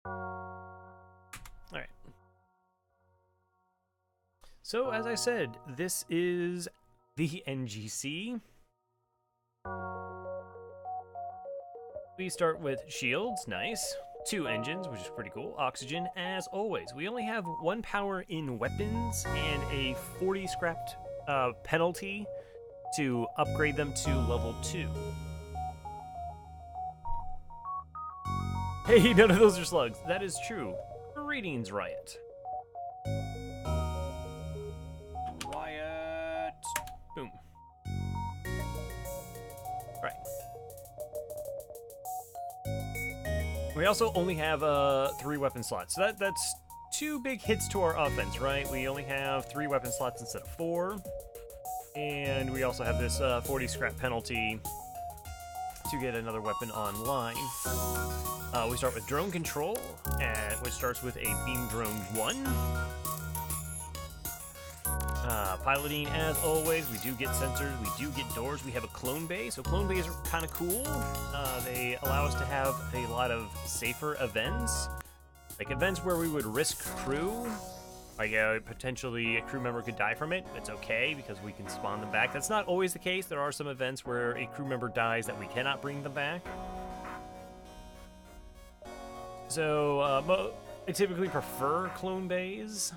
Alright. So, as I said, this is the NGC. We start with shields, nice. 2 engines, which is pretty cool. Oxygen, as always. We only have 1 power in weapons and a 40 scrapped penalty to upgrade them to level 2. Hey, none of those are slugs. That is true. Greetings, Riot. Riot! Boom. Right. We also only have 3 weapon slots, so that's 2 big hits to our offense, right? We only have 3 weapon slots instead of 4, and we also have this 40 scrap penalty to get another weapon online. We start with drone control, which starts with a beam drone 1. Piloting, as always, we do get sensors, we do get doors, we have a clone bay, so clone bays are kind of cool. They allow us to have a lot of safer events, like events where we would risk crew, like potentially a crew member could die from it. It's okay, because we can spawn them back. That's not always the case. There are some events where a crew member dies that we cannot bring them back. So, I typically prefer clone bays.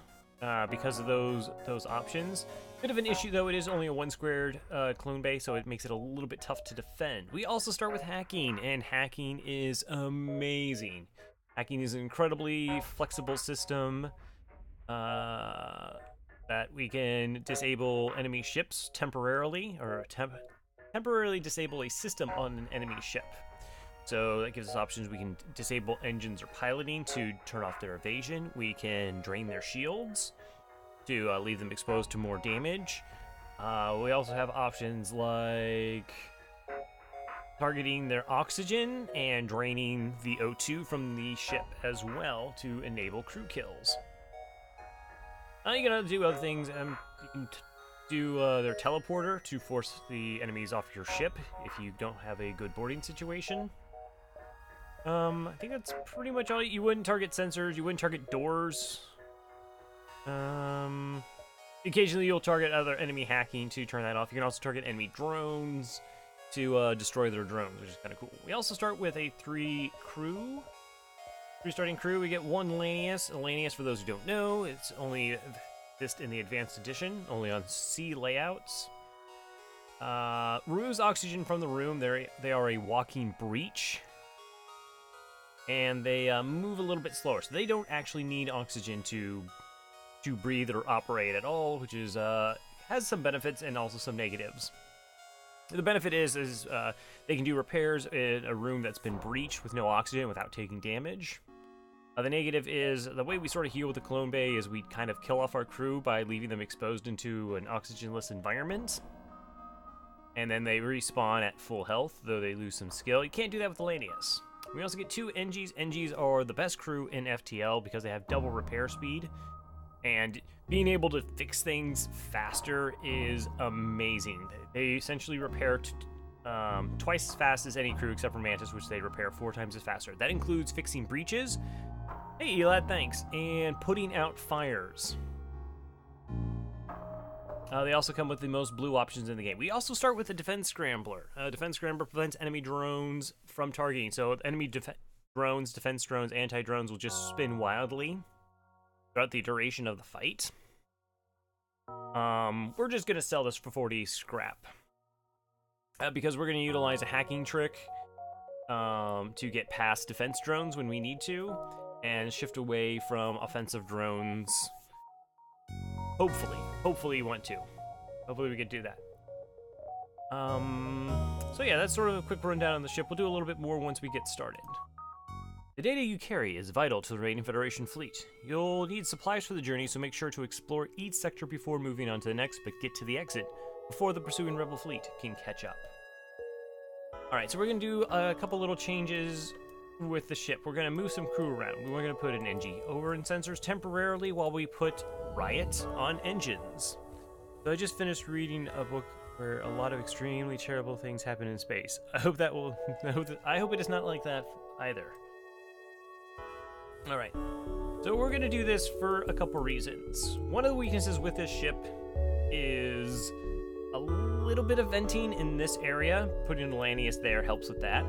Because of those options. Bit of an issue though, it is only a 1 squared clone base, so it makes it a little bit tough to defend. We also start with hacking, and hacking is amazing. Hacking is an incredibly flexible system that we can disable enemy ships temporarily, or temporarily disable a system on an enemy ship. So that gives us options. We can disable engines or piloting to turn off their evasion. We can drain their shields to leave them exposed to more damage. We also have options like targeting their oxygen and draining the O2 from the ship as well to enable crew kills. You can do other things. You can do their teleporter to force the enemies off your ship if you don't have a good boarding situation. I think that's pretty much all. You wouldn't target sensors, you wouldn't target doors. Occasionally you'll target other enemy hacking to turn that off. You can also target enemy drones to destroy their drones, which is kind of cool. We also start with a 3 starting crew. We get 1 Lanius. A Lanius, for those who don't know, it's only exists in the advanced edition, only on C layouts. Removes oxygen from the room. They are a walking breach. And they move a little bit slower, so they don't actually need oxygen to breathe or operate at all, which is has some benefits and also some negatives. The benefit is they can do repairs in a room that's been breached with no oxygen without taking damage. The negative is the way we sort of heal with the clone bay is we kind of kill off our crew by leaving them exposed into an oxygenless environment. And then they respawn at full health, though they lose some skill. You can't do that with the Lanius. We also get 2 Engis. Engis are the best crew in FTL because they have double repair speed. And being able to fix things faster is amazing. They essentially repair twice as fast as any crew except for Mantis, which they repair 4 times as faster. That includes fixing breaches. Hey, Elad, thanks. And putting out fires. They also come with the most blue options in the game. We also start with the Defense Scrambler. Defense Scrambler prevents enemy drones from targeting. So enemy drones, defense drones, anti-drones will just spin wildly throughout the duration of the fight. We're just going to sell this for 40 scrap. Because we're going to utilize a hacking trick to get past defense drones when we need to, and shift away from offensive drones. Hopefully you want to. Hopefully we could do that. So yeah, that's sort of a quick rundown on the ship. We'll do a little bit more once we get started. The data you carry is vital to the remaining Federation fleet. You'll need supplies for the journey, so make sure to explore each sector before moving on to the next, but get to the exit before the pursuing Rebel fleet can catch up. Alright, so we're going to do a couple little changes with the ship. We're going to move some crew around. We're going to put an Engi over in sensors temporarily while we put Riot on engines. So I just finished reading a book where a lot of extremely terrible things happen in space. I hope it is not like that either. All right. So we're going to do this for a couple reasons. One of the weaknesses with this ship is a little bit of venting in this area. Putting the Lanius there helps with that.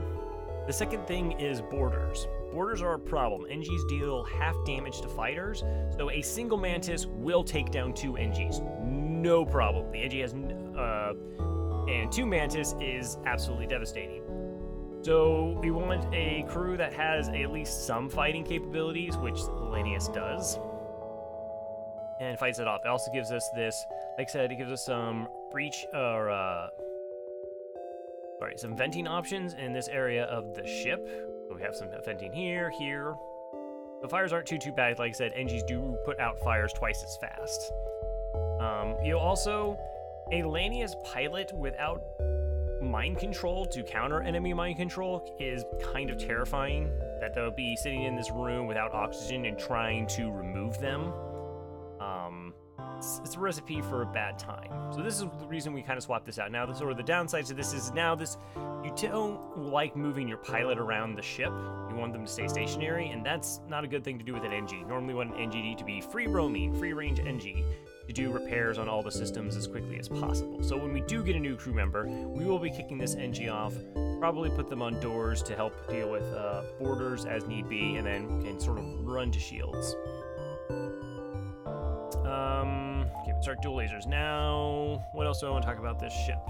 The second thing is borders. Borders are a problem. Engis deal half damage to fighters, so a single Mantis will take down 2 Engis. No problem. The Engi has... and 2 Mantis is absolutely devastating. So we want a crew that has at least some fighting capabilities, which Lanius does, and fights it off. It also gives us this, like I said, it gives us some breach or some venting options in this area of the ship. So we have some venting here, here. The fires aren't too bad. Like I said, Engis do put out fires twice as fast. You also, a Lanius pilot without mind control to counter enemy mind control is kind of terrifying. That they'll be sitting in this room without oxygen and trying to remove them. It's a recipe for a bad time. So this is the reason we kind of swapped this out. Now, the downside to this is you don't like moving your pilot around the ship. You want them to stay stationary, and that's not a good thing to do with an NG. Normally, we want an NG to be free roaming, free range NG, to do repairs on all the systems as quickly as possible. So when we do get a new crew member, we will be kicking this NG off, probably put them on doors to help deal with borders as need be, and then can sort of run to shields. Okay, we start dual lasers now. What else do I want to talk about this ship?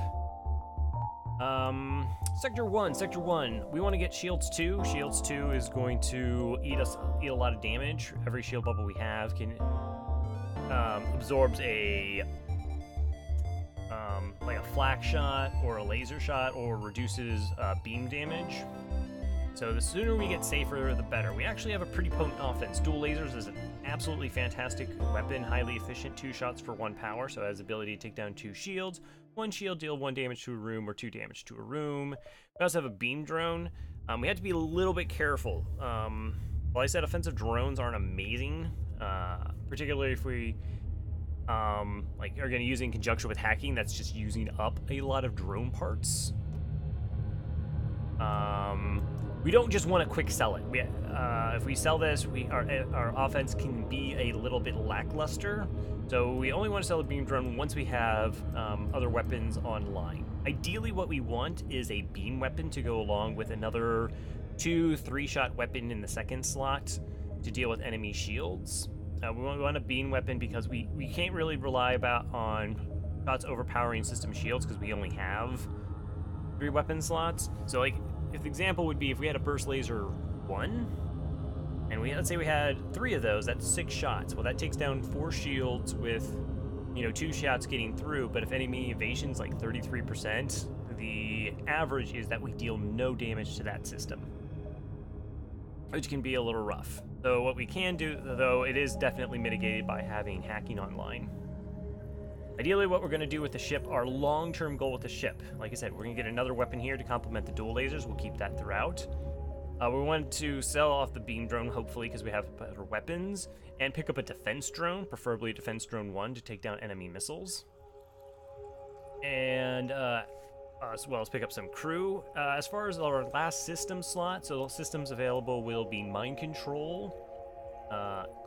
Sector 1. We want to get Shields 2. Shields 2 is going to eat a lot of damage. Every shield bubble we have can absorbs a like a flak shot or a laser shot, or reduces beam damage. So the sooner we get safer, the better. We actually have a pretty potent offense. Dual lasers is an absolutely fantastic weapon, highly efficient, 2 shots for 1 power, so it has the ability to take down 2 shields. 1 shield deal 1 damage to a room or 2 damage to a room. We also have a beam drone. We have to be a little bit careful. While I said offensive drones aren't amazing, particularly if we are going to use it in conjunction with hacking, that's just using up a lot of drone parts. We don't just want to quick sell it. If we sell this, our offense can be a little bit lackluster. So we only want to sell a beam drone once we have other weapons online. Ideally, what we want is a beam weapon to go along with another 2-3 shot weapon in the second slot to deal with enemy shields. We want a beam weapon because we can't really rely on shots overpowering system shields because we only have 3 weapon slots. So if the example would be if we had a burst laser 1, and let's say we had 3 of those, that's 6 shots. Well, that takes down 4 shields with 2 shots getting through, but if enemy evasion's like 33%, the average is that we deal no damage to that system, which can be a little rough. So what we can do, though, it is definitely mitigated by having hacking online. Ideally, what we're going to do with the ship, our long-term goal with the ship, like I said, we're going to get another weapon here to complement the dual lasers. We'll keep that throughout. We want to sell off the beam drone, hopefully, because we have better weapons, and pick up a defense drone, preferably defense drone 1, to take down enemy missiles. And as well as pick up some crew. As far as our last system slot, so those systems available will be mind control,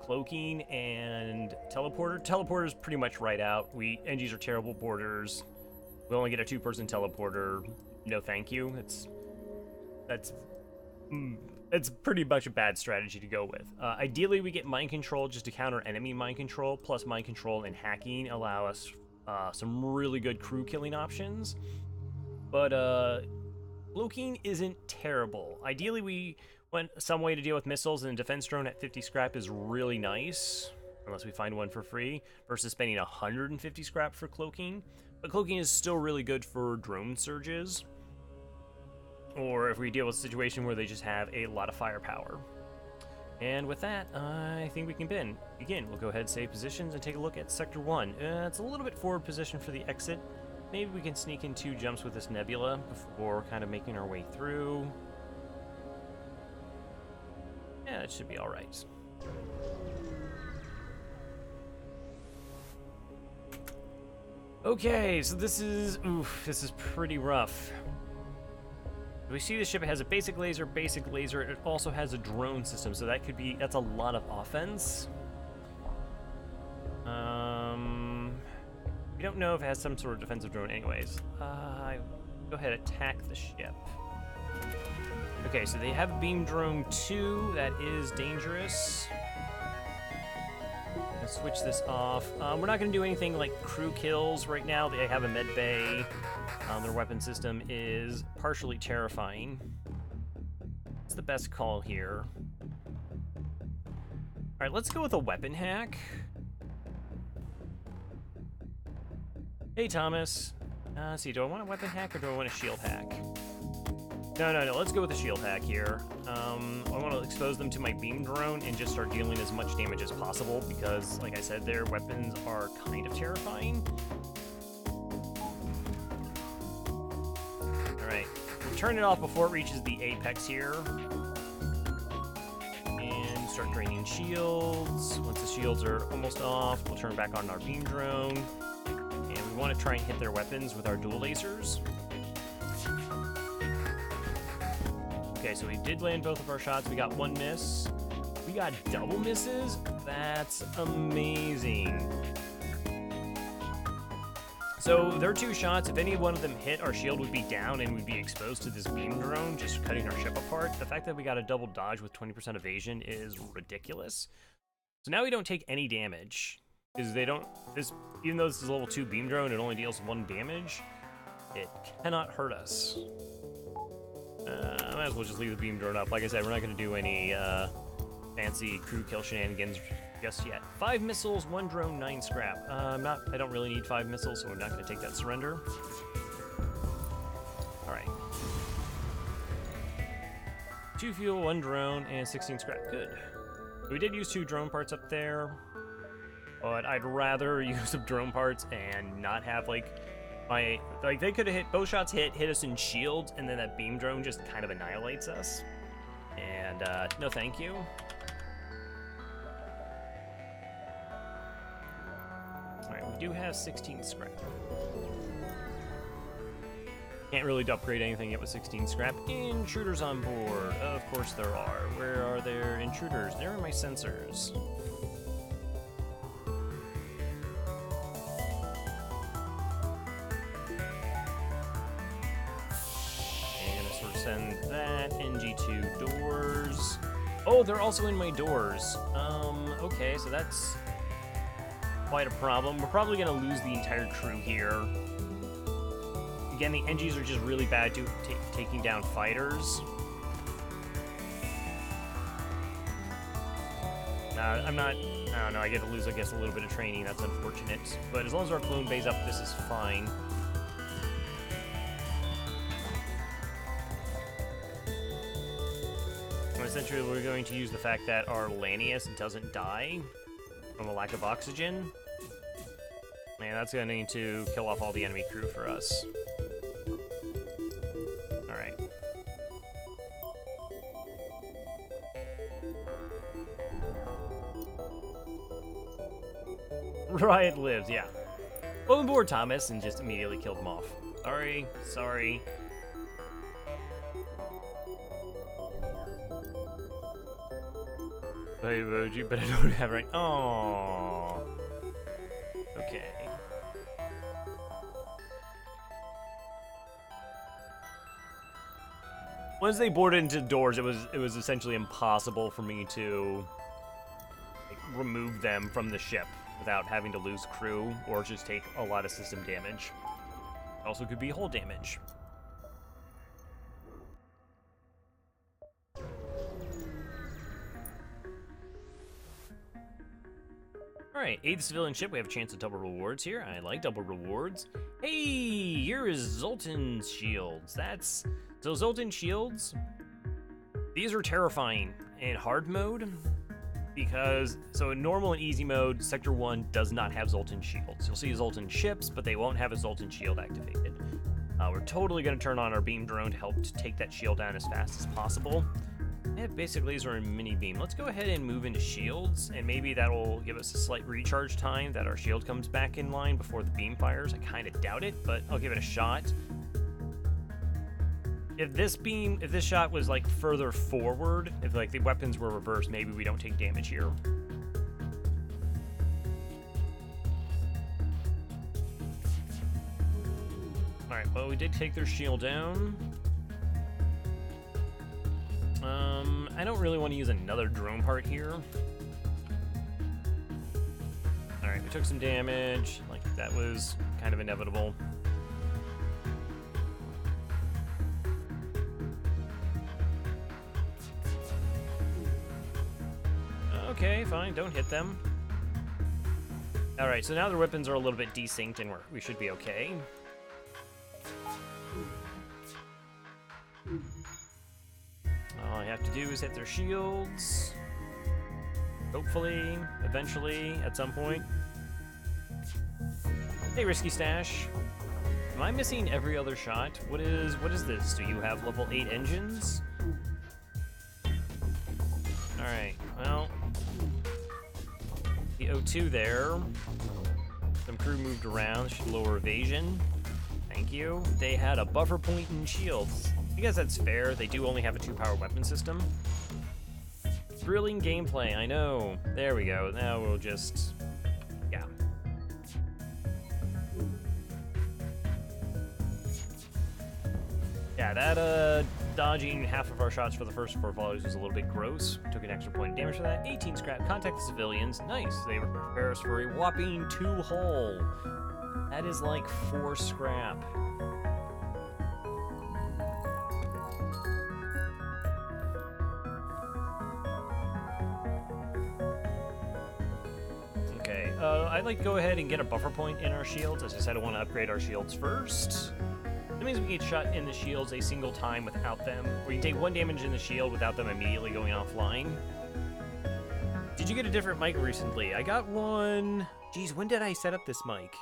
cloaking, and teleporter. Teleporter's pretty much right out. Engis are terrible borders. We only get a 2-person teleporter. No thank you. It's pretty much a bad strategy to go with. Ideally, we get mind control just to counter enemy mind control, plus mind control and hacking allow us some really good crew killing options. But cloaking isn't terrible. Ideally, we want some way to deal with missiles, and a defense drone at 50 scrap is really nice, unless we find one for free, versus spending 150 scrap for cloaking. But cloaking is still really good for drone surges, or if we deal with a situation where they just have a lot of firepower. And with that, I think we can begin. We'll go ahead and save positions and take a look at Sector 1. It's a little bit forward position for the exit. Maybe we can sneak in 2 jumps with this nebula before kind of making our way through. Yeah, it should be all right. Okay, so this is pretty rough. We see the ship, it has a basic laser. It also has a drone system, so that's a lot of offense. We don't know if it has some sort of defensive drone anyways. Go ahead, attack the ship. Okay, so they have beam drone 2, that is dangerous. Let's switch this off. We're not gonna do anything like crew kills right now. They have a med bay. Their weapon system is partially terrifying. It's the best call here. All right, let's go with a weapon hack. Hey, Thomas. Let's see, do I want a weapon hack or do I want a shield hack? No, let's go with a shield hack here. I want to expose them to my beam drone and just start dealing as much damage as possible because, like I said, their weapons are kind of terrifying. Alright, we'll turn it off before it reaches the apex here. And start draining shields. Once the shields are almost off, we'll turn back on our beam drone. And we want to try and hit their weapons with our dual lasers. Okay, so we did land both of our shots. We got 1 miss. We got double misses? That's amazing. So their 2 shots, if any one of them hit, our shield would be down and we'd be exposed to this beam drone, just cutting our ship apart. The fact that we got a double dodge with 20% evasion is ridiculous. So now we don't take any damage. Because even though this is a level 2 beam drone, it only deals 1 damage. It cannot hurt us. I might as well just leave the beam drone up. Like I said, we're not going to do any fancy crew kill shenanigans just yet. 5 missiles, 1 drone, 9 scrap. I don't really need 5 missiles, so we're not going to take that surrender. Alright. 2 fuel, 1 drone, and 16 scrap. Good. We did use 2 drone parts up there, but I'd rather use some drone parts and not have, they could have hit, both shots hit us in shields, and then that beam drone just kind of annihilates us. And, no thank you. Alright, we do have 16 scrap. Can't really upgrade anything yet with 16 scrap. Intruders on board. Of course there are. Where are there intruders? There are my sensors. Send that. Engi to doors. Oh, they're also in my doors. Okay, so that's quite a problem. We're probably gonna lose the entire crew here. Again, the Engis are just really bad to taking down fighters. I don't know, I get to lose, I guess, a little bit of training. That's unfortunate. But as long as our clone bay's up, this is fine. Essentially, we're going to use the fact that our Lanius doesn't die from a lack of oxygen. Man, that's going to kill off all the enemy crew for us. Alright. Riot lives, yeah. Welcome aboard, Thomas, and just immediately killed them off. Sorry. But I don't have right. Oh. Okay. Once they boarded into doors, it was essentially impossible for me to remove them from the ship without having to lose crew or just take a lot of system damage. It also could be hull damage. Alright, aid the civilian ship. We have a chance at double rewards here. I like double rewards. Hey, here is Zoltan's shields. So Zoltan shields, these are terrifying in hard mode because, so in normal and easy mode, Sector 1 does not have Zoltan shields. You'll see Zoltan ships, but they won't have a Zoltan shield activated. We're totally going to turn on our beam drone to help to take that shield down as fast as possible. They have basic laser and mini beam. Let's go ahead and move into shields, and maybe that'll give us a slight recharge time that our shield comes back in line before the beam fires. I kind of doubt it, but I'll give it a shot. If this shot was like further forward, if like the weapons were reversed, maybe we don't take damage here. Alright, well, we did take their shield down. I don't really want to use another drone part here. Alright, we took some damage. Like, that was kind of inevitable. Okay, fine, don't hit them. Alright, so now their weapons are a little bit desynced and we should be okay. All I have to do is hit their shields. Hopefully, eventually, at some point. Hey, Risky Stash. Am I missing every other shot? What is this? Do you have level 8 engines? Alright, well. The O2 there. Some crew moved around, should lower evasion. Thank you. They had a buffer point and shields. I guess that's fair. They do only have a 2-power weapon system. Thrilling gameplay, I know. There we go. Now we'll just... yeah. Yeah, that, dodging half of our shots for the first 4 volleys was a little bit gross. Took an extra point of damage for that. 18 scrap. Contact the civilians. Nice. They prepare us for a whopping 2 hull. That is like 4 scrap. Okay, I'd like to go ahead and get a buffer point in our shields. As I said, I want to upgrade our shields first. That means we get shot in the shields a single time without them, or you take 1 damage in the shield without them immediately going offline. Did you get a different mic recently? I got one... Geez, when did I set up this mic?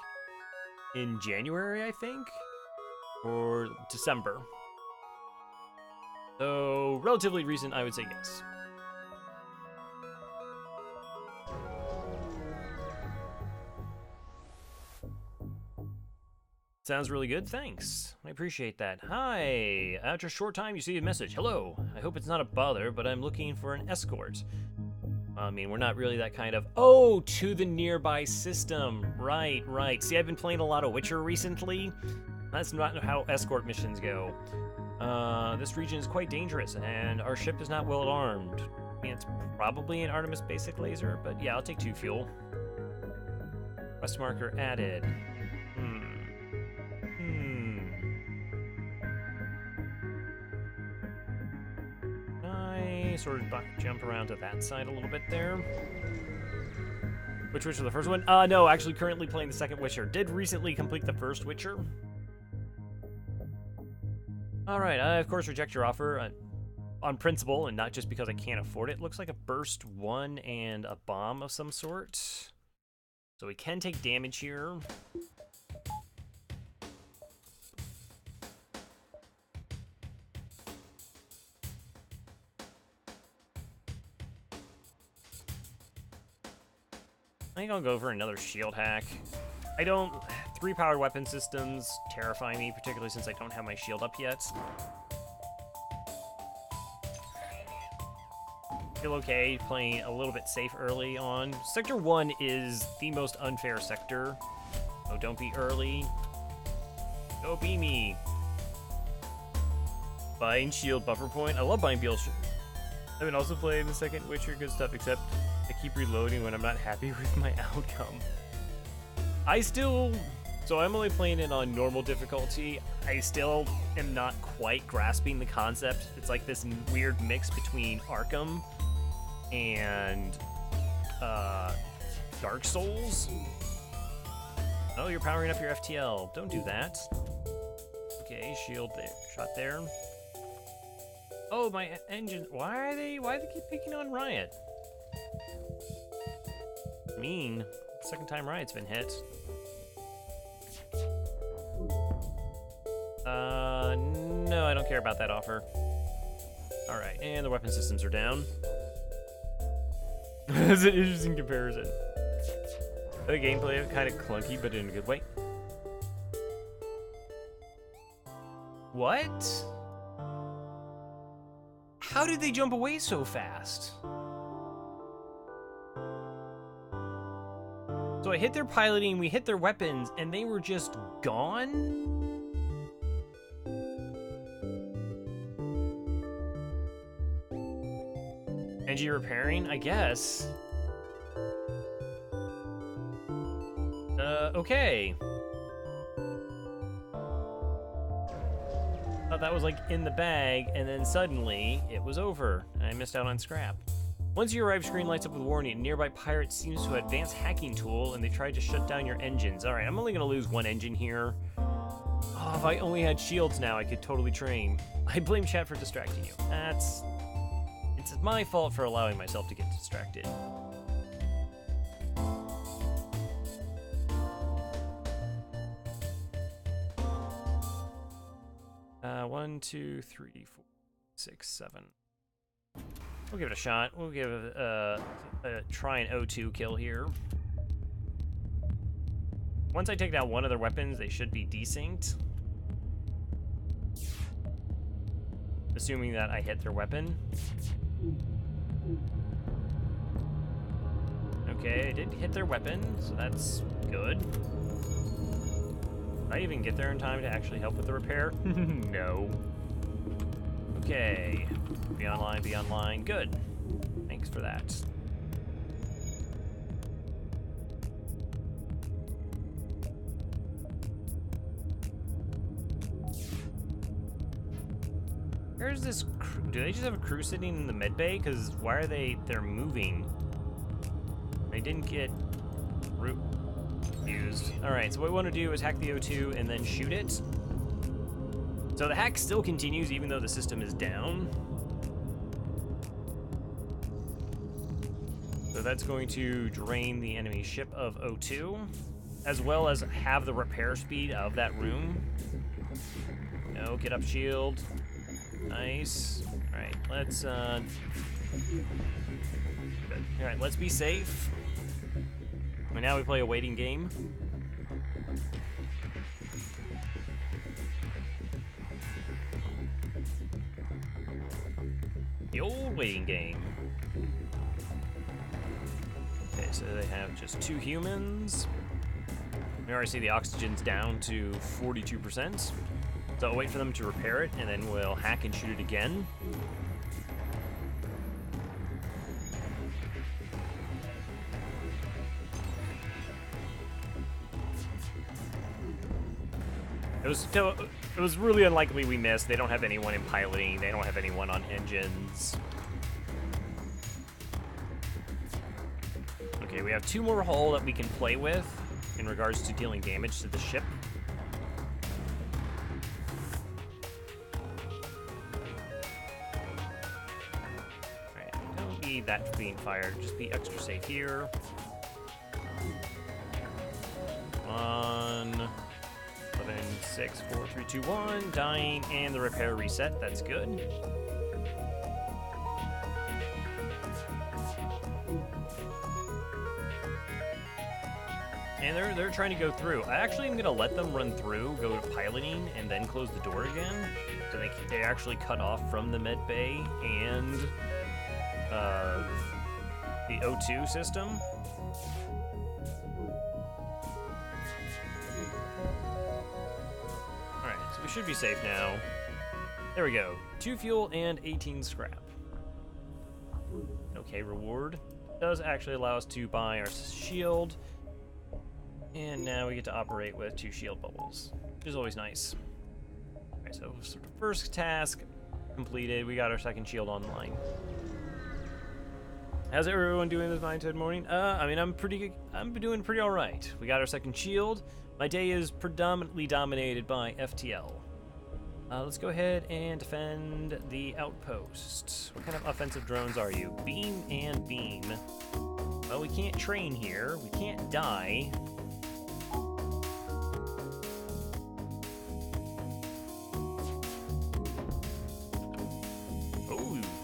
In January, I think? Or December. So, relatively recent, I would say yes. Sounds really good, thanks. I appreciate that. Hi! After a short time, you see a message. Hello! I hope it's not a bother, but I'm looking for an escort. I mean, we're not really that kind of... Oh, to the nearby system. Right, right. See, I've been playing a lot of Witcher recently. That's not how escort missions go. This region is quite dangerous, and our ship is not well armed. I mean, it's probably an Artemis basic laser, but yeah, I'll take 2 fuel. Quest marker added. Sort of jump around to that side a little bit there. Which Witcher, the first one? No, actually currently playing the second Witcher. Did recently complete the first Witcher. Alright, I of course reject your offer on principle and not just because I can't afford it. Looks like a burst 1 and a bomb of some sort. So we can take damage here. I think I'll go for another shield hack. 3-powered weapon systems terrify me, particularly since I don't have my shield up yet. Feel okay playing a little bit safe early on. Sector 1 is the most unfair sector. Oh, don't be early. Don't be me. Buying shield buffer point. I love buying shield. I've been also playing the second Witcher, good stuff, except I keep reloading when I'm not happy with my outcome. So I'm only playing it on normal difficulty. I still am not quite grasping the concept. It's like this weird mix between Arkham and Dark Souls. Oh, you're powering up your FTL. Don't do that. Okay, shield there, shot there. Oh, my engine. Why do they keep picking on Riot? Mean. Second time Riot's been hit. No, I don't care about that offer. Alright, and the weapon systems are down. It's an interesting comparison. The gameplay is kind of clunky, but in a good way. What? How did they jump away so fast? So I hit their piloting, we hit their weapons, and they were just gone? Engi repairing, I guess. Okay. Thought that was like in the bag, and then suddenly it was over, and I missed out on scrap. Once you arrive, screen lights up with warning. A nearby pirate seems to have advanced hacking tool, and they tried to shut down your engines. All right, I'm only gonna lose one engine here. Oh, if I only had shields now, I could totally train. I blame chat for distracting you. It's my fault for allowing myself to get distracted. One, two, three, four, 6, 7. We'll give it a shot. We'll give it try an O2 kill here. Once I take down one of their weapons, they should be desynced. Assuming that I hit their weapon. Okay, I did hit their weapon, so that's good. Did I even get there in time to actually help with the repair? No. Okay. Be online, be online. Good. Thanks for that. Where's this crew? Do they just have a crew sitting in the med bay? Because why are they're moving? They didn't get used. All right, so what we want to do is hack the O2 and then shoot it. So the hack still continues even though the system is down. So that's going to drain the enemy ship of O2, as well as have the repair speed of that room. No, get up shield. Nice. All right, let's good. All right, let's be safe. And now we play a waiting game. The old waiting game. Okay, so they have just 2 humans. We already see the oxygen's down to 42%. So I'll wait for them to repair it, and then we'll hack and shoot it again. It was really unlikely we missed. They don't have anyone in piloting. They don't have anyone on engines. Okay, we have 2 more hull that we can play with in regards to dealing damage to the ship. Alright, don't need that being fired. Just be extra safe here. 1, 11, 6, 4, 3, 2, 1. Dying and the repair reset. That's good. And they're trying to go through. I actually am gonna let them run through, go to piloting, and then close the door again. So they actually cut off from the med bay and the O2 system. Alright, so we should be safe now. There we go. 2 fuel and 18 scrap. Okay, reward. Does actually allow us to buy our shield. And now we get to operate with 2 shield bubbles, which is always nice. Alright, so first task completed. We got our second shield online. How's everyone doing this Mindset morning? I mean, I'm doing pretty alright. We got our second shield. My day is predominantly dominated by FTL. Let's go ahead and defend the outpost. What kind of offensive drones are you? Beam and beam. Well, we can't train here. We can't die.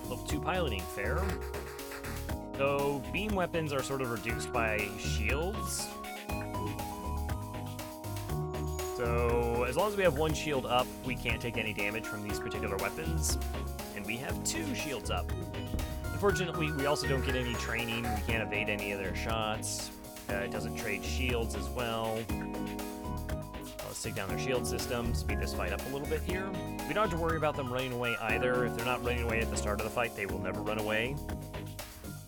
Level 2 piloting, fair. So beam weapons are sort of reduced by shields. So as long as we have 1 shield up, we can't take any damage from these particular weapons. And and we have 2 shields up. Unfortunately, we also don't get any training. We can't evade any of their shots. It doesn't trade shields as well. Let's take down their shield system, speed this fight up a little bit here. We don't have to worry about them running away either. If they're not running away at the start of the fight, they will never run away.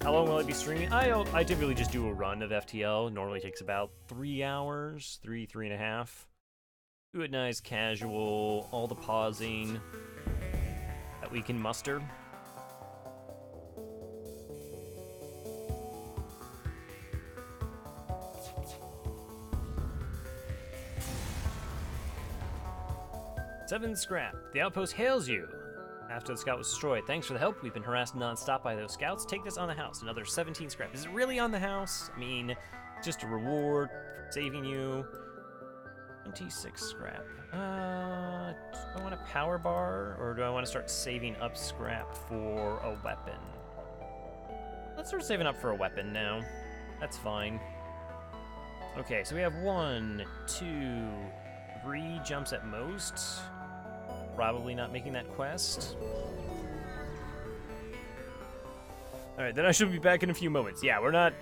How long will I be streaming? I typically just do a run of FTL. It normally takes about 3 hours, 3.5. Do it nice, casual, all the pausing that we can muster. Seven scrap. The outpost hails you. After the scout was destroyed. Thanks for the help. We've been harassed non-stop by those scouts. Take this on the house. Another 17 scrap. Is it really on the house? I mean, just a reward for saving you. 26 scrap. Do I want a power bar, or do I want to start saving up scrap for a weapon? Let's start saving up for a weapon now. That's fine. Okay, so we have 1, 2, 3 jumps at most. Probably not making that quest. Alright, then I should be back in a few moments. Yeah, we're not...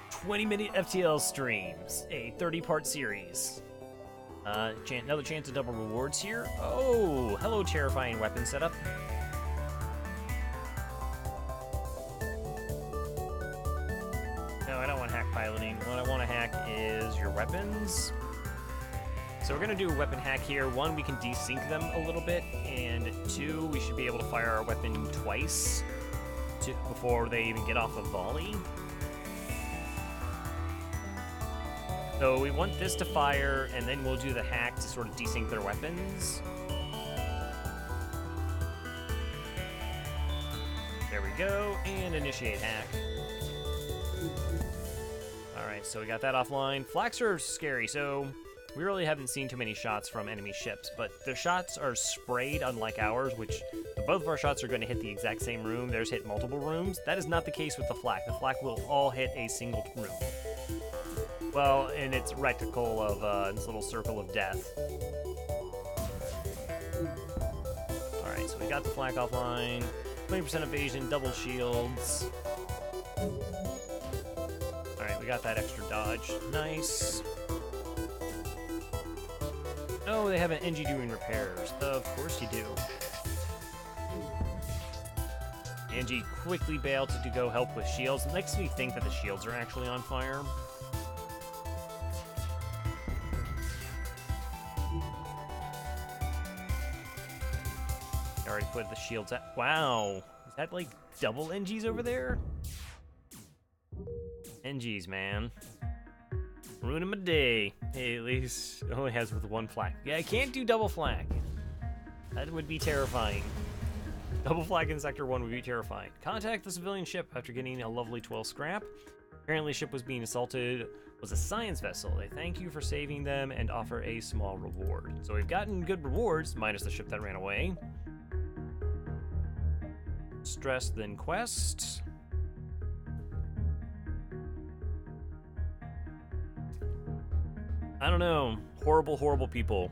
20-minute FTL streams. A 30-part series. Another chance of double rewards here. Oh, hello, terrifying weapon setup. No, I don't want hack piloting. What I want to hack is your weapons. So we're going to do a weapon hack here. 1, we can desync them a little bit, and 2, we should be able to fire our weapon twice before they even get off a volley. So we want this to fire, and then we'll do the hack to sort of desync their weapons. There we go, and initiate hack. Alright, so we got that offline. Flaks are scary, so... we really haven't seen too many shots from enemy ships, but their shots are sprayed, unlike ours, which both of our shots are going to hit the exact same room. Theirs hit multiple rooms. That is not the case with the flak. The flak will all hit a single room. Well, in its reticle of its little circle of death. Alright, so we got the flak offline. 20% evasion, double shields. Alright, we got that extra dodge. Nice. Oh, they have an Engi doing repairs. Of course you do. Engi quickly bailed to go help with shields. It makes me think that the shields are actually on fire. I already put the shields at. Wow. Is that like double Engis over there? Engis, man. Ruining my day. Hey, at least it only has with 1 flak. Yeah, I can't do double flak. That would be terrifying. Double flak in Sector 1 would be terrifying. Contact the civilian ship after getting a lovely 12 scrap. Apparently, ship was being assaulted. Was a science vessel. They thank you for saving them and offer a small reward. So we've gotten good rewards, minus the ship that ran away. Stress, then quest. I don't know. Horrible, horrible people.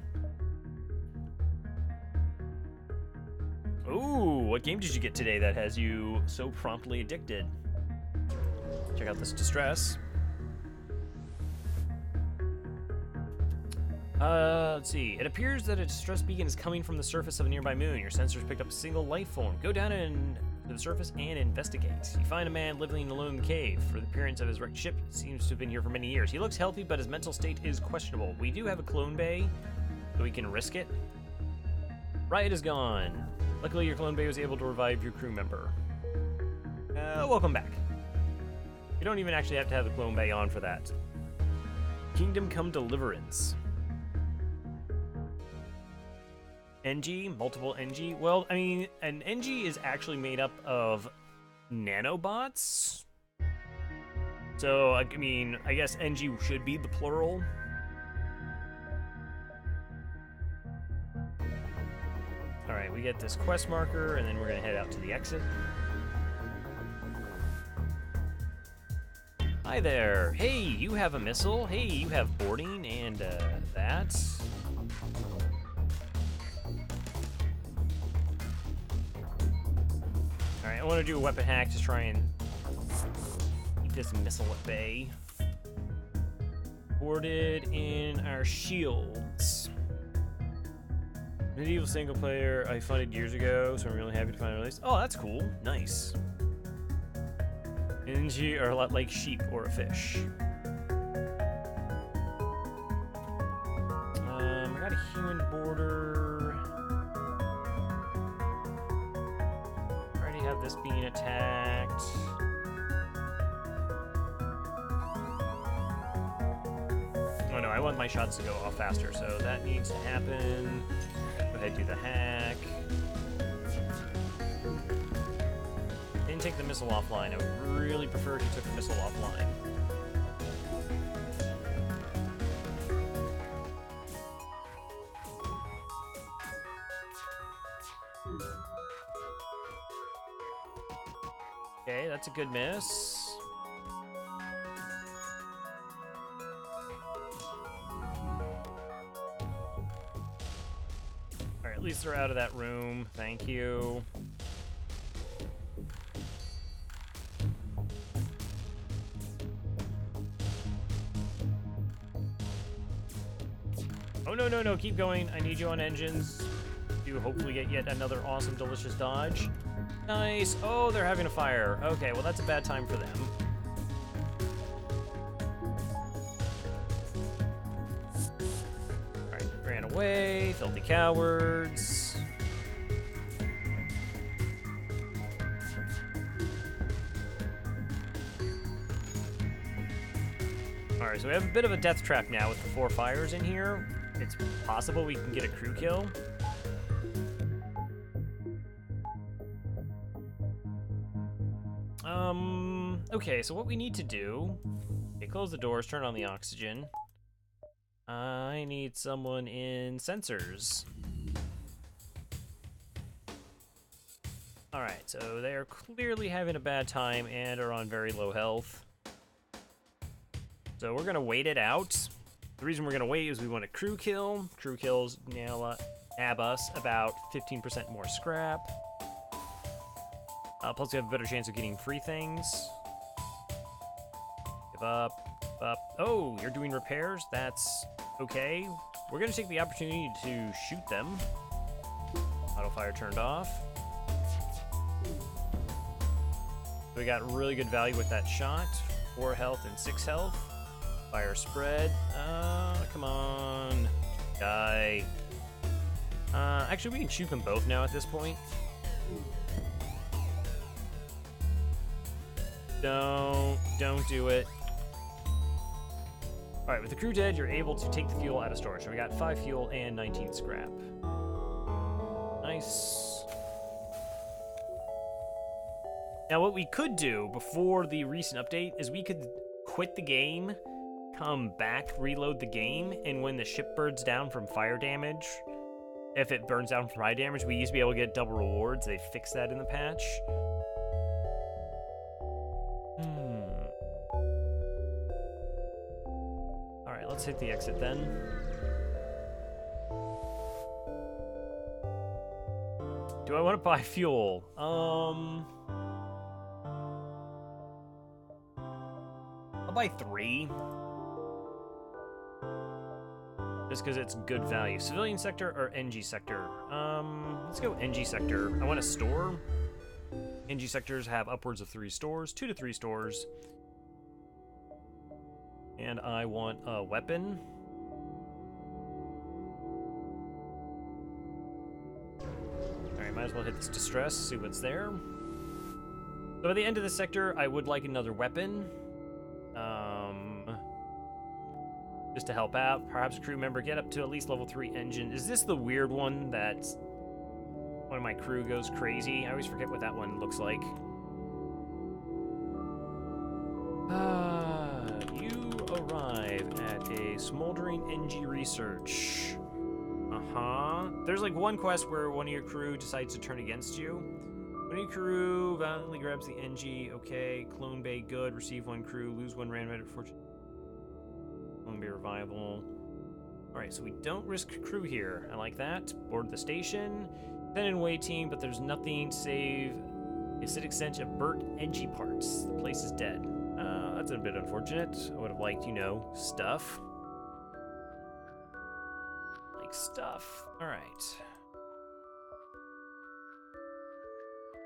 Ooh, what game did you get today that has you so promptly addicted? Check out this distress. Let's see. It appears that a distress beacon is coming from the surface of a nearby moon. Your sensors picked up a single life form. Go down to the surface and investigate. You find a man living alone in the cave. For the appearance of his wrecked ship, he seems to have been here for many years. He looks healthy, but his mental state is questionable. We do have a clone bay, so we can risk it. Riot is gone. Luckily, your clone bay was able to revive your crew member. Welcome back. You don't even actually have to have the clone bay on for that. Kingdom Come Deliverance. Engi, multiple Engi. Well, I mean, an Engi is actually made up of nanobots. So, I mean, I guess Engi should be the plural. Alright, we get this quest marker, and then we're gonna head out to the exit. Hi there. Hey, you have a missile. Hey, you have boarding and that. want to do a weapon hack to try and keep this missile at bay. Boarded in our shields. Medieval single player I funded years ago, so I'm really happy to find a release. Oh, that's cool. Nice. Engi are a lot like sheep or a fish. I got a human border. I already have this being attacked. Oh no, I want my shots to go off faster, so that needs to happen. Go ahead and do the hack. Didn't take the missile offline. I would really prefer if you took the missile offline. Okay, that's a good miss. Alright, at least they're out of that room. Thank you. Oh, no, no, no, keep going. I need you on engines to hopefully get yet another awesome, delicious dodge. Nice. Oh, they're having a fire. Okay, well, that's a bad time for them. Alright, ran away. Filthy cowards. Alright, so we have a bit of a death trap now with the 4 fires in here. It's possible we can get a crew kill. Okay, so what we need to do... Okay, close the doors, turn on the oxygen. I need someone in sensors. Alright, so they are clearly having a bad time and are on very low health. So we're gonna wait it out. The reason we're gonna wait is we want a crew kill. Crew kills nab us about 15% more scrap. Plus we have a better chance of getting free things. Give up, give up. Oh, you're doing repairs? That's okay. We're gonna take the opportunity to shoot them. Auto fire turned off. We got really good value with that shot. 4 health and 6 health. Fire spread. Come on. Die. Actually, we can shoot them both now at this point. Don't do it. Alright, with the crew dead, you're able to take the fuel out of storage. So we got 5 fuel and 19 scrap. Nice. Now what we could do before the recent update is we could quit the game, come back, reload the game, and when the ship burns down from fire damage, if it burns down from fire damage, we used to be able to get double rewards. They fixed that in the patch. Alright, let's hit the exit then. Do I want to buy fuel? I'll buy 3. Just because it's good value. Civilian sector or Engi sector? Let's go Engi sector. I want a store. Engi sectors have upwards of 3 stores, 2 to 3 stores. And I want a weapon. Alright, might as well hit this distress, see what's there. So by the end of the sector, I would like another weapon. Just to help out. Perhaps a crew member get up to at least level 3 engine. Is this the weird one that one of my crew goes crazy? I always forget what that one looks like. You arrive at a smoldering Engi research. There's like one quest where one of your crew decides to turn against you. One of your crew valiantly grabs the Engi. Okay, clone bay good. Receive 1 crew. Lose 1 random edit fortune. Clone bay revival. Alright, so we don't risk crew here. I like that. Board the station. Then in away team, but there's nothing to save Acidic stench of burnt Engi parts. The place is dead. That's a bit unfortunate. I would have liked, you know, stuff. Like stuff. Alright.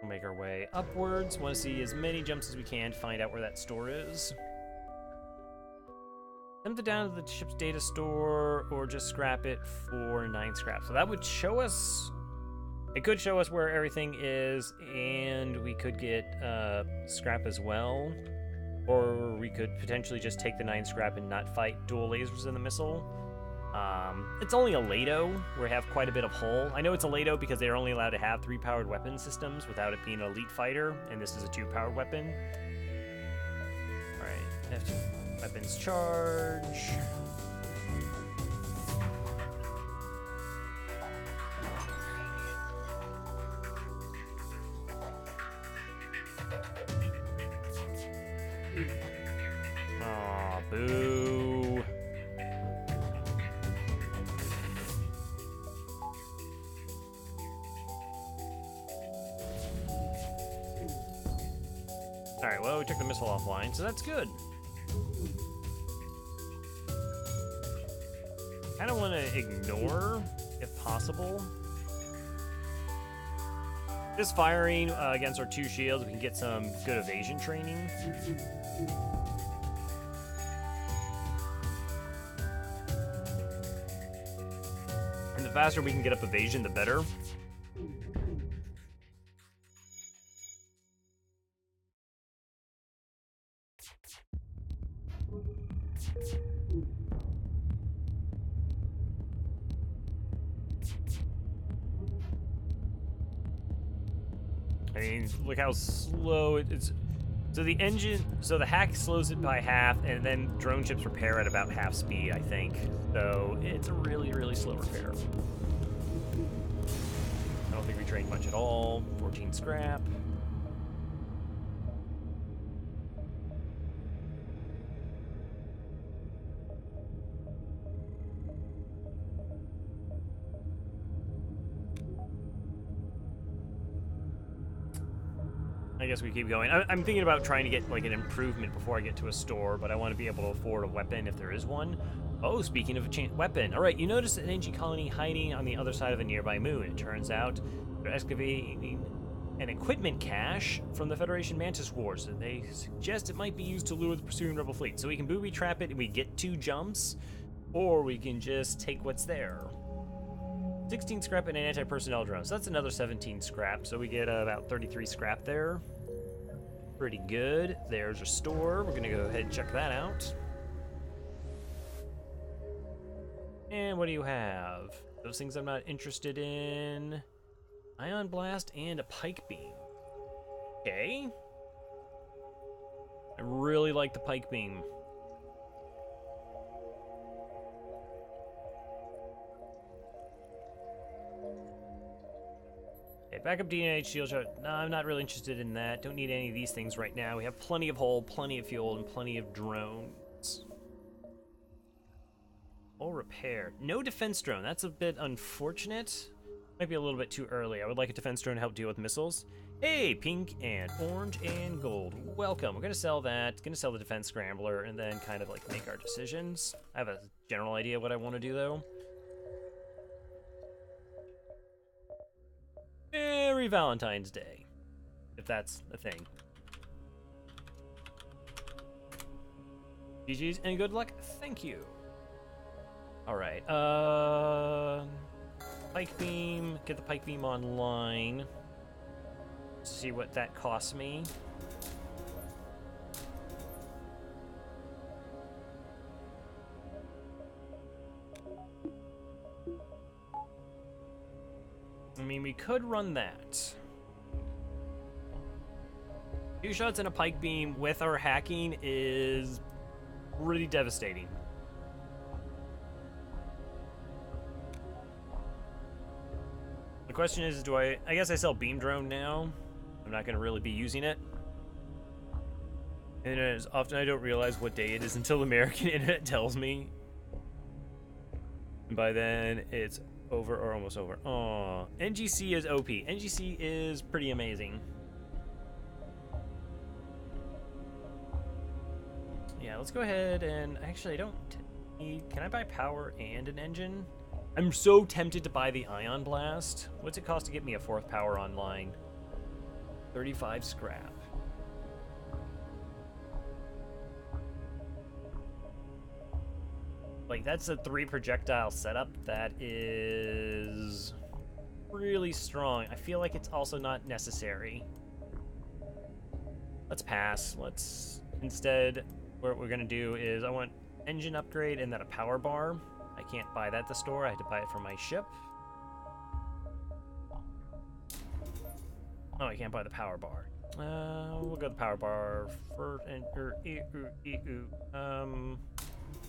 We'll make our way upwards. Want to see as many jumps as we can to find out where that store is. Send it down to the ship's data store or just scrap it for 9 scrap. So that would show us... It could show us where everything is, and we could get scrap as well. Or we could potentially just take the 9 scrap and not fight dual lasers in the missile. It's only a Lado, where we have quite a bit of hull. I know it's a Lado because they're only allowed to have 3 powered weapon systems without it being an elite fighter, and this is a 2 powered weapon. Alright, FTL weapons charge. Aw, boo. Alright, well, we took the missile offline, so that's good. Kinda wanna ignore, if possible. Just firing against our 2 shields, we can get some good evasion training. And the faster we can get up evasion, the better. I mean, look how slow it's. So the engine, so the hack slows it by half, and then drone ships repair at about half speed, I think. So it's a really, really slow repair. I don't think we trained much at all. 14 scrap. I guess we keep going. I'm thinking about trying to get like an improvement before I get to a store, but I want to be able to afford a weapon if there is one. Oh, speaking of a weapon. All right, you notice an Engi colony hiding on the other side of a nearby moon. It turns out they're excavating an equipment cache from the Federation Mantis Wars, and they suggest it might be used to lure the pursuing rebel fleet. So we can booby trap it and we get 2 jumps, or we can just take what's there. 16 scrap and an anti-personnel drone. So that's another 17 scrap. So we get about 33 scrap there. Pretty good. There's our store. We're going to go ahead and check that out. And what do you have? Those things I'm not interested in. Ion blast and a pike beam. Okay. I really like the pike beam. Okay, backup DNA shield shot. No, I'm not really interested in that. Don't need any of these things right now. We have plenty of hull, plenty of fuel, and plenty of drones. All repaired. No defense drone. That's a bit unfortunate. Might be a little bit too early. I would like a defense drone to help deal with missiles. Hey, pink and orange and gold. Welcome. We're going to sell that. Going to sell the defense scrambler and then kind of like make our decisions. I have a general idea what I want to do though. Merry Valentine's Day, if that's a thing. GG's and good luck. Thank you. All right. Pike beam. Get the pike beam online. See what that costs me. I mean, we could run that. 2 shots and a pike beam with our hacking is pretty devastating. The question is, do I guess I sell beam drone now. I'm not going to really be using it. And as often I don't realize what day it is until American internet tells me. And by then, it's over or almost over. Aw, NGC is OP. NGC is pretty amazing. let's go ahead and actually I don't need. Can I buy power and an engine? I'm so tempted to buy the Ion Blast. What's it cost to get me a 4th power online? 35 scrap. Like, that's a 3 projectile setup. That is really strong. I feel like it's also not necessary. Let's pass. Let's instead, what we're gonna do is I want engine upgrade and then a power bar. I can't buy that at the store. I had to buy it from my ship. Oh, I can't buy the power bar. We'll go the power bar first.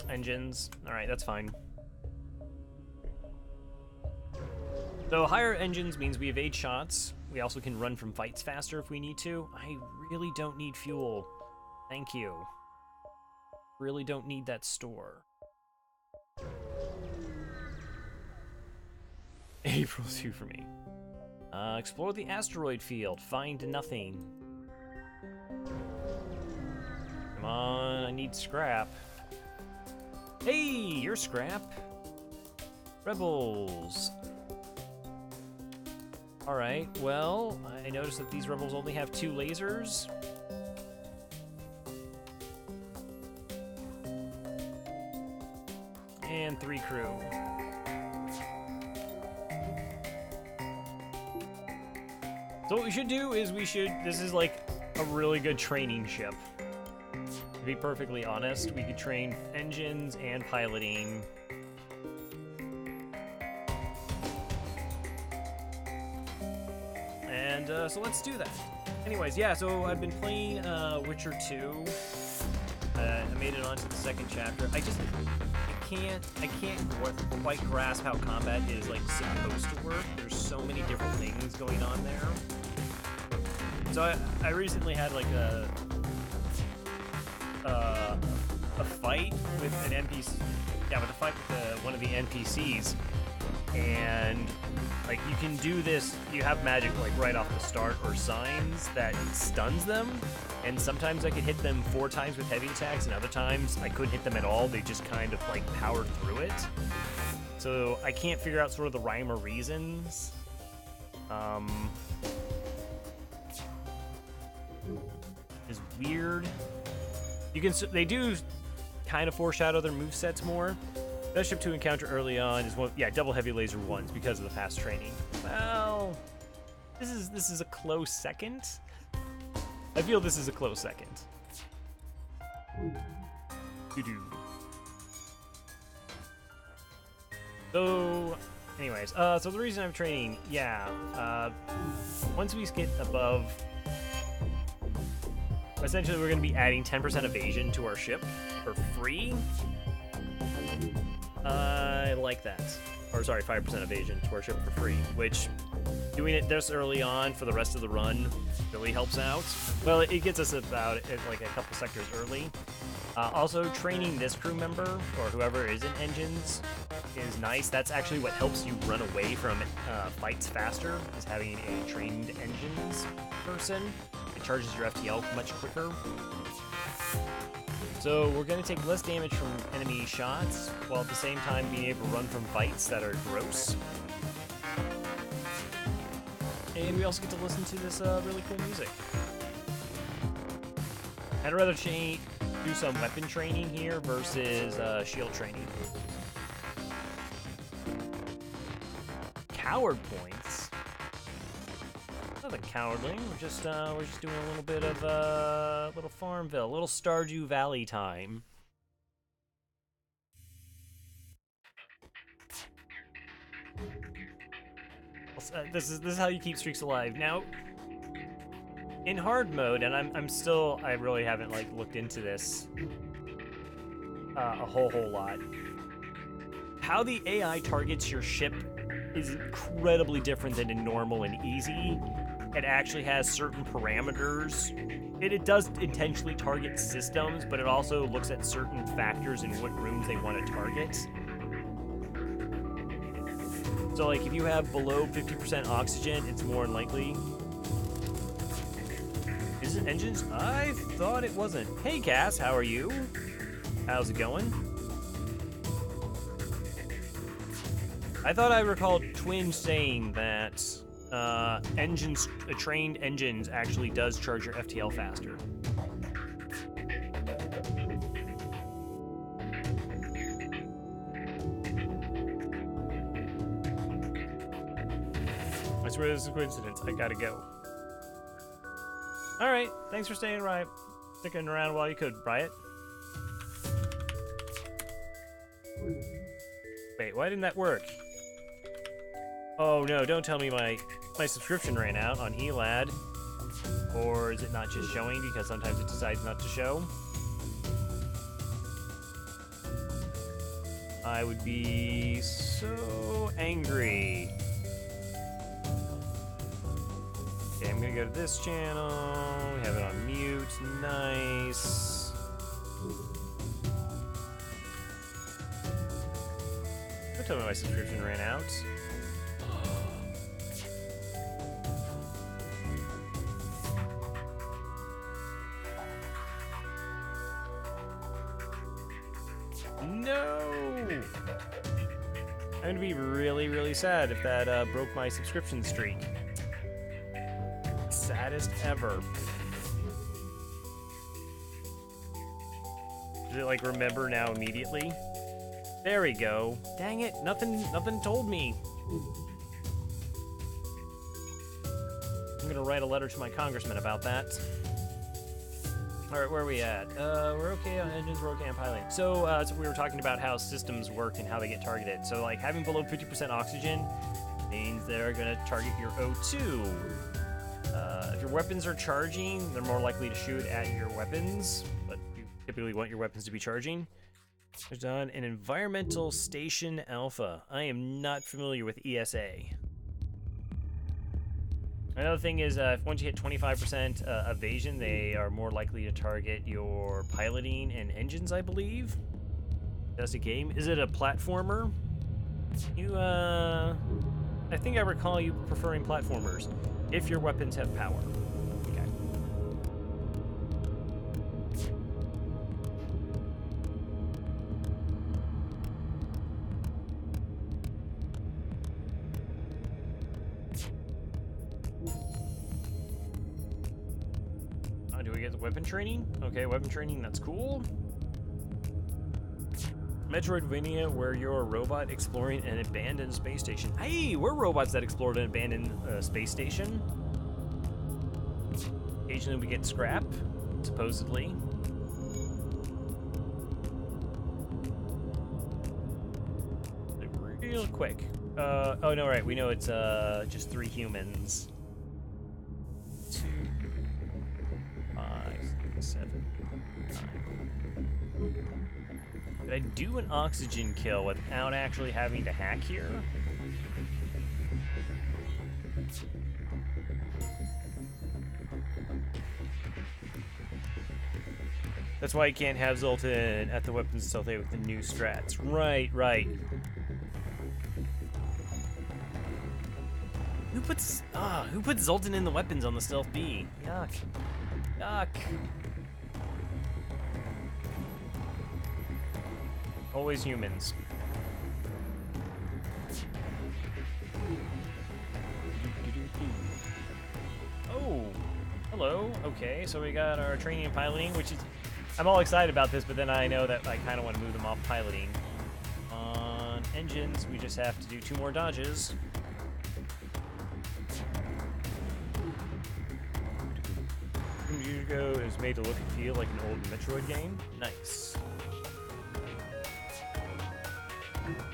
Engines. All right, that's fine. So higher engines means we have 8 shots. We also can run from fights faster if we need to. I really don't need fuel. Thank you. Really don't need that store. April's 2 for me. Explore the asteroid field. Find nothing. Come on, I need scrap. Hey, you're scrap. Rebels. Alright, well, I noticed that these rebels only have 2 lasers. And 3 crew. So what we should do is this is like a really good training ship. To be perfectly honest, we could train engines and piloting. And so let's do that. Anyways, yeah, so I've been playing Witcher 2. I made it onto the 2nd chapter. I can't quite grasp how combat is like supposed to work. There's so many different things going on there. So I recently had like a fight with an NPC. Yeah, with a fight with one of the NPCs, and like you can do this. You have magic like right off the start or signs that stuns them, and sometimes I could hit them 4 times with heavy attacks, and other times I couldn't hit them at all. They just kind of like powered through it. So I can't figure out sort of the rhyme or reasons. Is weird. They do kind of foreshadow their movesets more. Best ship to encounter early on is double heavy laser ones because of the past training. Well, this is a close second. I feel this is a close second. So, anyways, so the reason I'm training, once we get above. Essentially, we're going to be adding 10% evasion to our ship for free. I like that. Or sorry, 5% evasion to our ship for free, which doing it this early on for the rest of the run really helps out. Well, it gets us about like a couple sectors early. Also, training this crew member or whoever is in engines is nice. That's actually what helps you run away from fights faster, is having a trained engines person. It charges your FTL much quicker. So we're going to take less damage from enemy shots, while at the same time being able to run from fights that are gross. And we also get to listen to this really cool music. I'd rather do some weapon training here versus shield training. Coward points. Nothing cowardly. We're just doing a little bit of little Farmville, a little Stardew Valley time. This is how you keep streaks alive. Now, in hard mode, and I really haven't like looked into this a whole lot. How the AI targets your ship is incredibly different than in normal and easy. It actually has certain parameters. It does intentionally target systems, but it also looks at certain factors in what rooms they want to target. So like if you have below 50% oxygen, it's more unlikely. Is it engines? I thought it wasn't. Hey Cass, how are you? How's it going? I thought I recalled Twin saying that trained engines actually does charge your FTL faster. I swear this is a coincidence. I gotta go. All right, thanks for sticking around while you could, Riot. Wait, why didn't that work? Oh no, don't tell me my subscription ran out on ELAD. Or is it not just showing because sometimes it decides not to show? I would be so angry. Okay, I'm gonna go to this channel. We have it on mute. Nice. Don't tell me my subscription ran out. No! I'm gonna be really, really sad if that broke my subscription streak. Saddest ever. Did it like remember now immediately? There we go. Dang it, nothing told me. I'm gonna write a letter to my congressman about that. Alright, where are we at? We're okay on engines, we're okay on piloting. So we were talking about how systems work and how they get targeted. So like having below 50% oxygen means they're gonna target your O2. If your weapons are charging, they're more likely to shoot at your weapons, but you typically want your weapons to be charging. There's done an environmental station alpha. I am not familiar with ESA. Another thing is, once you hit 25% evasion, they are more likely to target your piloting and engines, I believe. That's a game. Is it a platformer? I think I recall you preferring platformers if your weapons have power. Okay. Do we get the weapon training? Okay, weapon training, that's cool. Metroidvania, where you're a robot exploring an abandoned space station. Hey, we're robots that explored an abandoned space station. Occasionally we get scrap, supposedly. Real quick. Oh no, right, we know it's just 3 humans. 2, 5, 7, 9. Did I do an oxygen kill without actually having to hack here? That's why you can't have Zoltan at the weapons stealth A with the new strats. Right, right. Who puts Zoltan in the weapons on the stealth B? Yuck. Yuck. Always humans. Oh, hello. Okay, so we got our training and piloting, which is... I'm all excited about this, but then I know that I kind of want to move them off piloting. On engines, we just have to do 2 more dodges. Hugo is made to look and feel like an old Metroid game. Nice.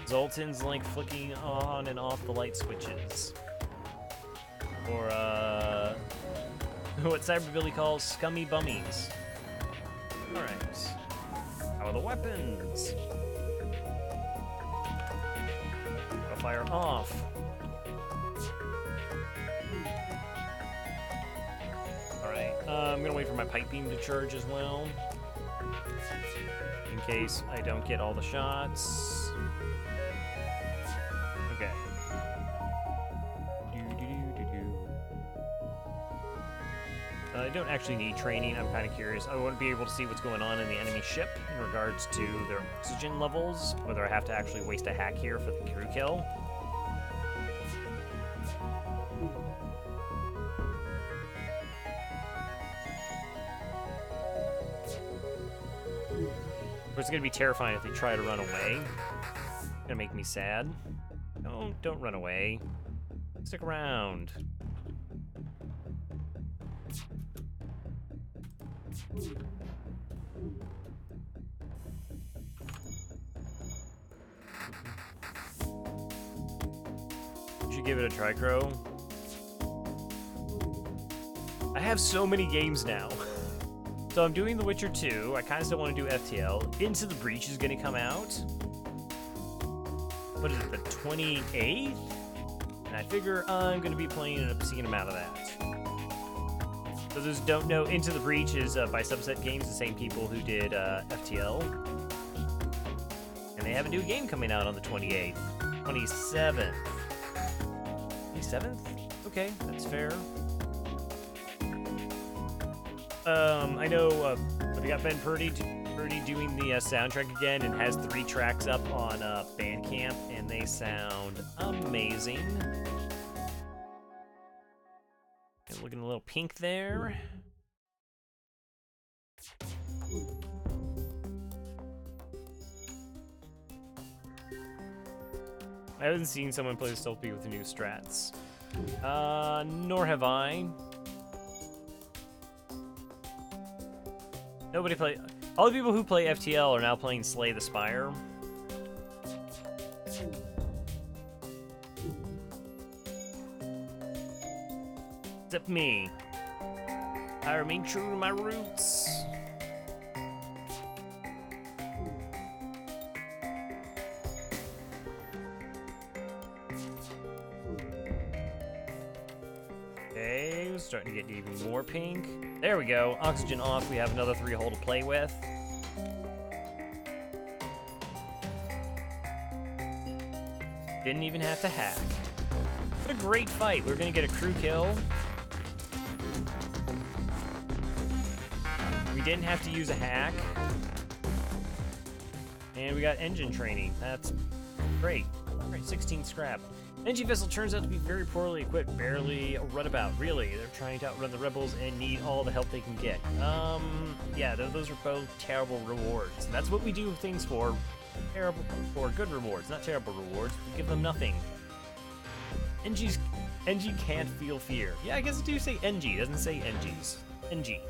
Zoltan's like flicking on and off the light switches. Or, what Cyberbilly calls scummy bummies. Alright. How are the weapons? Fire off. Alright, I'm gonna wait for my pipe beam to charge as well. In case I don't get all the shots. Okay. don't actually need training. I'm kind of curious. I want to be able to see what's going on in the enemy ship in regards to their oxygen levels, whether I have to actually waste a hack here for the crew kill. It's gonna be terrifying if they try to run away. It's gonna make me sad. Don't run away. Stick around. You should give it a try, Crow. I have so many games now. So I'm doing The Witcher 2. I kind of still want to do FTL. Into the Breach is going to come out. What is it, the 28th? And I figure I'm going to be playing an obscene amount of that. For those who don't know, Into the Breach is by Subset Games, the same people who did FTL. And they have a new game coming out on the 28th. 27th. 27th? Okay, that's fair. I know we got Ben Purdy doing the soundtrack again, and has 3 tracks up on Bandcamp, and they sound amazing. And looking a little pink there. I haven't seen someone play Stealth B with the new strats. Nor have I. Nobody play. All the people who play FTL are now playing Slay the Spire. Except me. I remain true to my roots. Okay, starting to get even more pink. There we go. Oxygen off. We have another 3-hole to play with. Didn't even have to hack. What a great fight. We're going to get a crew kill. We didn't have to use a hack. And we got engine training. That's great. All right, 16 scrap. Engi vessel turns out to be very poorly equipped, barely a runabout. Really, they're trying to outrun the rebels and need all the help they can get. Yeah, those are both terrible rewards. That's what we do things for. Terrible, for good rewards, not terrible rewards. We give them nothing. Engi can't feel fear. Yeah, I guess it do say Engi, it doesn't say Engis. Engi.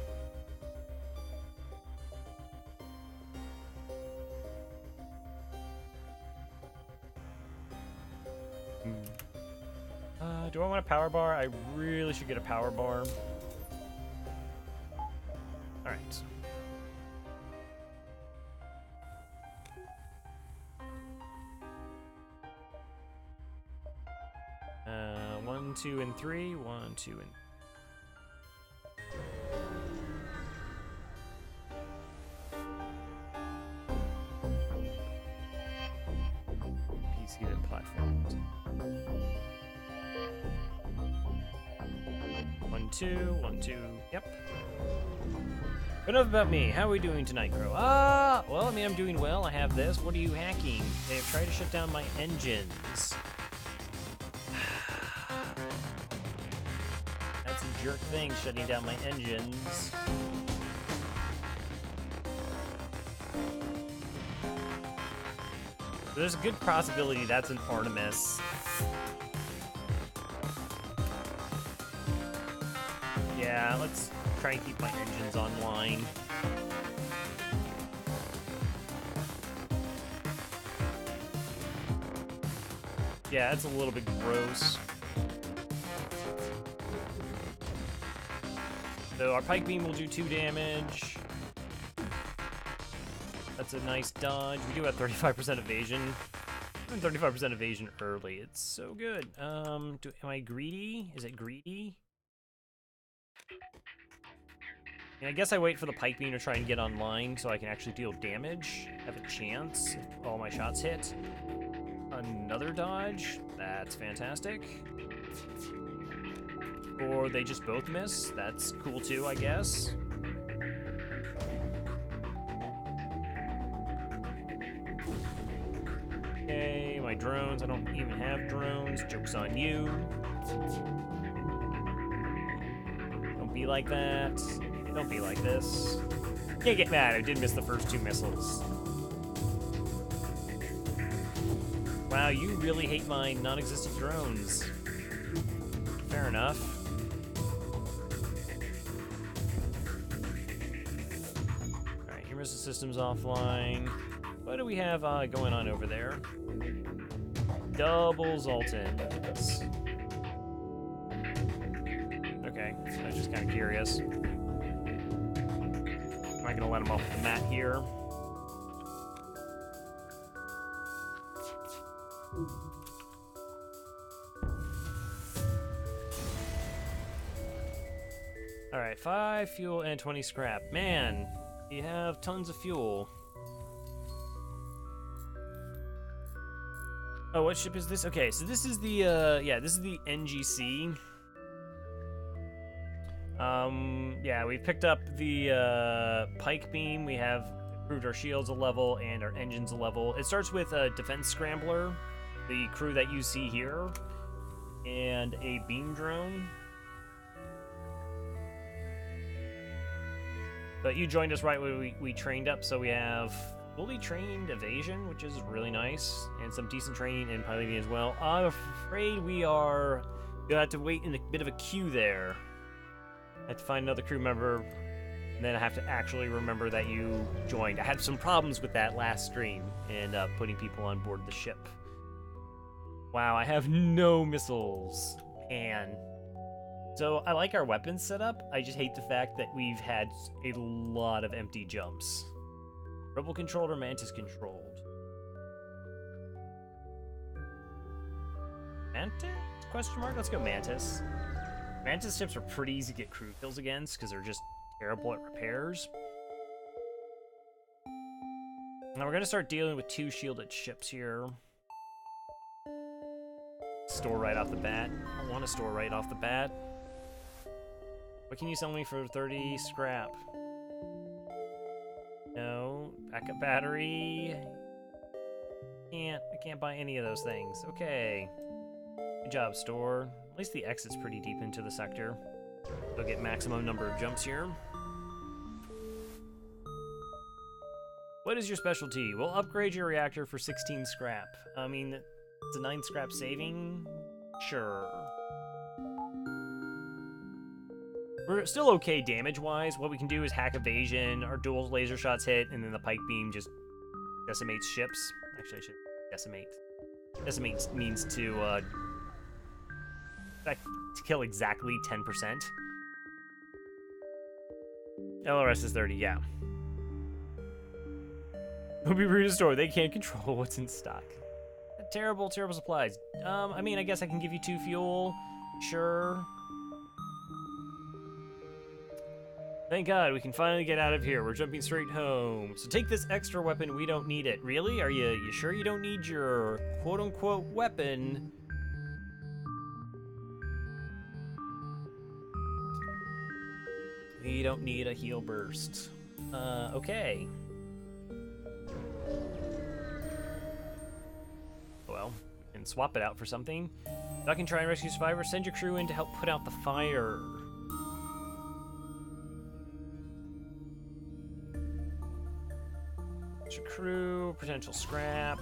Do I want a power bar? I really should get a power bar. Alright. One, 2, and 3. 1, 2, and... PC that platformed. 1, 2, 1, 2. Yep. But enough about me. How are we doing tonight, Crow? Well, I mean, I'm doing well. I have this. What are you hacking? They have tried to shut down my engines. That's a jerk thing, shutting down my engines. There's a good possibility that's an Artemis. Yeah, let's try and keep my engines online. Yeah, it's a little bit gross. So our pike beam will do 2 damage. That's a nice dodge. We do have 35% evasion. 35% evasion early. It's so good. Am I greedy? Is it greedy? And I guess I wait for the pike beam to try and get online so I can actually deal damage. Have a chance if all my shots hit. Another dodge. That's fantastic. Or they just both miss. That's cool too, I guess. Okay, my drones. I don't even have drones. Joke's on you. Don't be like that. Don't be like this. Can't get mad. I did miss the first 2 missiles. Wow, you really hate my non-existent drones. Fair enough. Alright, your missile system's offline. What do we have going on over there? Double Zoltans. Okay, so I was just kind of curious. Am I gonna let him off the mat here? Alright, 5 fuel and 20 scrap. Man, you have tons of fuel. Oh, what ship is this? Okay, so this is the, yeah, this is the NGC. Yeah, we picked up the, Pike Beam. We have improved our shields a level and our engines a level. It starts with a Defense Scrambler, the crew that you see here, and a beam drone. But you joined us right when we trained up, so we have fully trained evasion, which is really nice, and some decent training in piloting as well. I'm afraid you'll have to wait in a bit of a queue there. I have to find another crew member, and then I have to actually remember that you joined. I had some problems with that last stream, and putting people on board the ship. Wow, I have no missiles. Man. So I like our weapons setup. I just hate the fact that we've had a lot of empty jumps. Rebel controlled or Mantis controlled? Mantis? Question mark? Let's go Mantis. Mantis ships are pretty easy to get crew kills against because they're just terrible at repairs. Now we're going to start dealing with 2 shielded ships here. Store right off the bat. I want to store right off the bat. What can you sell me for 30 scrap? No. Backup battery. I can't buy any of those things. Okay. Good job, store. At least the exit's pretty deep into the sector. They'll get maximum number of jumps here. What is your specialty? We'll upgrade your reactor for 16 scrap. I mean, it's a 9 scrap saving? Sure. We're still okay damage-wise. What we can do is hack evasion, our dual laser shots hit, and then the pike beam just decimates ships. Actually, I should decimate. Decimate means to kill exactly 10%. LRS is 30, yeah. It would be rude to store. They can't control what's in stock. Terrible, terrible supplies. I mean, I guess I can give you 2 fuel. Sure. Thank God, we can finally get out of here. We're jumping straight home. So take this extra weapon, we don't need it. Really? Are you sure you don't need your quote-unquote weapon? We don't need a heal burst. Okay. Well, we can swap it out for something. If I can try and rescue survivors, send your crew in to help put out the fire. Crew, potential scrap.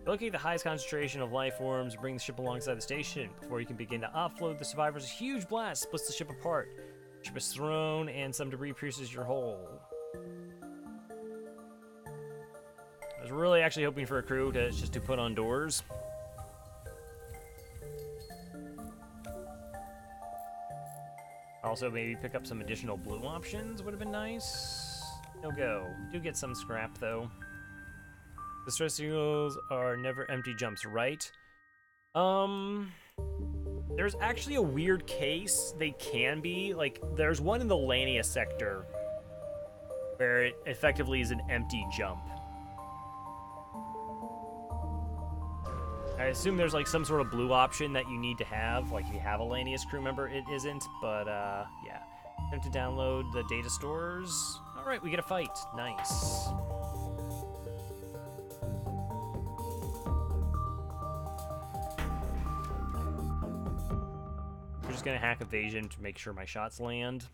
Locate the highest concentration of life forms, bring the ship alongside the station. Before you can begin to offload the survivors, a huge blast splits the ship apart. The ship is thrown and some debris pierces your hull. I was really actually hoping for a crew to put on doors. Also, maybe pick up some additional blue options would have been nice. No go. Do get some scrap, though. The stress signals are never empty jumps, right? There's actually a weird case they can be. Like, there's one in the Lania sector where it effectively is an empty jump. I assume there's like some sort of blue option that you need to have, like if you have a Lanius crew member, it isn't, but yeah. Time to download the data stores. All right, we get a fight. Nice. We're just gonna hack evasion to make sure my shots land.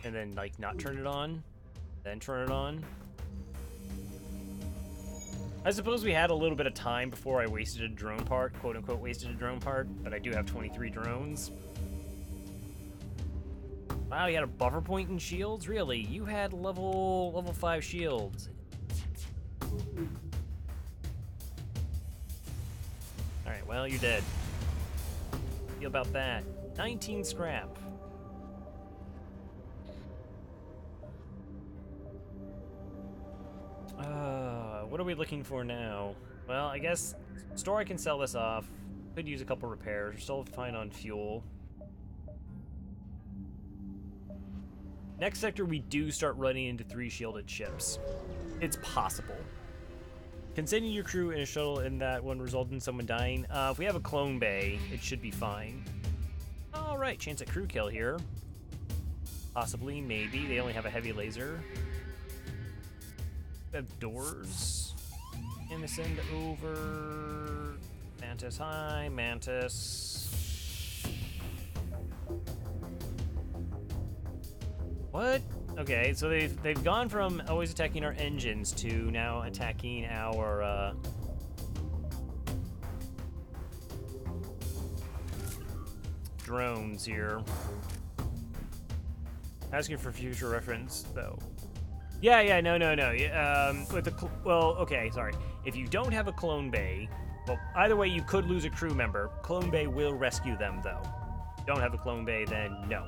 And then like not turn it on, then turn it on. I suppose we had a little bit of time before I wasted a drone part, quote unquote wasted a drone part, but I do have 23 drones. Wow, you had a buffer point in shields? Really? You had level 5 shields. Alright, well, you're dead. Feel about that. 19 scrap. What are we looking for now? Well, I guess store I can sell this off. Could use a couple repairs. We're still fine on fuel. Next sector, we do start running into 3 shielded ships. It's possible. Can sending your crew in a shuttle in that one result in someone dying? If we have a clone bay, it should be fine. All right, chance at crew kill here. Possibly, maybe. They only have a heavy laser. We have doors. And send over. Mantis, hi, Mantis. What? Okay, so they've gone from always attacking our engines to now attacking our drones here. Asking for future reference though. Yeah, no. With the well, okay, sorry. If you don't have a clone bay, well, either way, you could lose a crew member. Clone bay will rescue them, though. If you don't have a clone bay, then no.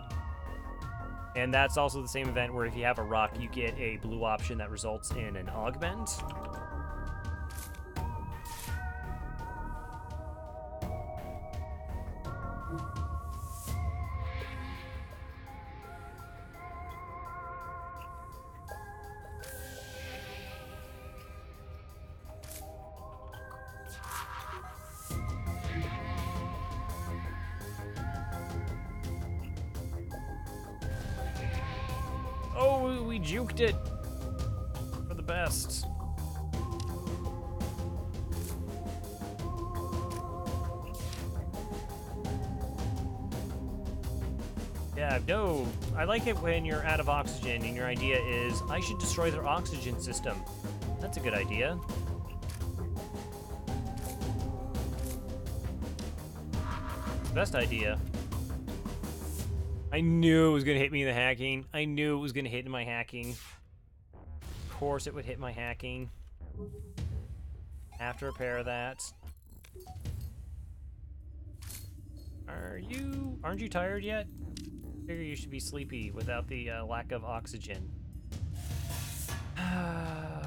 And that's also the same event where if you have a rock, you get a blue option that results in an augment. Oh, we juked it for the best. Yeah, no, I like it when you're out of oxygen and your idea is, I should destroy their oxygen system. That's a good idea. Best idea. I knew it was going to hit me in the hacking. I knew it was going to hit my hacking. Of course it would hit my hacking. Have to repair that. Aren't you tired yet? I figure you should be sleepy without the lack of oxygen. Uh-huh.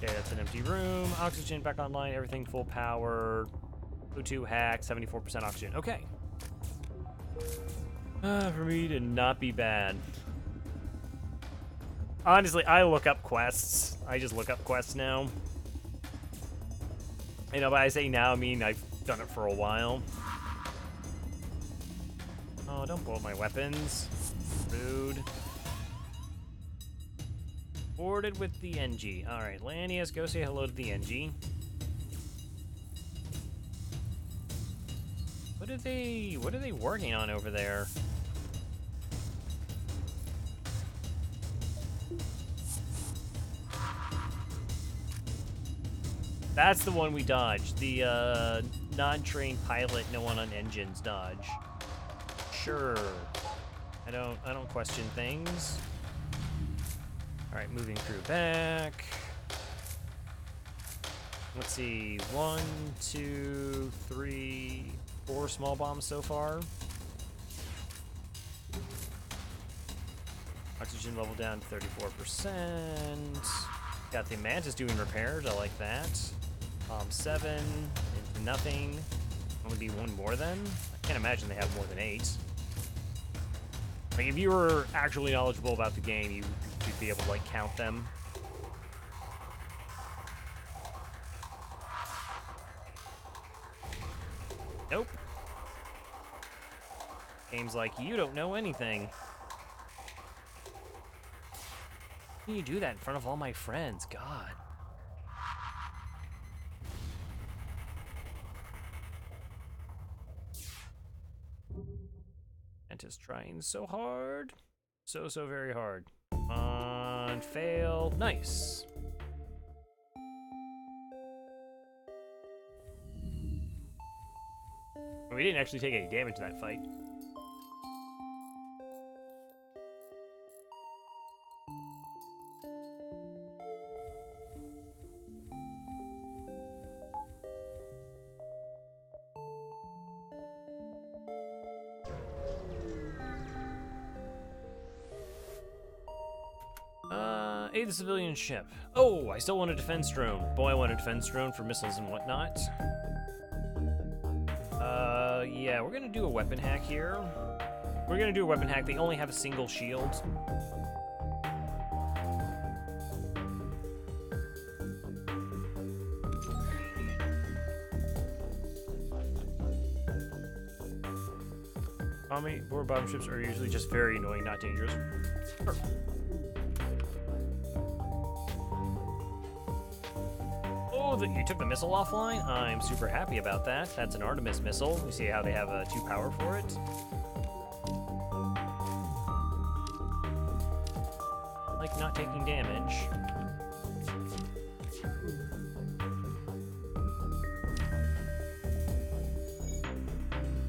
Okay, that's an empty room. Oxygen back online, everything full power. O2 hack, 74% oxygen. Okay. For me to not be bad. Honestly, I look up quests. I just look up quests now. You know, but I say now, I mean I've done it for a while. Oh, don't blow up my weapons. Rude. Boarded with the Engi. Alright, Lanius, go say hello to the Engi. What are they working on over there? That's the one we dodged. The non-trained pilot, no one on engines dodge. Sure. I don't question things. Alright, moving crew back. Let's see, 1, 2, 3, 4 small bombs so far. Oxygen level down to 34%. Got the Mantis doing repairs. I like that. 7 into nothing. Only be one more then? I can't imagine they have more than 8. Like, if you were actually knowledgeable about the game, you'd be able to, like, count them. Nope. Game's like, you don't know anything. How can you do that in front of all my friends? God. Mantis trying so hard. So very hard. On fail. Nice. We didn't actually take any damage in that fight. Aid the civilian ship. Oh, I still want a defense drone. Boy, I want a defense drone for missiles and whatnot. Yeah, we're gonna do a weapon hack here. We're gonna do a weapon hack. They only have a single shield. Board bottom ships are usually just very annoying, not dangerous. Perfect. Oh, you took the missile offline? I'm super happy about that. That's an Artemis missile. You see how they have 2 power for it? Like not taking damage.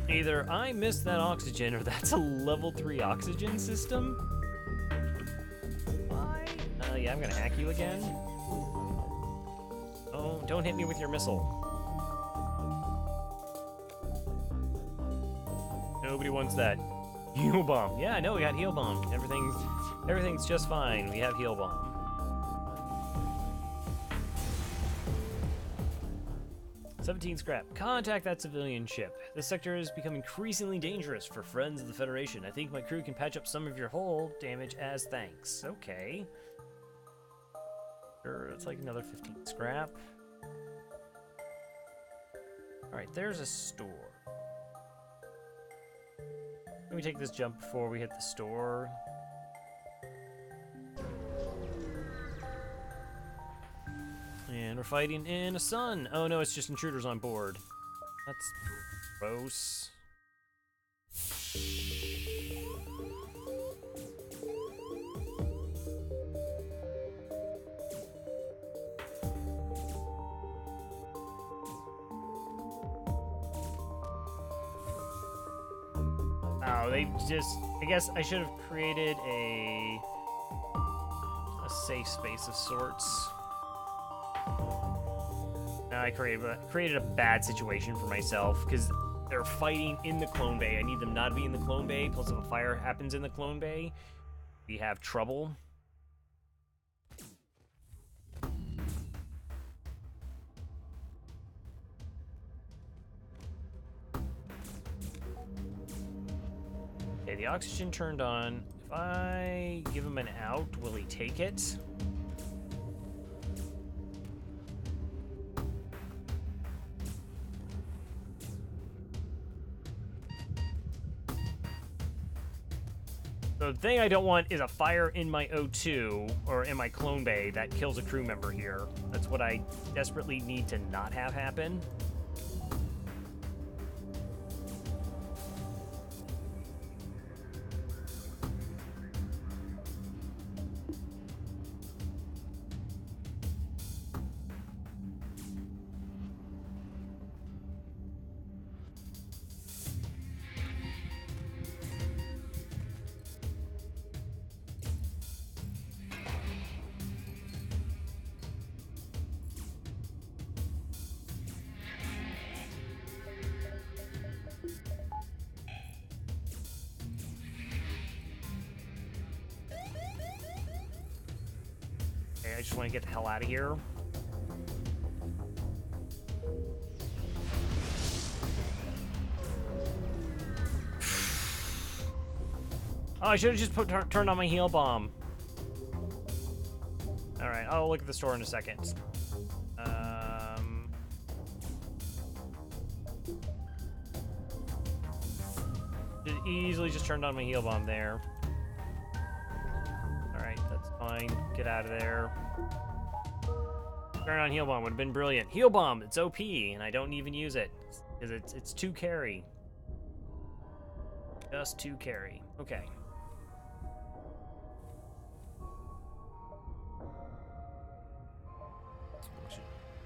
Either I missed that oxygen or that's a level 3 oxygen system. Why? Yeah, I'm gonna hack you again. Oh, don't hit me with your missile. Nobody wants that. Heal bomb. Yeah, I know we got heal bomb. Everything's just fine. We have heal bomb. Scrap. Contact that civilian ship. This sector has become increasingly dangerous for friends of the Federation. I think my crew can patch up some of your hull damage as thanks. Okay. Sure, it's like another 15 scrap. Alright, there's a store. Let me take this jump before we hit the store. And we're fighting in a sun. Oh no, it's just intruders on board. That's gross. Oh, they just... I guess I should have created a safe space of sorts. I created a bad situation for myself, because they're fighting in the clone bay. I need them not to be in the clone bay, plus if a fire happens in the clone bay, we have trouble. Okay, the oxygen turned on. If I give him an out, will he take it? The thing I don't want is a fire in my O2, or in my clone bay, that kills a crew member here. That's what I desperately need to not have happen. I just want to get the hell out of here. Oh, I should have just turned on my heal bomb. All right, I'll look at the store in a second. Easily just turned on my heal bomb there. All right, that's fine. Get out of there. Turn on heal bomb would have been brilliant. Heal bomb, it's OP, and I don't even use it because it's 2 carry. Just 2 carry. Okay.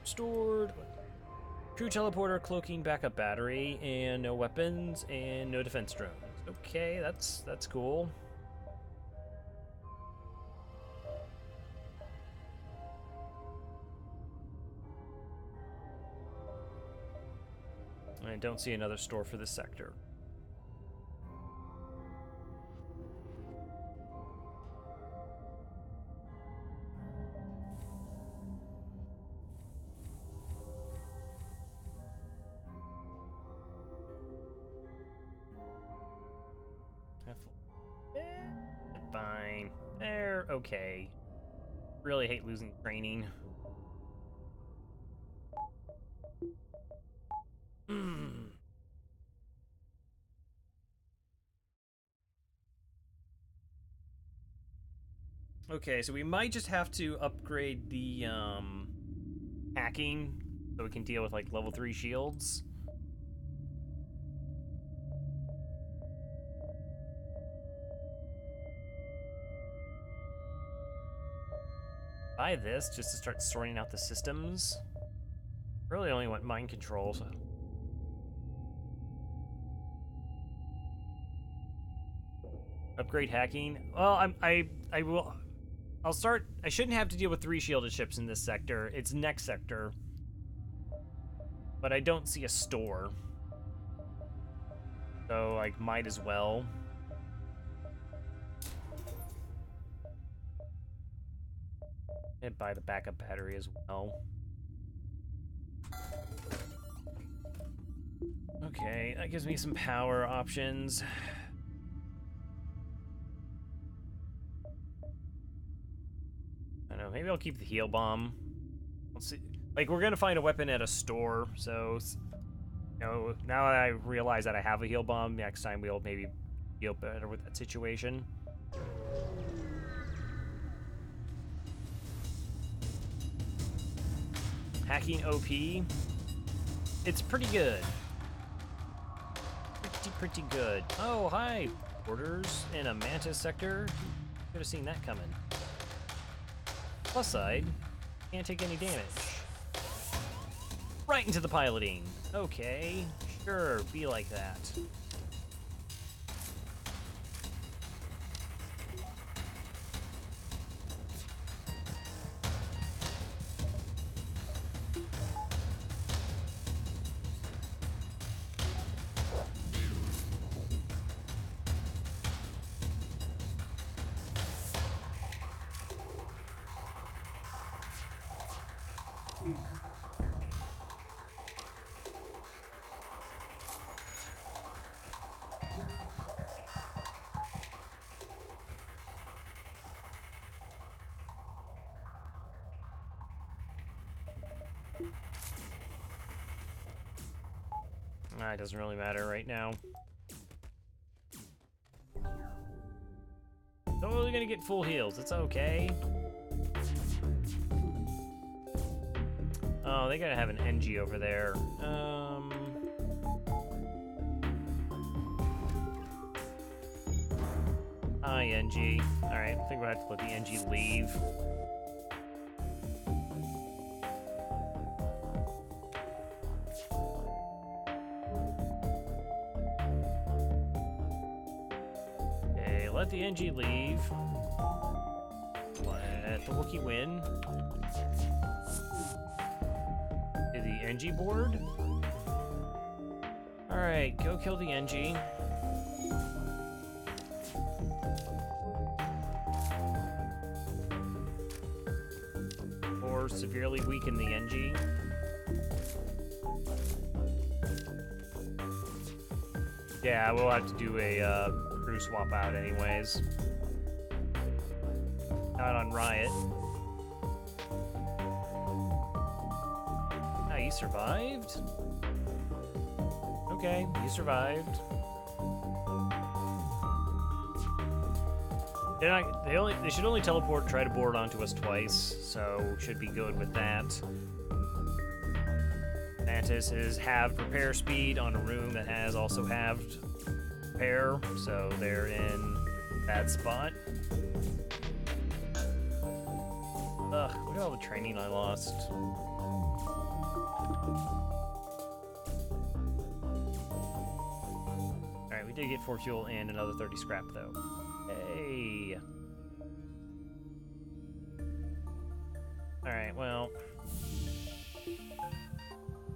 Stored. Crew teleporter, cloaking, backup battery, and no weapons, and no defense drones. Okay, that's cool. I don't see another store for this sector. Fine. They're okay. Really hate losing training. Okay, so we might just have to upgrade the hacking so we can deal with like level 3 shields. Buy this just to start sorting out the systems. Really only want mind control. So. Upgrade hacking. Well, I'll start. I shouldn't have to deal with 3 shielded ships in this sector. It's next sector, but I don't see a store, so like might as well. And buy the backup battery as well. Okay, that gives me some power options. I don't know, maybe I'll keep the heal bomb. Let's see. Like, we're gonna find a weapon at a store, so, you know, now that I realize that I have a heal bomb, next time we'll maybe deal better with that situation. Hacking OP. It's pretty good. Pretty good. Oh, hi. Orders in a Mantis sector. Could have seen that coming. Plus side, can't take any damage. Right into the piloting. Okay, sure, be like that. It doesn't really matter right now. Totally gonna get full heals. It's okay. Oh, they gotta have an Engi over there. Hi, Engi. Alright, I think we'll have to let the Engi leave. Let the Engi leave. Let the Wookiee win. Did the Engi board? Alright, go kill the Engi. or severely weaken the Engi. Yeah, we'll have to do a crew swap out anyways. Not on Riot. Ah, you survived? Okay, you survived. They should only try to board onto us twice, so should be good with that. Mantis is halved repair speed on a room that has also halved repair, so they're in a bad spot. Ugh, look at all the training I lost. Alright, we did get 4 fuel and another 30 scrap though. Hey! Alright, well.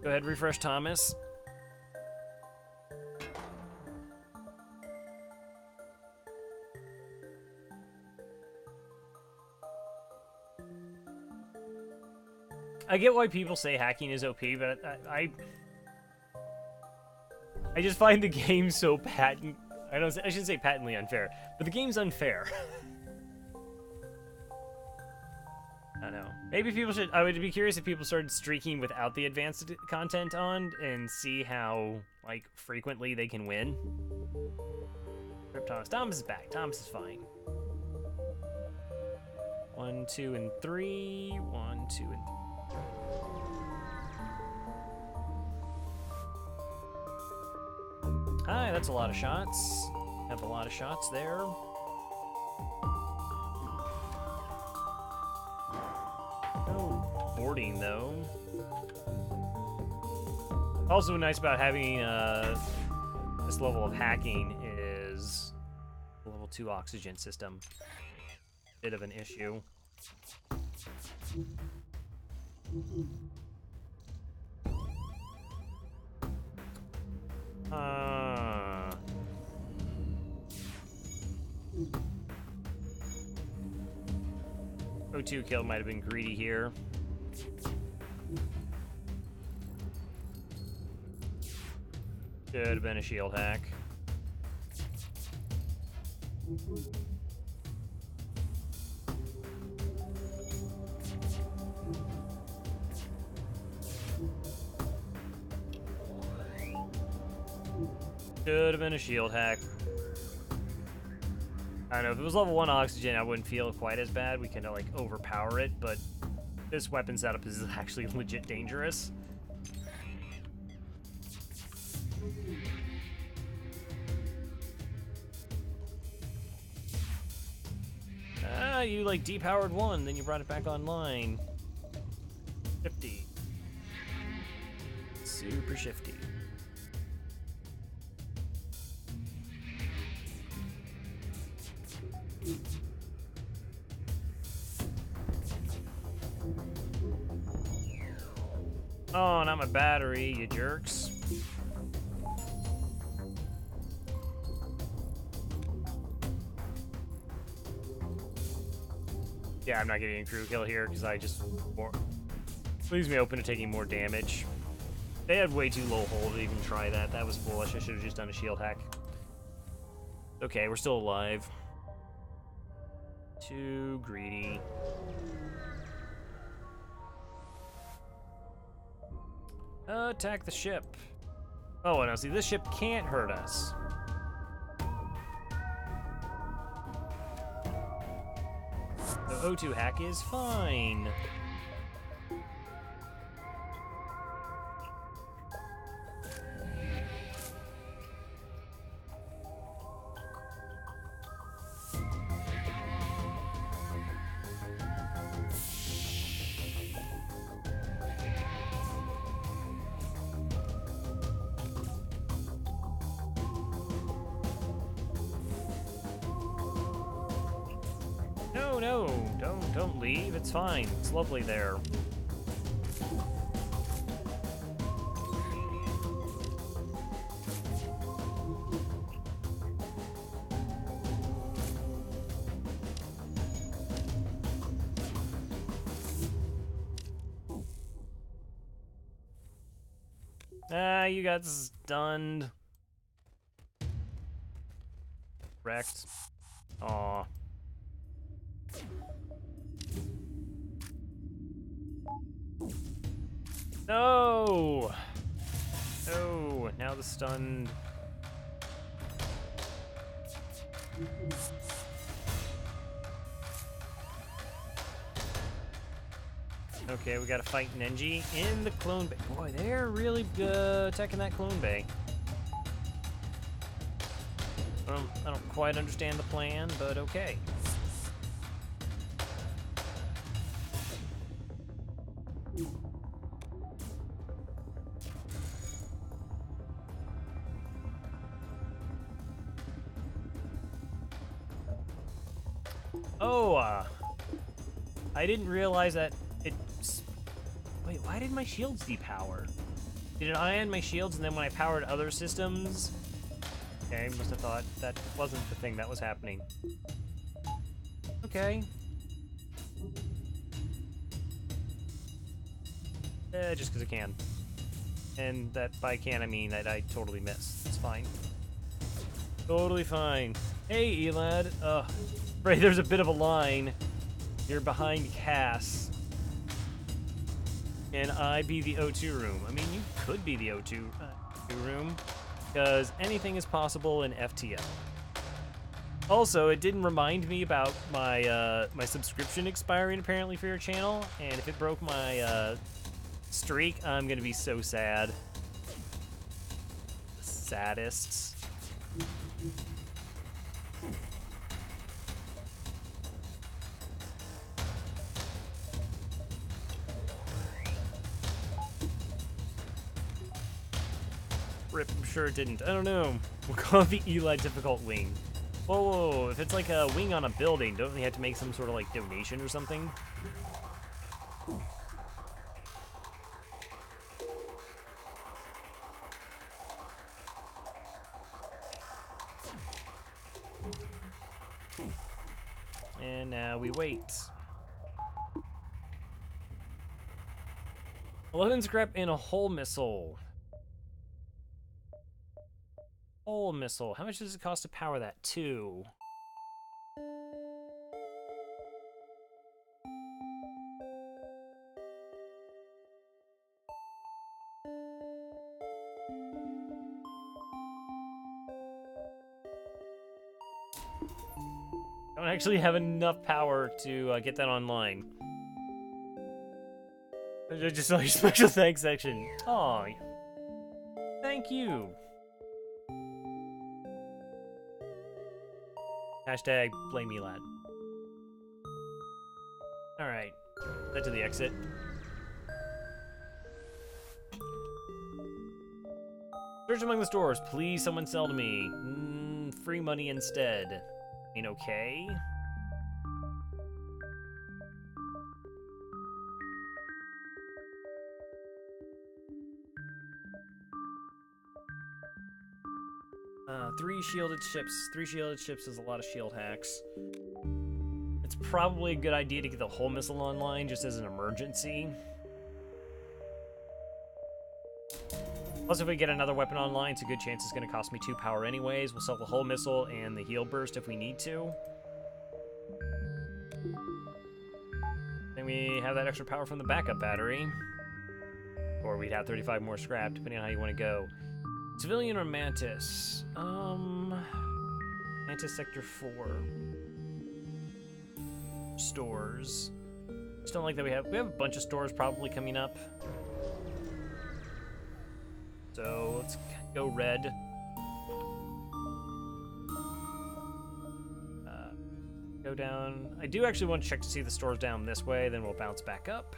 Go ahead, refresh Thomas. I get why people say hacking is OP, but I just find the game so I shouldn't say patently unfair, but the game's unfair. I don't know. Maybe people should. I would be curious if people started streaking without the advanced content on and see how like frequently they can win. Rip Thomas. Thomas is back. Thomas is fine. 1, 2, and 3. 1, 2, and 3. Hi, that's a lot of shots. Have a lot of shots there. No boarding though. Also nice about having this level of hacking is level 2 oxygen system. Bit of an issue. O2 kill might have been greedy here. Should have been a shield hack. Should have been a shield hack. I don't know, if it was level 1 oxygen, I wouldn't feel quite as bad. We can, like, overpower it, but this weapon setup is actually legit dangerous. Ah, you, like, depowered one, then you brought it back online. Shifty. Super shifty. Oh, not my battery, you jerks. Yeah, I'm not getting a crew kill here because I just leaves me open to taking more damage. They had way too low hold to even try that. That was foolish. I should have just done a shield hack. Okay, we're still alive. Too greedy. Attack the ship. Oh, and now see, this ship can't hurt us. The O2 hack is fine. No, don't leave. It's fine. It's lovely there. Ah, you got stunned. Wrecked. Aw. No! Oh, now the stunned. Okay, we gotta fight an Engi in the clone bay. Boy, they're really attacking that clone bay. I don't quite understand the plan, but okay. Oh, I didn't realize that it's... Wait, why did my shields depower? Did it ion my shields and then when I powered other systems? Okay, must have thought that wasn't the thing that was happening. Okay. Just because I can. And that by can I mean that I totally missed. It's fine. Totally fine. Hey, Elad. Right, there's a bit of a line. You're behind Cass. And I be the O2 room. I mean, you could be the O2 room. Because anything is possible in FTL. Also, it didn't remind me about my my subscription expiring apparently for your channel, and if it broke my streak, I'm gonna be so sad. The saddest. Rip, I'm sure it didn't. I don't know. We'll call it the Eli difficult wing. Whoa, whoa, whoa, if it's like a wing on a building, don't we have to make some sort of like donation or something? And now we wait. 11 scrap and a hull missile. Hull missile. How much does it cost to power that? 2. Don't actually have enough power to get that online. I just saw your special thanks section. Aw. Thank you. Hashtag blame me, lad. Alright. Head to the exit. Search among the stores. Please, someone sell to me. Free money instead. Ain't okay? Three shielded ships. 3 shielded ships is a lot of shield hacks. It's probably a good idea to get the hull missile online just as an emergency. Plus, if we get another weapon online, it's a good chance it's going to cost me 2 power anyways. We'll sell the hull missile and the heal burst if we need to. Then we have that extra power from the backup battery. Or we'd have 35 more scrap, depending on how you want to go. Civilian or Mantis? Mantis Sector 4. Stores. Just don't like that we have a bunch of stores probably coming up. So let's go red. Go down. I do actually want to check to see the stores down this way, then we'll bounce back up.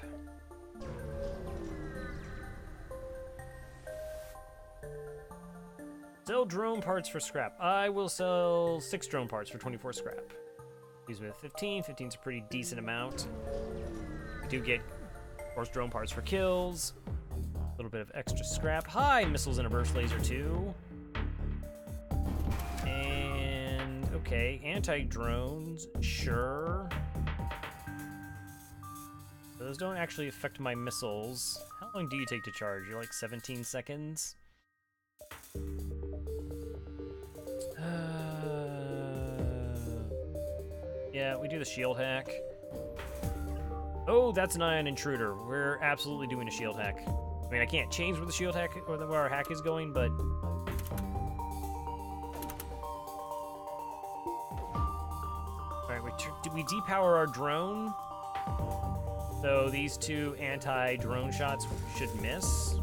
Sell drone parts for scrap. I will sell 6 drone parts for 24 scrap. These with 15. 15's a pretty decent amount. We do get, of course, drone parts for kills. A little bit of extra scrap. Hi, missiles and a burst laser too. And okay, anti-drones, sure. those don't actually affect my missiles. How long do you take to charge? You're like 17 seconds? Yeah, we do the shield hack. Oh, that's an ion intruder. We're absolutely doing a shield hack. I mean, I can't change where the shield hack or where our hack is going, but... Alright, we depower our drone. So these two anti-drone shots should miss.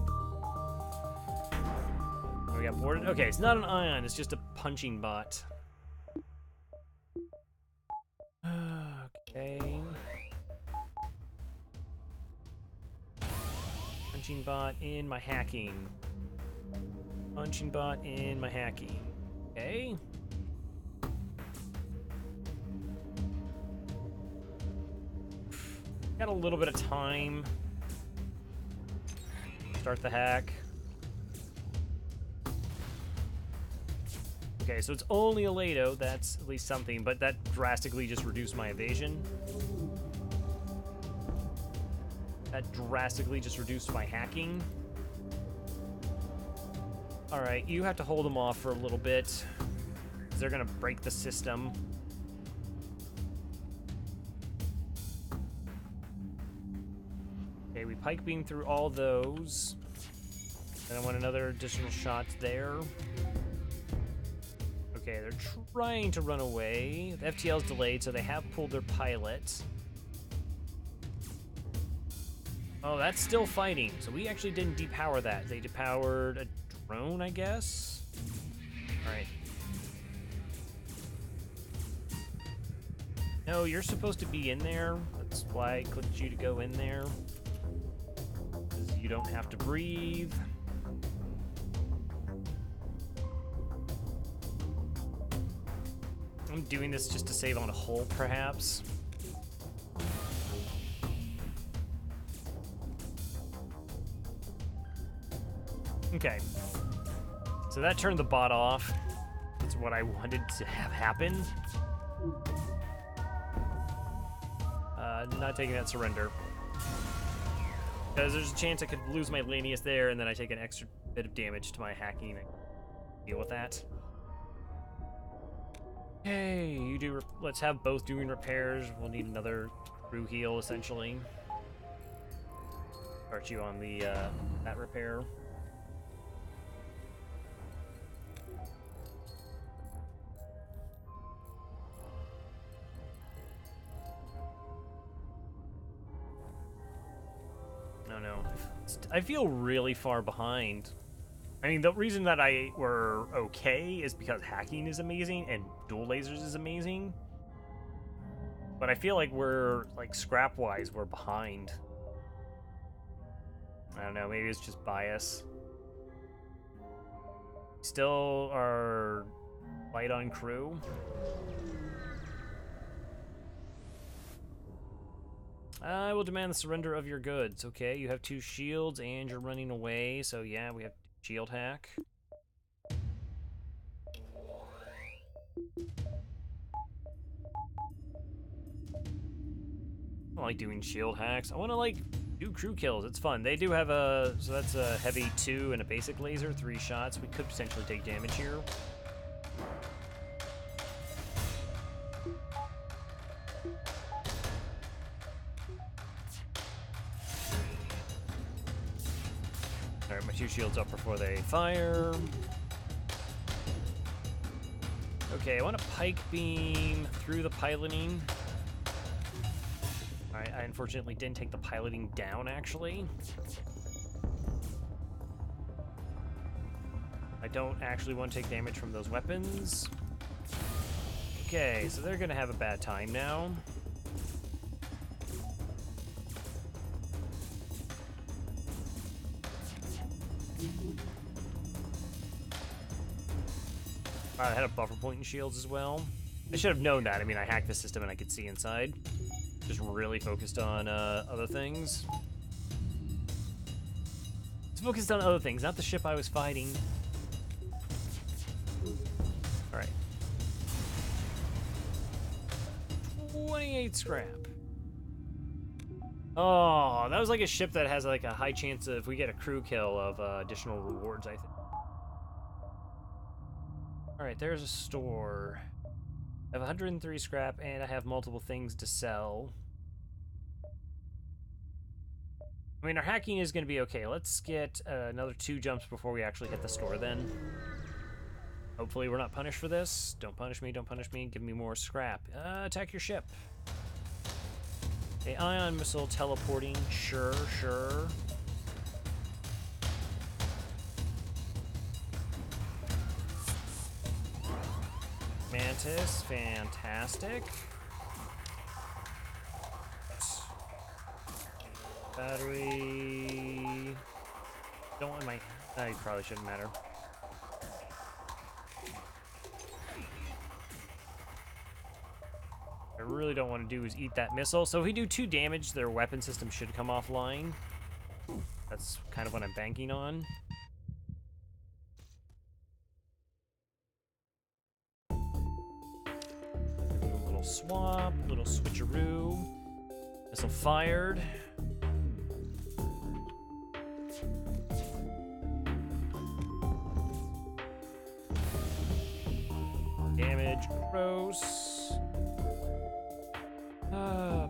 We got boarded. Okay, it's not an ion, it's just a punching bot. Okay. Punching bot in my hacking. Punching bot in my hacking. Okay. Got a little bit of time. Start the hack. Okay, so it's only a Lado. That's at least something, but that drastically just reduced my evasion. That drastically just reduced my hacking. Alright, you have to hold them off for a little bit. They're gonna break the system. Okay, we pike beam through all those. And I want another additional shot there. Okay, they're trying to run away. The FTL's delayed, so they have pulled their pilot. Oh, that's still fighting. So we actually didn't depower that. They depowered a drone, I guess? Alright. No, you're supposed to be in there. That's why I clicked you to go in there. Because you don't have to breathe. I'm doing this just to save on a hull, perhaps. Okay. So that turned the bot off. That's what I wanted to have happen. Not taking that surrender. Because there's a chance I could lose my Lanius there, and then I take an extra bit of damage to my hacking and deal with that. Hey, you do. Let's have both doing repairs. We'll need another crew heal, essentially. Start you on the that repair. No. I feel really far behind. I mean, the reason that we're okay is because hacking is amazing and dual lasers is amazing. But I feel like we're, like, scrap-wise, we're behind. I don't know, maybe it's just bias. Still are light on crew. I will demand the surrender of your goods. Okay, you have 2 shields and you're running away, so yeah, we have shield hack. I like doing shield hacks. I want to, like, do crew kills. It's fun. They do have a... So that's a heavy 2 and a basic laser. 3 shots. We could potentially take damage here. Alright, my 2 shields up before they fire. Okay, I want to pike beam through the piloting. Alright, I unfortunately didn't take the piloting down, actually. I don't actually want to take damage from those weapons. Okay, so they're gonna have a bad time now. I had a buffer point and shields as well. I should have known that. I mean, I hacked the system and I could see inside. Just really focused on other things. Just focused on other things, not the ship I was fighting. Alright. 28 scrap. Oh, that was like a ship that has like a high chance of, if we get a crew kill, of additional rewards, I think. Alright, there's a store. I have 103 scrap, and I have multiple things to sell. I mean, our hacking is going to be okay. Let's get another 2 jumps before we actually hit the store, then. Hopefully we're not punished for this. Don't punish me, don't punish me. Give me more scrap. Attack your ship. Okay, ion missile teleporting. Sure, sure. Mantis, fantastic. Battery. Don't want my. I probably shouldn't matter. I really don't want to do is eat that missile. So if we do 2 damage, their weapon system should come offline. That's kind of what I'm banking on. A little swap, little switcheroo. Missile fired. Damage, gross.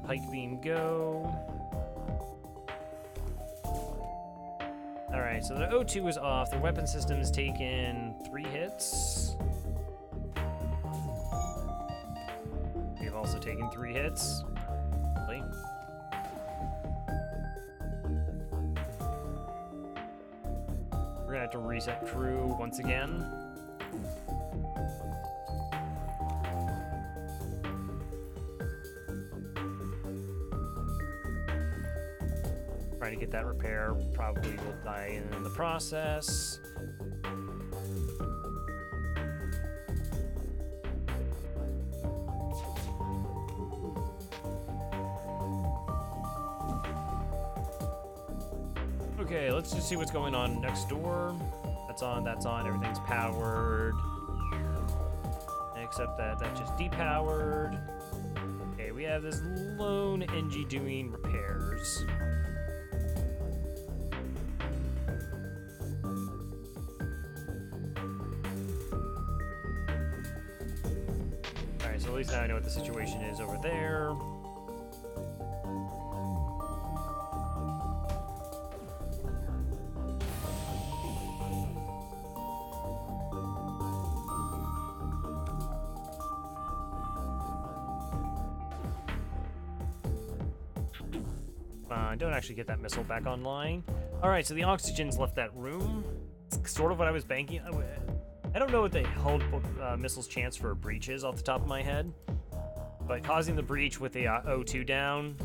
Pike beam, go. Alright, so the O2 is off. The weapon system has taken 3 hits. We've also taken 3 hits. Really? We're gonna have to reset crew once again. Trying to get that repair. Probably will die in the process. Okay, let's just see what's going on next door. That's on, everything's powered. Except that just depowered. Okay, we have this lone Engi doing repairs. Alright, so at least now I know what the situation is over there. Don't actually get that missile back online. Alright, so the oxygen's left that room. It's sort of what I was banking. I don't know what the hull missile's chance for a breach is off the top of my head, but causing the breach with the O2 down,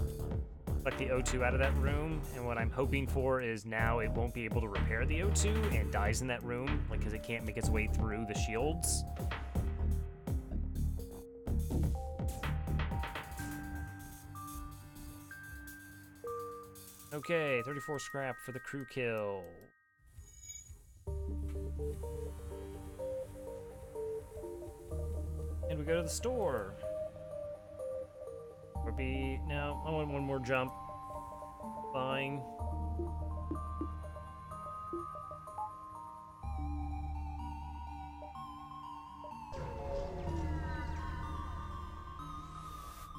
like the O2 out of that room, and what I'm hoping for is now it won't be able to repair the O2 and dies in that room, like because it can't make its way through the shields. Okay, 34 scrap for the crew kill. And we go to the store. Or no, I want one more jump. Fine.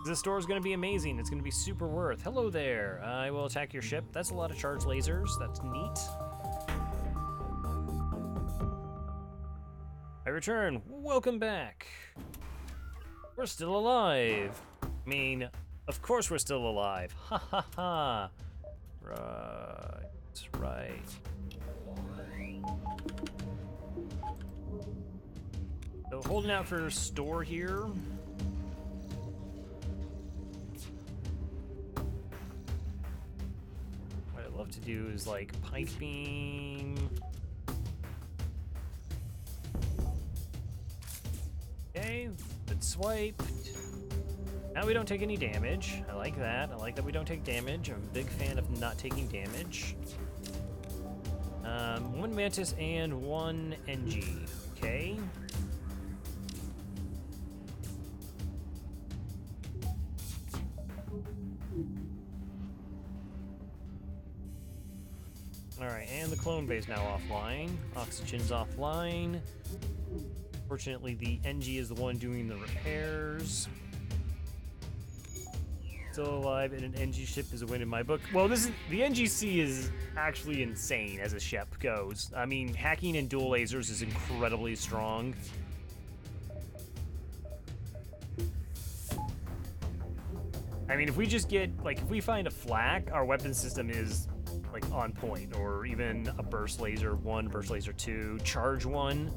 This store is going to be amazing. It's going to be super worth. Hello there. I will attack your ship. That's a lot of charged lasers. That's neat. I return. Welcome back. We're still alive. I mean, of course we're still alive. Ha ha ha. Right. So holding out for store here. Love to do is like pipe beam. Okay, good swipe. Now we don't take any damage. I like that. I like that we don't take damage. I'm a big fan of not taking damage. 1 Mantis and 1 Engi. Okay. Alright, and the clone bay is now offline. Oxygen's offline. Fortunately, the Engi is the one doing the repairs. Still alive, and an Engi ship is a win in my book. Well, the NGC is actually insane as a ship goes. I mean, hacking and dual lasers is incredibly strong. I mean, if we just get, like, if we find a flak, our weapon system is, like, on point. Or even a burst laser 1, burst laser 2, charge 1.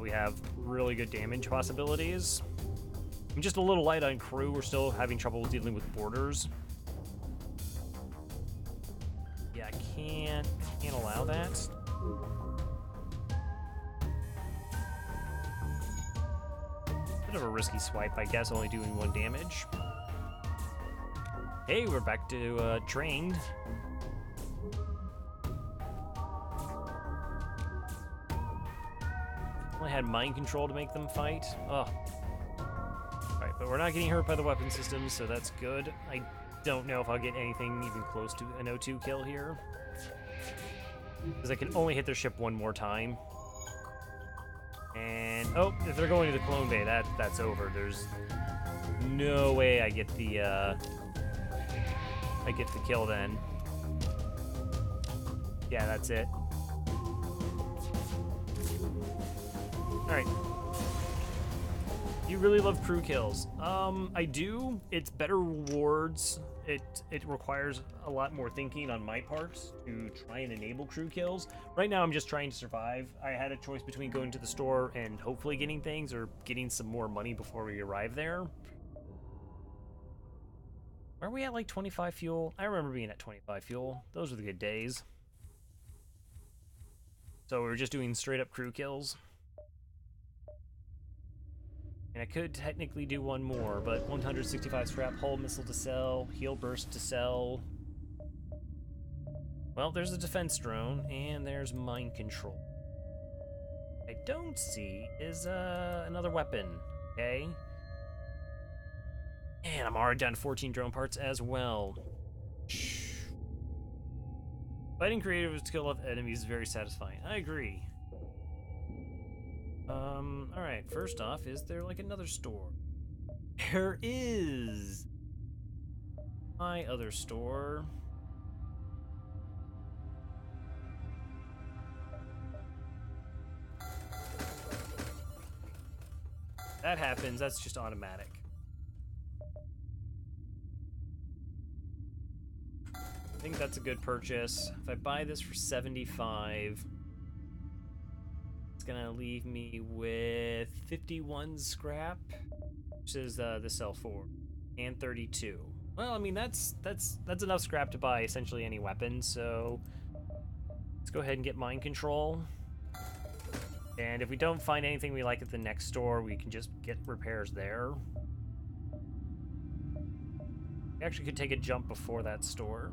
We have really good damage possibilities. I'm just a little light on crew. We're still having trouble dealing with borders. Yeah, I can't allow that. Bit of a risky swipe, I guess, only doing 1 damage. Hey, we're back to trained. Only had mind control to make them fight. Oh. Alright, but we're not getting hurt by the weapon systems, so that's good. I don't know if I'll get anything even close to an O2 kill here. Because I can only hit their ship 1 more time. And, oh, if they're going to the clone bay, that's over. There's no way I get the kill then. Yeah, that's it. Alright. You really love crew kills. I do. It's better rewards. It requires a lot more thinking on my part to try and enable crew kills. Right now I'm just trying to survive. I had a choice between going to the store and hopefully getting things or getting some more money before we arrive there. Are we at like 25 fuel? I remember being at 25 fuel. Those were the good days. So we were just doing straight up crew kills. And I could technically do 1 more, but 165 scrap, hull missile to sell, heal burst to sell. Well, there's a defense drone, and there's mind control. What I don't see is another weapon, okay? And I'm already down to 14 drone parts as well. Fighting creative with skill of enemies is very satisfying. I agree. Alright, first off, is there like another store? There is! My other store. That happens, that's just automatic. I think that's a good purchase. If I buy this for 75, it's gonna leave me with 51 scrap, which is the sell for, and 32. Well, I mean that's enough scrap to buy essentially any weapon. So let's go ahead and get mind control. And if we don't find anything we like at the next store, we can just get repairs there. We actually could take a jump before that store.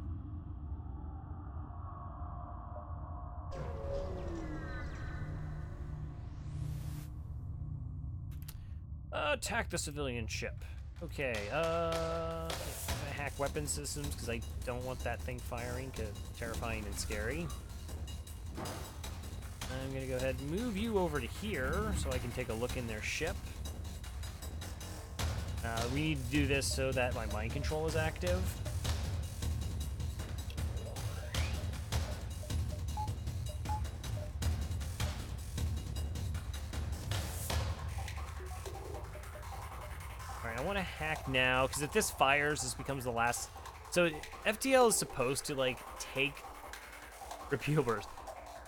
Attack the civilian ship. Okay, I'm gonna hack weapon systems because I don't want that thing firing, because it's terrifying and scary. I'm gonna go ahead and move you over to here so I can take a look in their ship. We need to do this so that my mind control is active. Alright, I want to hack now, because if this fires, this becomes the last... So, FTL is supposed to, like, take repeal burst.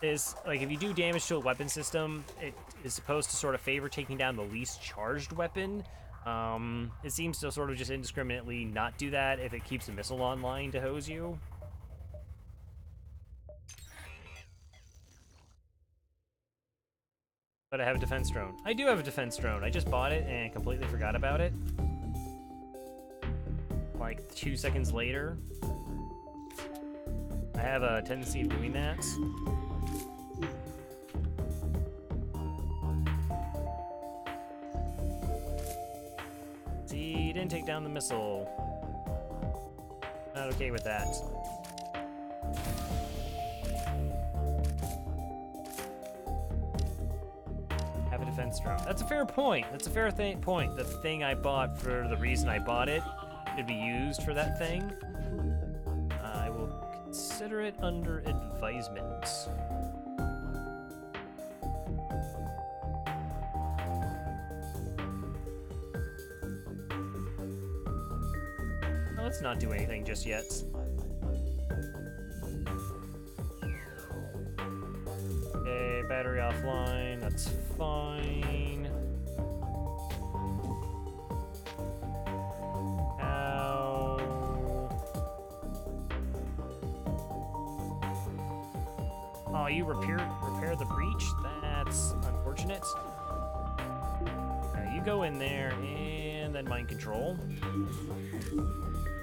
Is, like, if you do damage to a weapon system, it is supposed to sort of favor taking down the least charged weapon. It seems to sort of just indiscriminately not do that if it keeps a missile online to hose you. But I have a defense drone. I do have a defense drone. I just bought it and completely forgot about it. Like 2 seconds later. I have a tendency of doing that. See, he didn't take down the missile. Not okay with that. Sandstrom. That's a fair point. That's a fair point. The thing I bought for the reason I bought it should be used for that thing. I will consider it under advisements. Well, let's not do anything just yet. Okay, battery offline, that's fine. Oh, you repair the breach? That's unfortunate. You go in there and then mind control.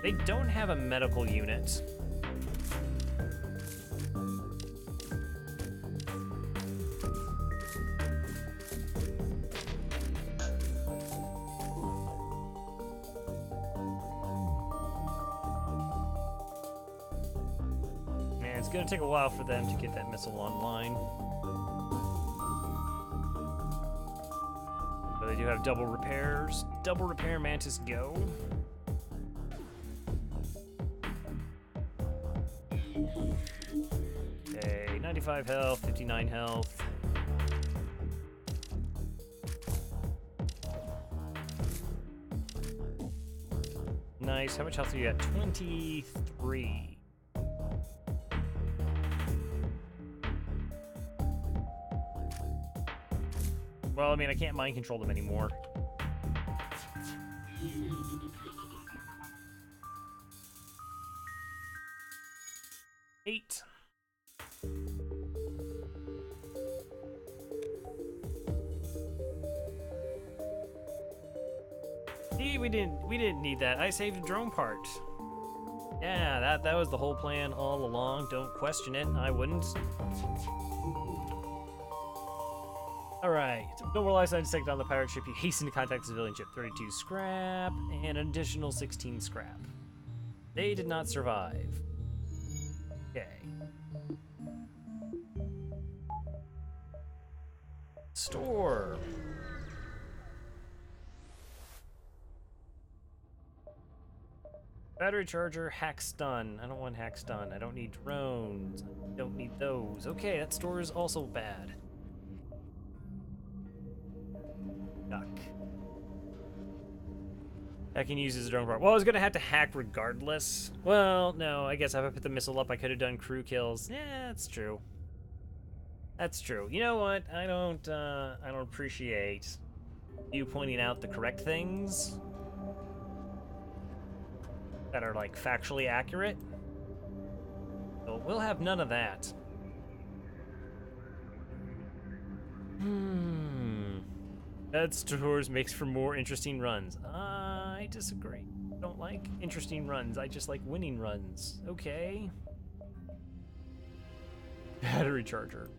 They don't have a medical unit. It's gonna take a while for them to get that missile online. But they do have double repairs. Double repair, Mantis, go. Okay, 95 health, 59 health. Nice, how much health do you got? 23. Well, I mean, I can't mind control them anymore. Eight. See, we didn't need that. I saved a drone part. Yeah, that was the whole plan all along. Don't question it. I wouldn't. Alright, no more life signs detected on the pirate ship. You hasten to contact the civilian ship. 32 scrap, and an additional 16 scrap. They did not survive. Okay. Store. Battery charger, hack stun. I don't want hack stun. I don't need drones. I don't need those. Okay, that store is also bad. Duck. Hacking uses a drone part. Well, I was gonna have to hack regardless. Well, no, I guess if I put the missile up, I could have done crew kills. Yeah, that's true. That's true. You know what? I don't appreciate you pointing out the correct things that are, like, factually accurate. So we'll have none of that. That stores makes for more interesting runs. I disagree. I don't like interesting runs. I just like winning runs. Okay. Battery charger.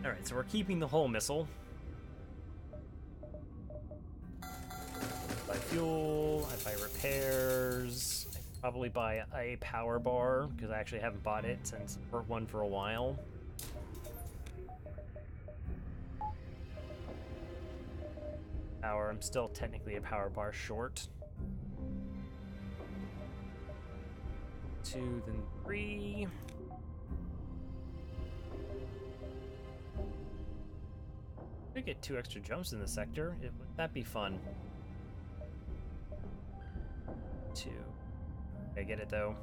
Alright, so we're keeping the whole missile. Buy fuel, I buy repairs, I probably buy a power bar, because I actually haven't bought it since one for a while. Power, I'm still technically a power bar short. 2, then 3. Could get 2 extra jumps in the sector. Would that be fun? 2. I get it though.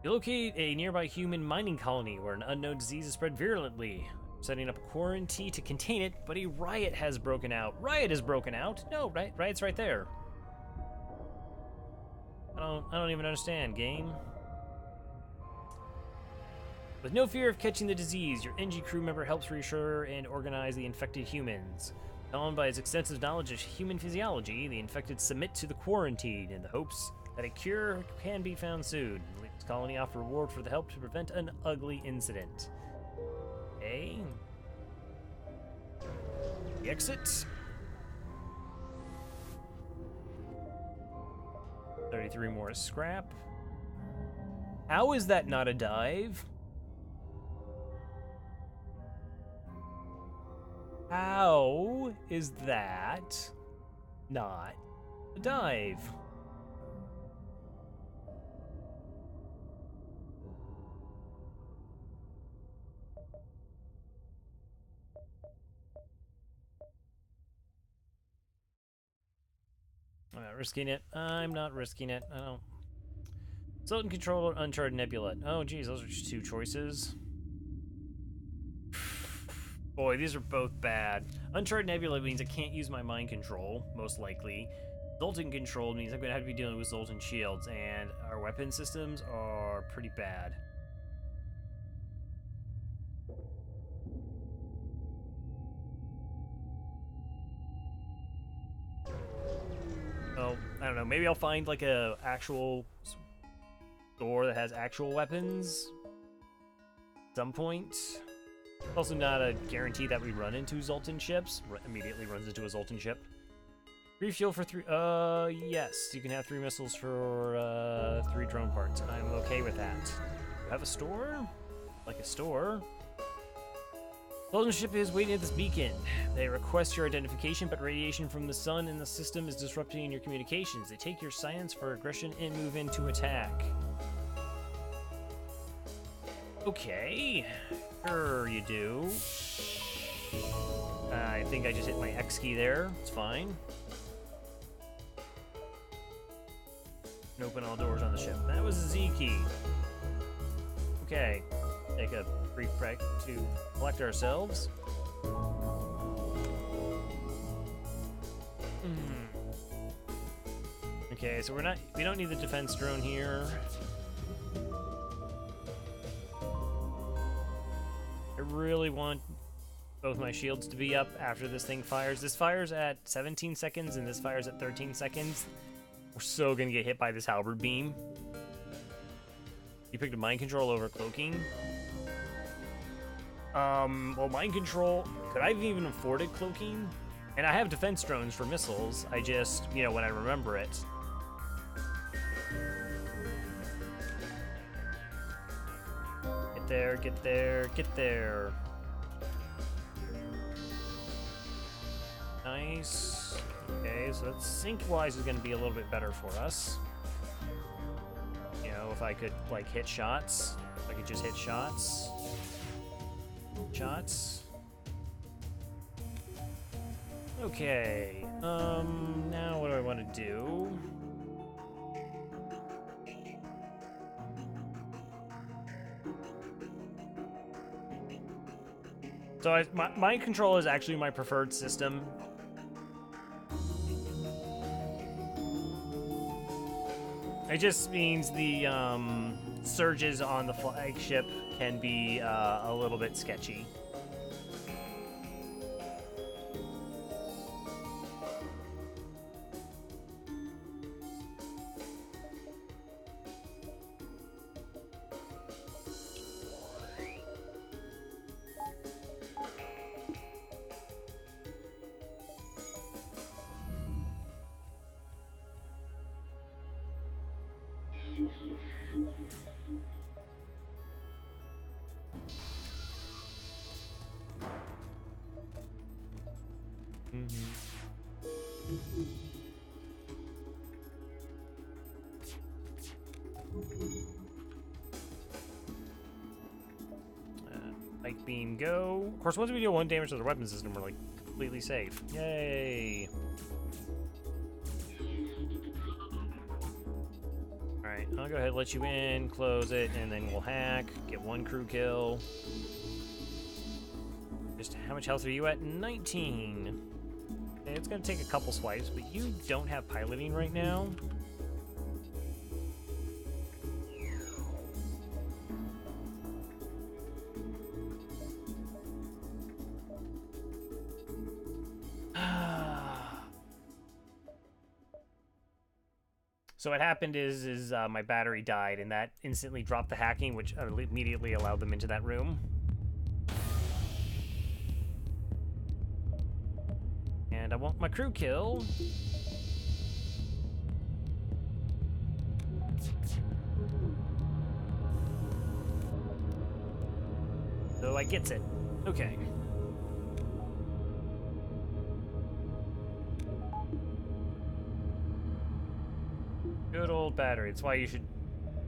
You locate a nearby human mining colony where an unknown disease is spread virulently. Setting up a quarantine to contain it, but a riot has broken out. Riot has broken out? No, riot's right there. I don't even understand, game. With no fear of catching the disease, your Engi crew member helps reassure and organize the infected humans. Known by his extensive knowledge of human physiology, the infected submit to the quarantine in the hopes that a cure can be found soon. The League's colony offer reward for the help to prevent an ugly incident. Okay. The exit. 33 33 more scrap. How is that not a dive? How is that not a dive? I'm not risking it. I'm not risking it. I don't. Sultan Control or Uncharted Nebula. Oh, geez, those are just two choices. Boy, these are both bad. Uncharted Nebula means I can't use my mind control, most likely. Zoltan Control means I'm going to have to be dealing with Zoltan shields, and our weapon systems are pretty bad. Oh, I don't know. Maybe I'll find like a actual store that has actual weapons at some point. It's also not a guarantee that we run into Zoltan ships. Immediately runs into a Zoltan ship. Refuel for 3. Yes, you can have 3 missiles for 3 drone parts. I'm okay with that. You have a store? Like a store? Zoltan ship is waiting at this beacon. They request your identification, but radiation from the sun in the system is disrupting your communications. They take your science for aggression and move in to attack. Okay. Sure you do. I think I just hit my X key there. It's fine. And open all doors on the ship. That was a Z key. Okay. Take a brief break to collect ourselves. Okay, so we don't need the defense drone here. I really want both my shields to be up after this thing fires. This fires at 17 seconds and this fires at 13 seconds. We're so gonna get hit by this halberd beam. You picked a mind control over cloaking. Well, mind control, could I have even afforded cloaking? And I have defense drones for missiles. I just, you know, when I remember it. Get there, get there, get there. Nice. Okay, so that sync-wise is going to be a little bit better for us. You know, if I could, like, hit shots. If I could just hit shots. Shots. Okay. Now what do I want to do? So mind control is actually my preferred system. It just means the surges on the flagship can be a little bit sketchy. Light beam go. Of course, once we deal 1 damage to the weapon system, we're like completely safe. Yay! Alright, I'll go ahead and let you in, close it, and then we'll hack, get 1 crew kill. Just how much health are you at? 19. Okay, it's gonna take a couple swipes, but you don't have piloting right now. So what happened is my battery died, and that instantly dropped the hacking, which immediately allowed them into that room. And I want my crew kill. I gets it. Okay. Good old battery. It's why you should...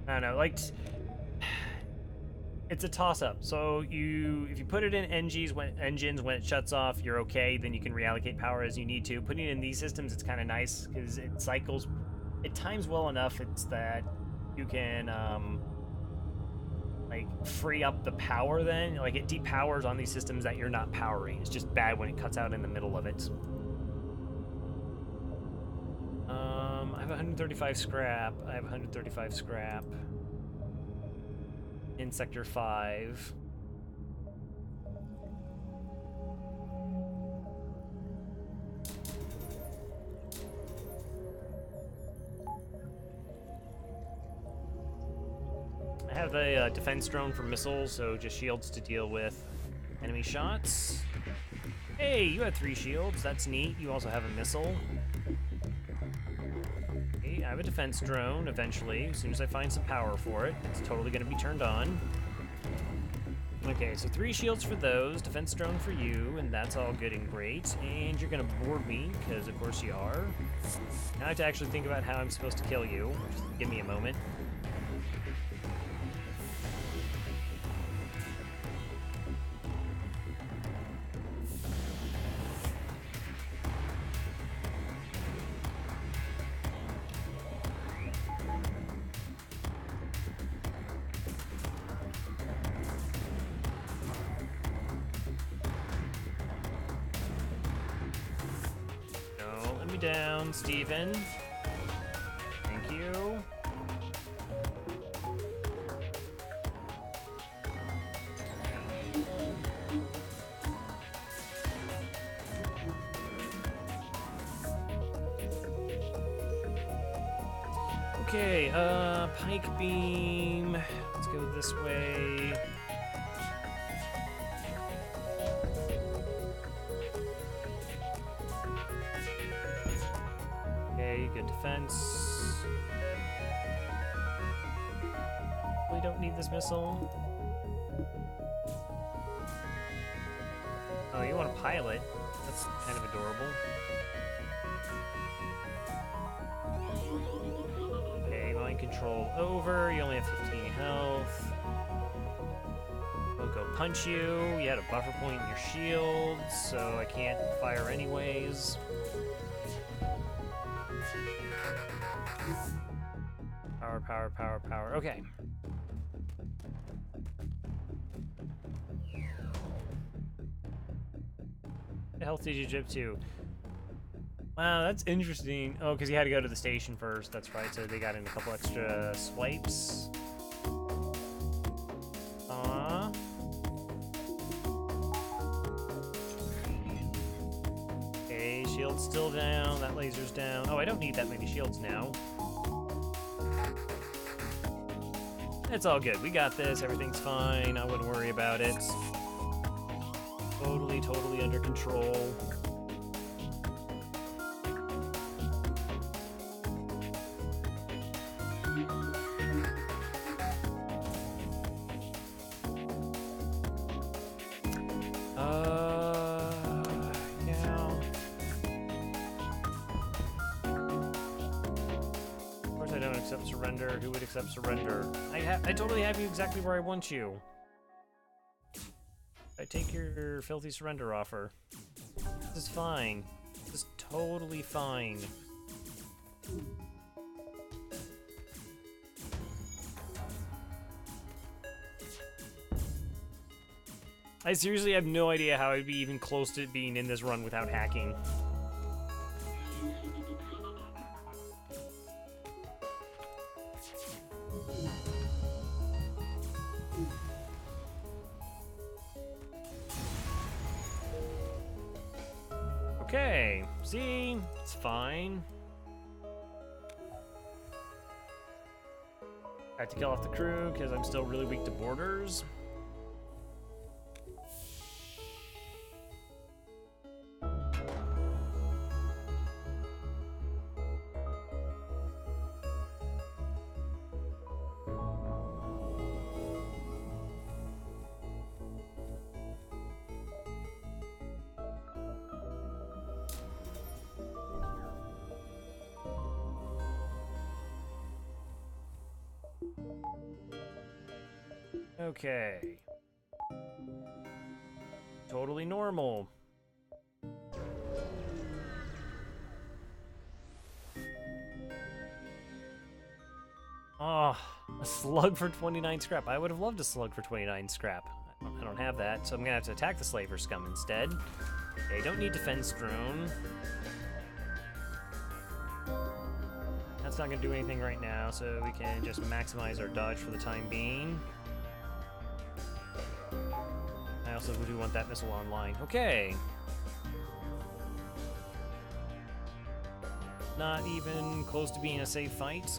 I don't know, like... It's a toss-up. So if you put it in engines when it shuts off, you're okay. Then you can reallocate power as you need to. Putting it in these systems, it's kind of nice because it cycles. It times well enough. It's that you can like free up the power. Then like it depowers on these systems that you're not powering. It's just bad when it cuts out in the middle of it. I have 135 scrap. I have 135 scrap. In Sector 5. I have a defense drone for missiles, so just shields to deal with enemy shots. Hey, you have 3 shields. That's neat. You also have a missile. I have a defense drone eventually, as soon as I find some power for it. It's totally going to be turned on. Okay, so 3 shields for those, defense drone for you, and that's all good and great. And you're going to board me, because of course you are. Now I have to actually think about how I'm supposed to kill you. Just give me a moment. Down, Steven. Thank you. Okay, pike beam. Let's go this way. Good defense. We don't need this missile. Oh, you want to pilot? That's kind of adorable. Okay, mind control over. You only have 15 health. I'll go punch you. You had a buffer point in your shield, so I can't fire anyways. Power. Okay. The health did you drip to? Wow, that's interesting. Oh, because you had to go to the station first. That's right. So they got in a couple extra swipes. Okay, shield's still down. That laser's down. Oh, I don't need that many shields now. It's all good. We got this. Everything's fine. I wouldn't worry about it. Totally under control. Yeah. Of course I don't accept surrender. Who would accept surrender? I totally have you exactly where I want you. I take your filthy surrender offer. This is fine. This is totally fine. I seriously have no idea how I'd be even close to being in this run without hacking. Okay, see, it's fine. I have to kill off the crew because I'm still really weak to borders. Okay. Totally normal. Oh, a slug for 29 scrap. I would have loved a slug for 29 scrap. I don't have that, so I'm gonna have to attack the slaver scum instead. Okay, don't need defense drone. That's not gonna do anything right now, so we can just maximize our dodge for the time being. I also do want that missile online. Okay. Not even close to being a safe fight.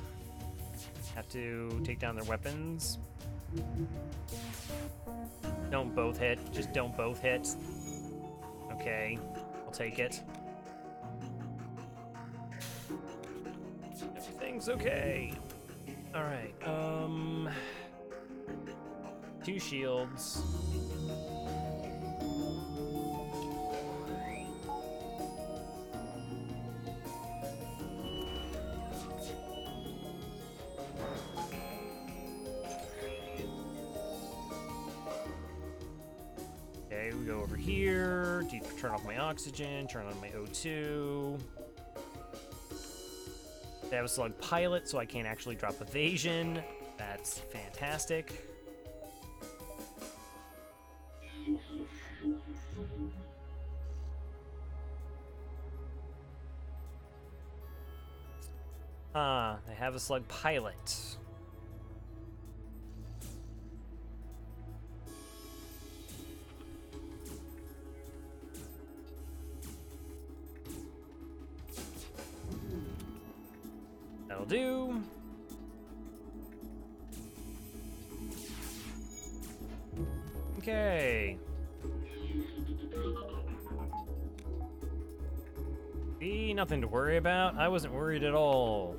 Have to take down their weapons. Don't both hit. Just don't both hit. Okay. I'll take it. Everything's okay. Alright, 2 shields. Okay, we go over here, turn off my oxygen, turn on my O2. They have a slug pilot, so I can't actually drop evasion. That's fantastic. They have a slug pilot. That'll do. Okay. Nothing to worry about. I wasn't worried at all.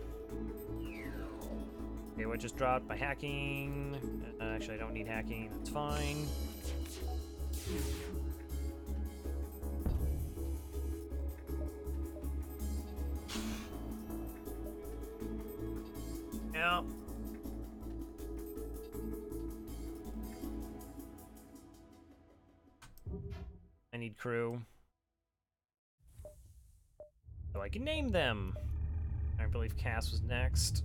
Okay, what just dropped? My hacking. Actually, I don't need hacking. That's fine. Yeah. I need crew. So I can name them. I believe Cass was next.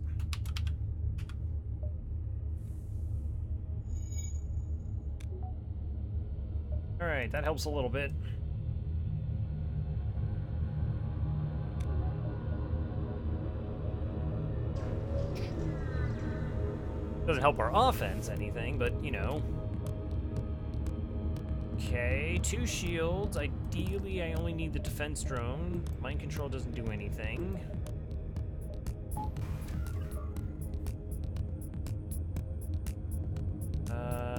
Alright, that helps a little bit. Doesn't help our offense anything, but you know. Okay, 2 shields. Ideally, I only need the defense drone. Mind control doesn't do anything.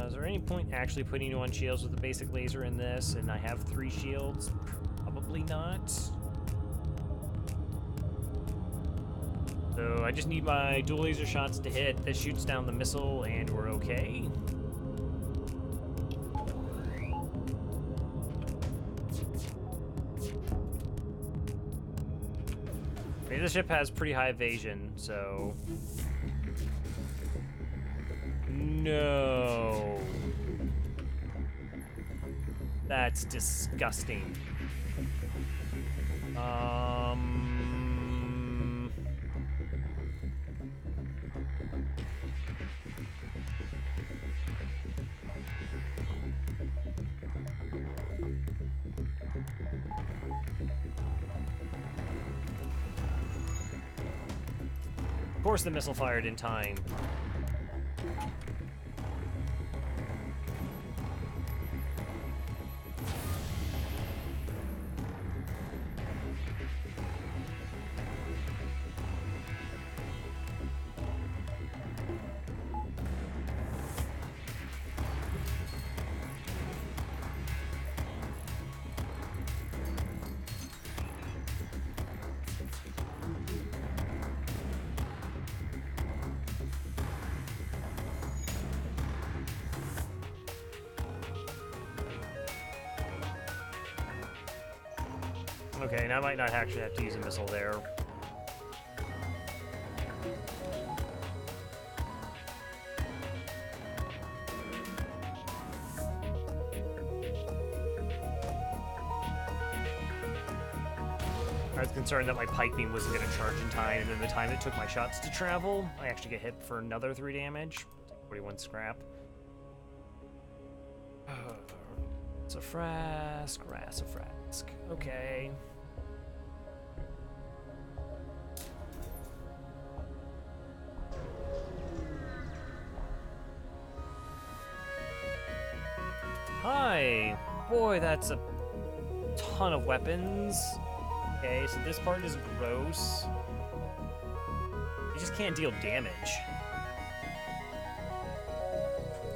Is there any point actually putting you on shields with a basic laser in this, and I have 3 shields? Probably not. So I just need my dual laser shots to hit. That shoots down the missile, and we're okay. The ship has pretty high evasion, so... No. That's disgusting. Of course the missile fired in time. Okay, and I might not actually have to use a missile there. I was concerned that my pike beam wasn't going to charge in time, and then the time it took my shots to travel, I actually get hit for another 3 damage. 41 scrap. Sassafras, Grassafrask. Okay. Hi! Boy, that's a ton of weapons. Okay, so this part is gross. You just can't deal damage.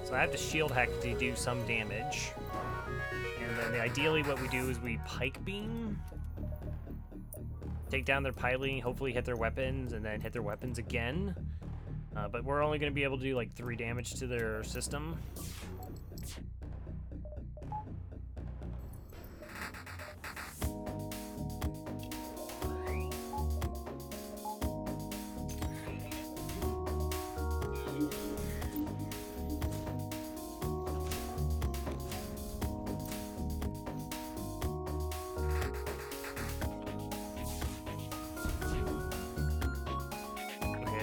So I have to shield hack to do some damage. And then ideally what we do is we pike beam. Take down their piling, hopefully hit their weapons, and then hit their weapons again. But we're only going to be able to do like 3 damage to their system.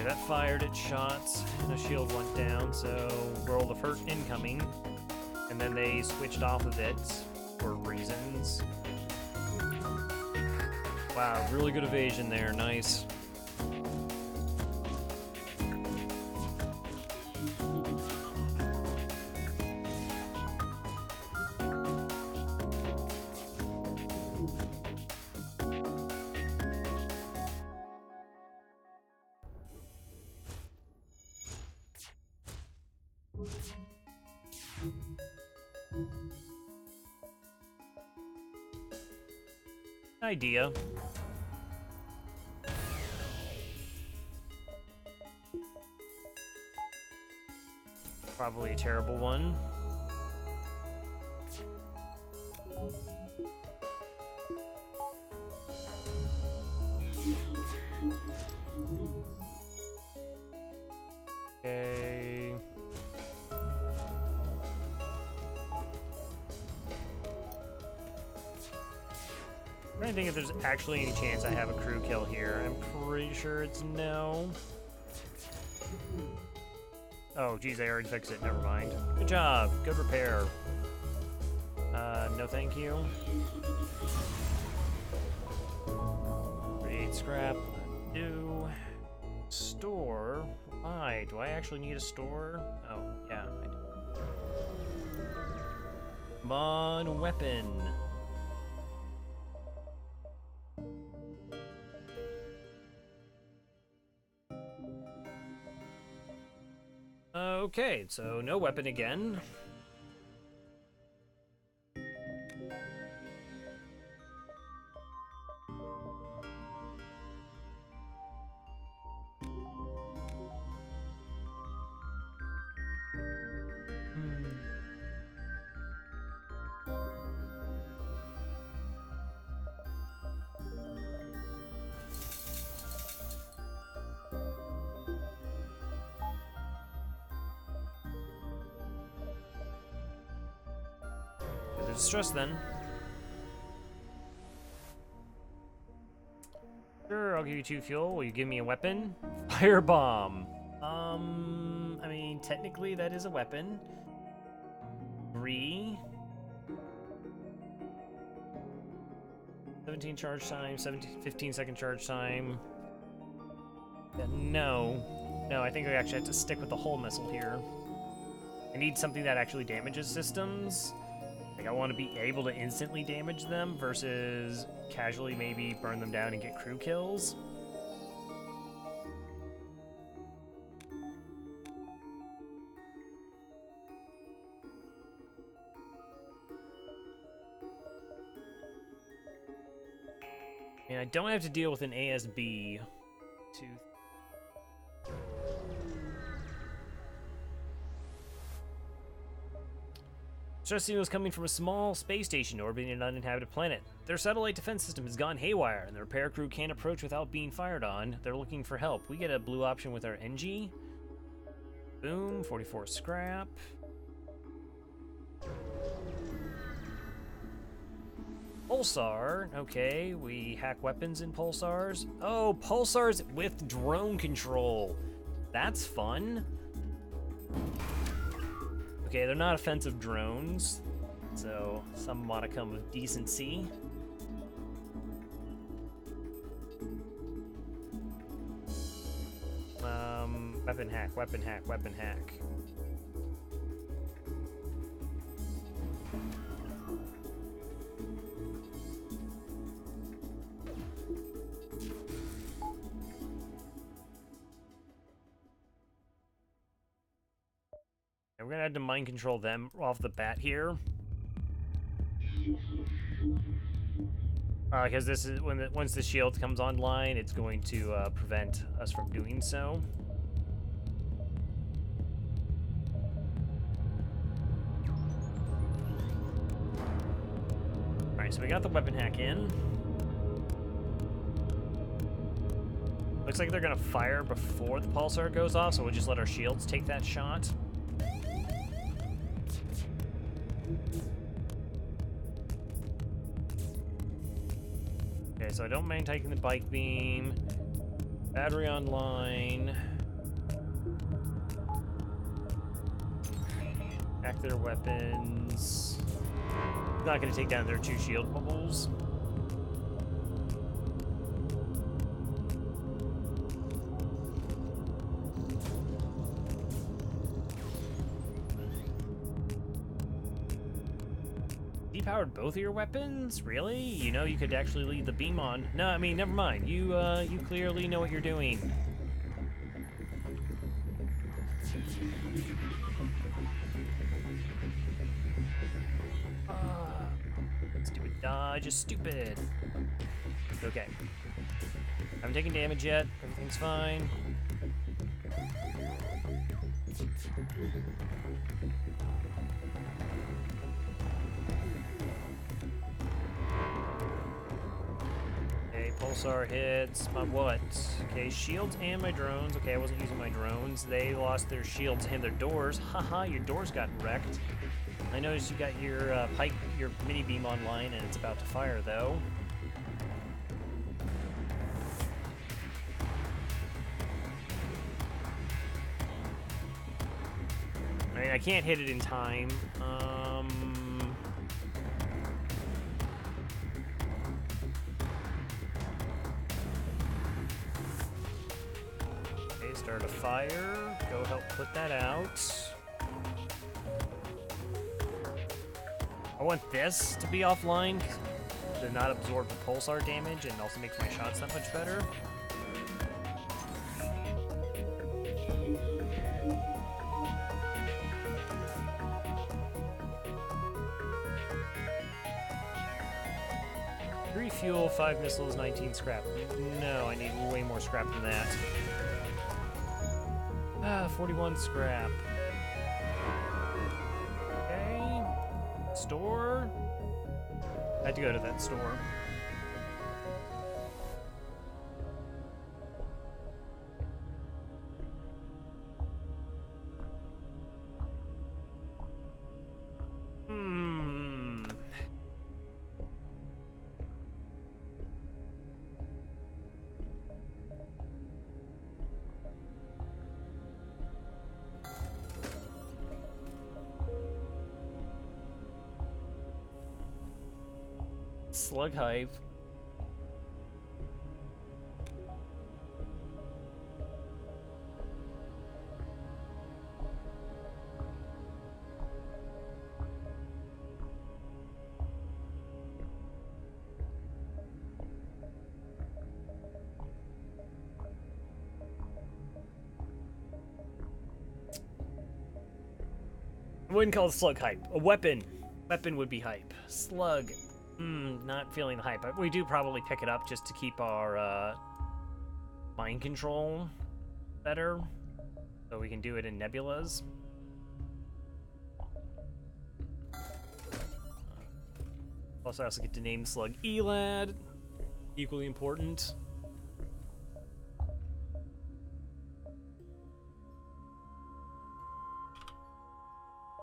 That fired its shots, and the shield went down, so roll of hurt incoming. And then they switched off of it for reasons. Wow, really good evasion there, nice. Idea. Probably a terrible one. Okay. I'm trying to think if there's actually any chance I have a crew kill here. I'm pretty sure it's no. Oh, geez, I already fixed it. Never mind. Good job. Good repair. No thank you. Create scrap. Do. Store. Why? Do I actually need a store? Oh, yeah, I do. Come on, weapon. Okay, so no weapon again. Distress then. Sure, I'll give you 2 fuel. Will you give me a weapon? Firebomb. I mean, technically that is a weapon. 3. 17 charge time, 15-second charge time. No. No, I think I actually have to stick with the whole missile here. I need something that actually damages systems. Like, I want to be able to instantly damage them versus casually maybe burn them down and get crew kills. And I don't have to deal with an ASB to... Stress signals coming from a small space station orbiting an uninhabited planet. Their satellite defense system has gone haywire, and the repair crew can't approach without being fired on. They're looking for help. We get a blue option with our Engi. Boom, 44 scrap. Pulsar. Okay, we hack weapons in pulsars. Oh, pulsars with drone control. That's fun. Okay, they're not offensive drones, so some modicum of decency. Weapon hack, weapon hack, weapon hack. We're gonna have to mind control them off the bat here. Because this is once the shield comes online, it's going to prevent us from doing so. All right, so we got the weapon hack in. Looks like they're gonna fire before the pulsar goes off, so we'll just let our shields take that shot. Okay, so I don't mind taking the bike beam. Battery online. Hack their weapons. Not gonna take down their 2 shield bubbles. Depowered both of your weapons? Really? You know you could actually leave the beam on. No, I mean, never mind. You clearly know what you're doing. Stupid dodge is stupid. Okay. Haven't taken damage yet. Everything's fine. Okay, pulsar hits. My what? Okay, shields and my drones. Okay, I wasn't using my drones. They lost their shields and their doors. Haha, your doors got wrecked. I noticed you got your your mini beam online, and it's about to fire though. I mean, I can't hit it in time. Okay, start a fire. Go help put that out. I want this to be offline to not absorb the pulsar damage, and also makes my shots that much better. Three fuel, 5 missiles, 19 scrap. No, I need way more scrap than that. 41 scrap. Okay. Store. I had to go to that store. Slug hive. I wouldn't call it slug hype. A weapon. Weapon would be hype. Slug. Not feeling the hype. We do probably pick it up just to keep our mind control better, so we can do it in nebulas. Plus, I also get to name Slug Elad. Equally important.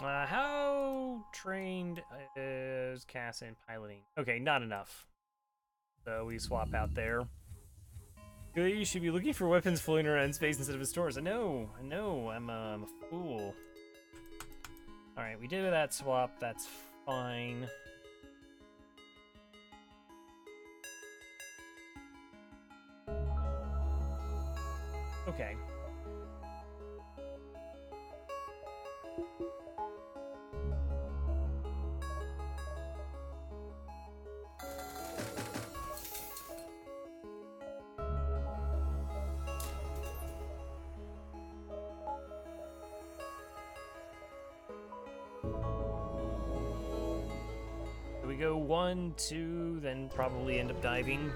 How trained is Cass in piloting? Okay, not enough. So we swap out there. Really, you should be looking for weapons floating around in space instead of in stores. I know, I'm a fool. Alright, we did that swap, that's fine. Okay. So we go 1, 2, then probably end up diving.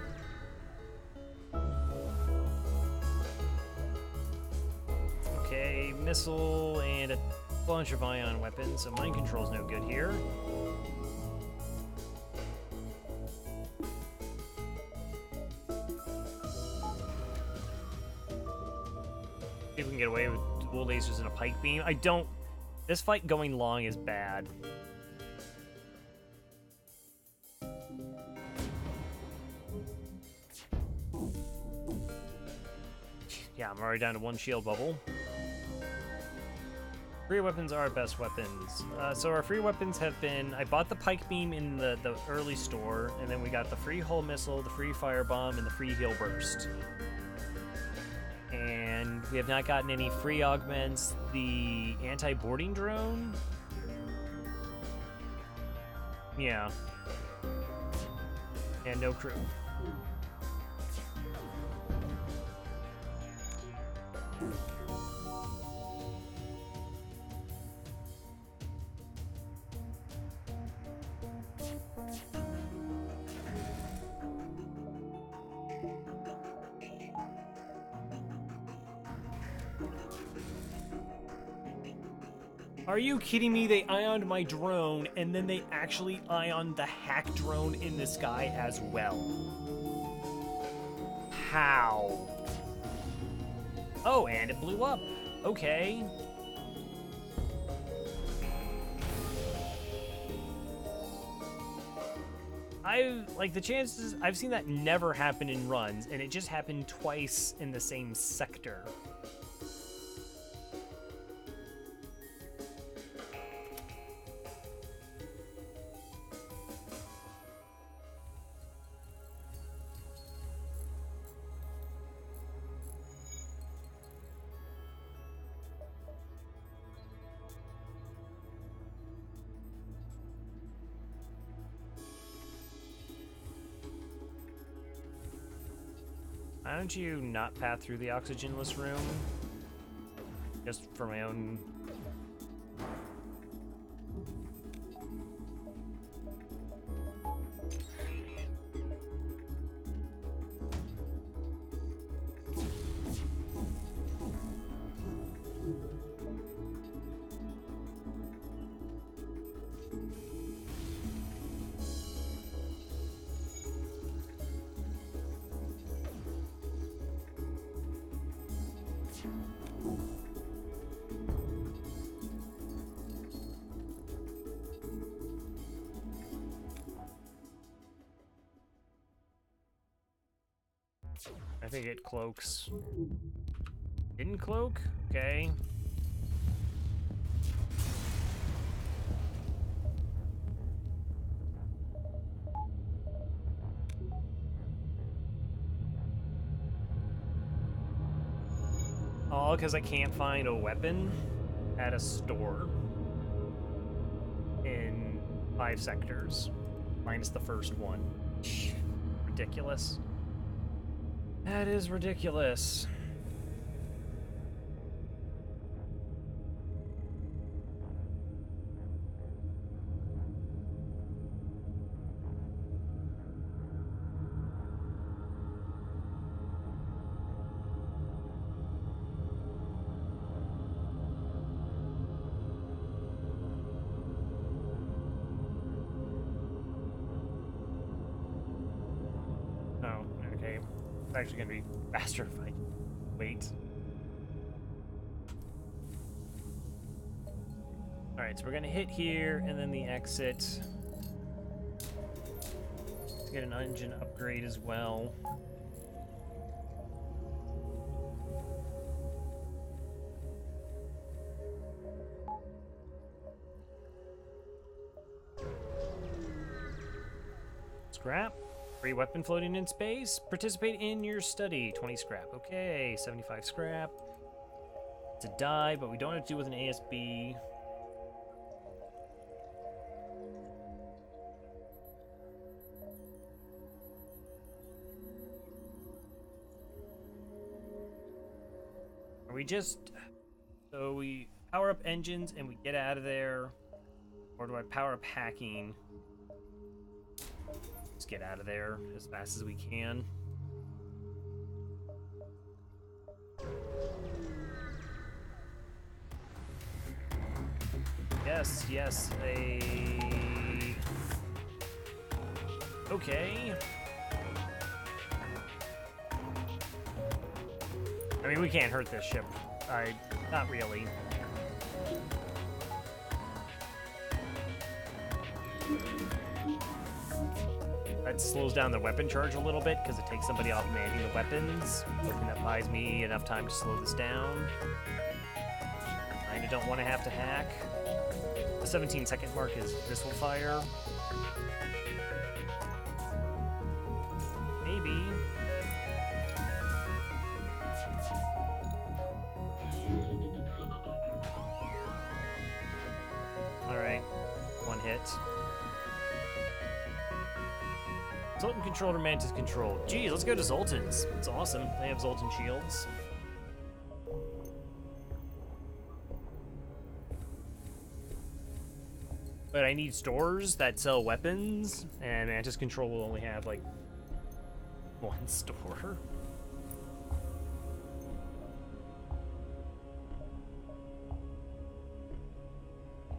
Okay, missile and a bunch of ion weapons, so mind control's no good here. See if we can get away with dual lasers and a pike beam. I don't... This fight going long is bad. Yeah, I'm already down to 1 shield bubble. Free weapons are our best weapons. So our free weapons have been... I bought the pike beam in the early store, and then we got the free hull missile, the free firebomb, and the free heal burst. And we have not gotten any free augments. The anti-boarding drone? Yeah. And no crew. Are you kidding me? They ioned my drone, and then they actually ioned the hack drone in the sky as well. How? Oh, and it blew up. Okay. The chances, I've seen that never happen in runs, and it just happened twice in the same sector. Why don't you not path through the oxygenless room? Just for my own... I think it cloaks. Didn't cloak? Okay. All because I can't find a weapon at a store in 5 sectors, minus the first one. Ridiculous. That is ridiculous. Oh, okay. It's actually gonna be faster if I wait. Alright, so we're gonna hit here, and then the exit. Let's get an engine upgrade as well. Scrap. Free weapon floating in space. Participate in your study. 20 scrap. Okay, 75 scrap. It's a die, but we don't have to do with an ASB. Are we just... So we power up engines and we get out of there? Or do I power up hacking? Let's get out of there as fast as we can. Yes, yes, okay. I mean, we can't hurt this ship. Not really. That slows down the weapon charge a little bit because it takes somebody off manning the weapons. Hoping that buys me enough time to slow this down. Kinda don't want to have to hack. The 17-second mark is missile fire. Maybe. Alright, one hit. Zoltan controlled or Mantis controlled? Geez, let's go to Zoltan's. It's awesome. They have Zoltan shields. But I need stores that sell weapons, and Mantis Control will only have, like, one store.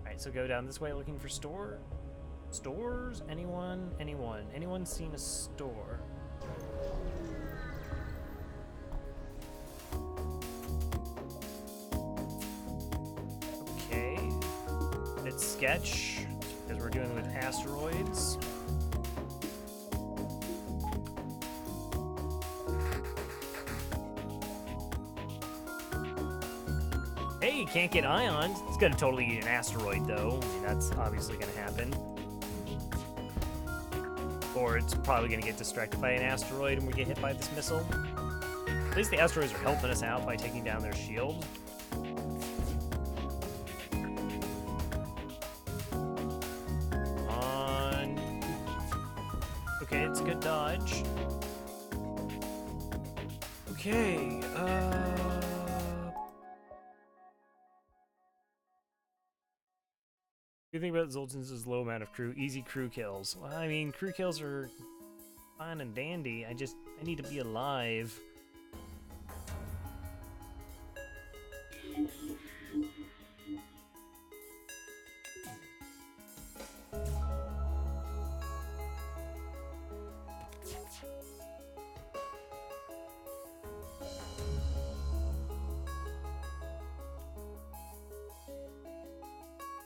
Alright, so go down this way looking for stores? Anyone? Anyone seen a store? Okay. It's sketch, because we're dealing with asteroids. Hey, can't get ions. It's gonna totally eat an asteroid, though. I mean, that's obviously gonna happen. Or it's probably gonna get distracted by an asteroid and we get hit by this missile. At least the asteroids are helping us out by taking down their shield. On. Okay, it's a good dodge. Okay, Good thing about Zoltan's is low amount of crew, easy crew kills. Well, I mean, crew kills are fine and dandy. I need to be alive.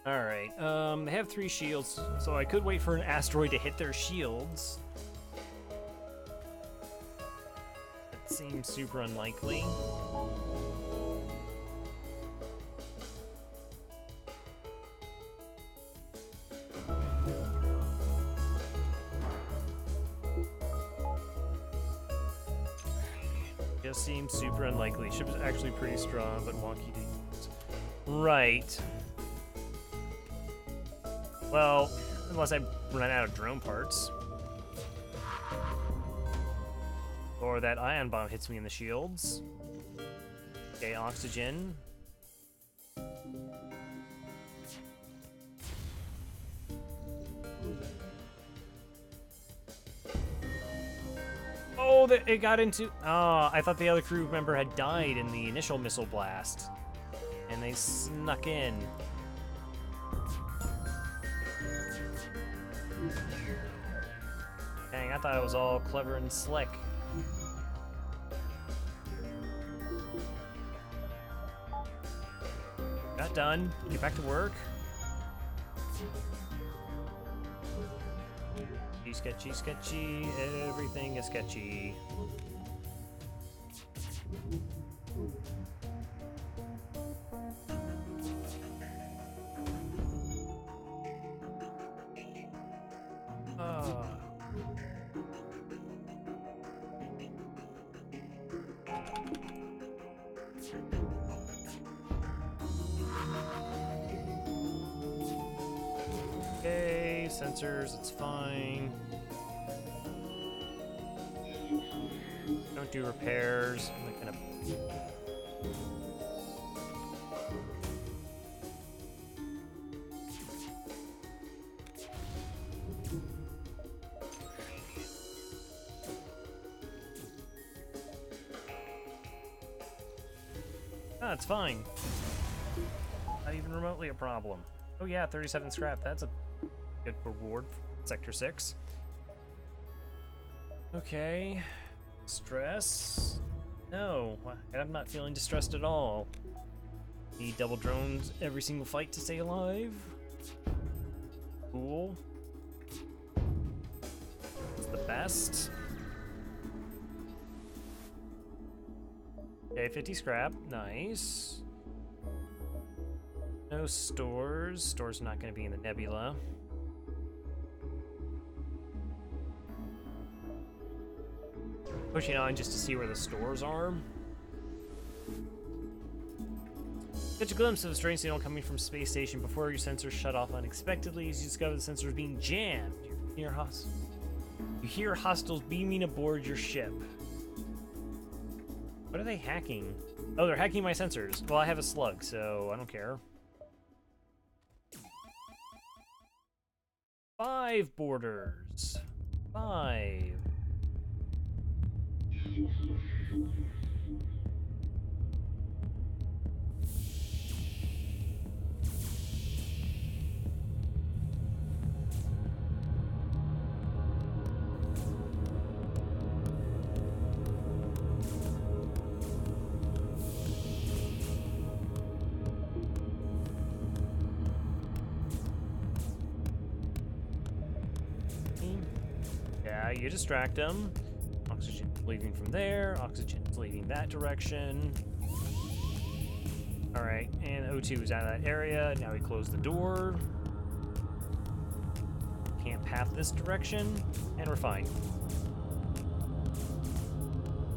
Alright, they have 3 shields, so I could wait for an asteroid to hit their shields. That seems super unlikely. Just seems super unlikely. Ship is actually pretty strong, but wonky to use. Right. Well, unless I run out of drone parts. Or that ion bomb hits me in the shields. Okay, oxygen. Oh, it got into... Oh, I thought the other crew member had died in the initial missile blast. And they snuck in. Dang, I thought it was all clever and slick. Got done. Get back to work. Sketchy, sketchy. Everything is sketchy. Okay, sensors, it's fine. Don't do repairs. I'm not gonna... Ah, it's fine. Not even remotely a problem. Oh yeah, 37 scrap. That's a good reward for Sector 6. Okay. Stress? No, I'm not feeling distressed at all. Need double drones every single fight to stay alive. Cool. It's the best. Okay, 50 scrap. Nice. No stores. Stores not going to be in the nebula. Pushing on just to see where the stores are. Catch a glimpse of a strange signal coming from space station before your sensors shut off unexpectedly as you discover the sensors being jammed. You hear hostiles beaming aboard your ship. What are they hacking? Oh, they're hacking my sensors. Well, I have a slug, so I don't care. 5 borders. 5. Yeah, you distract them. Oxygen leaving from there. Oxygen's leaving that direction. Alright, and O2 is out of that area. Now we close the door. Can't path this direction, and we're fine.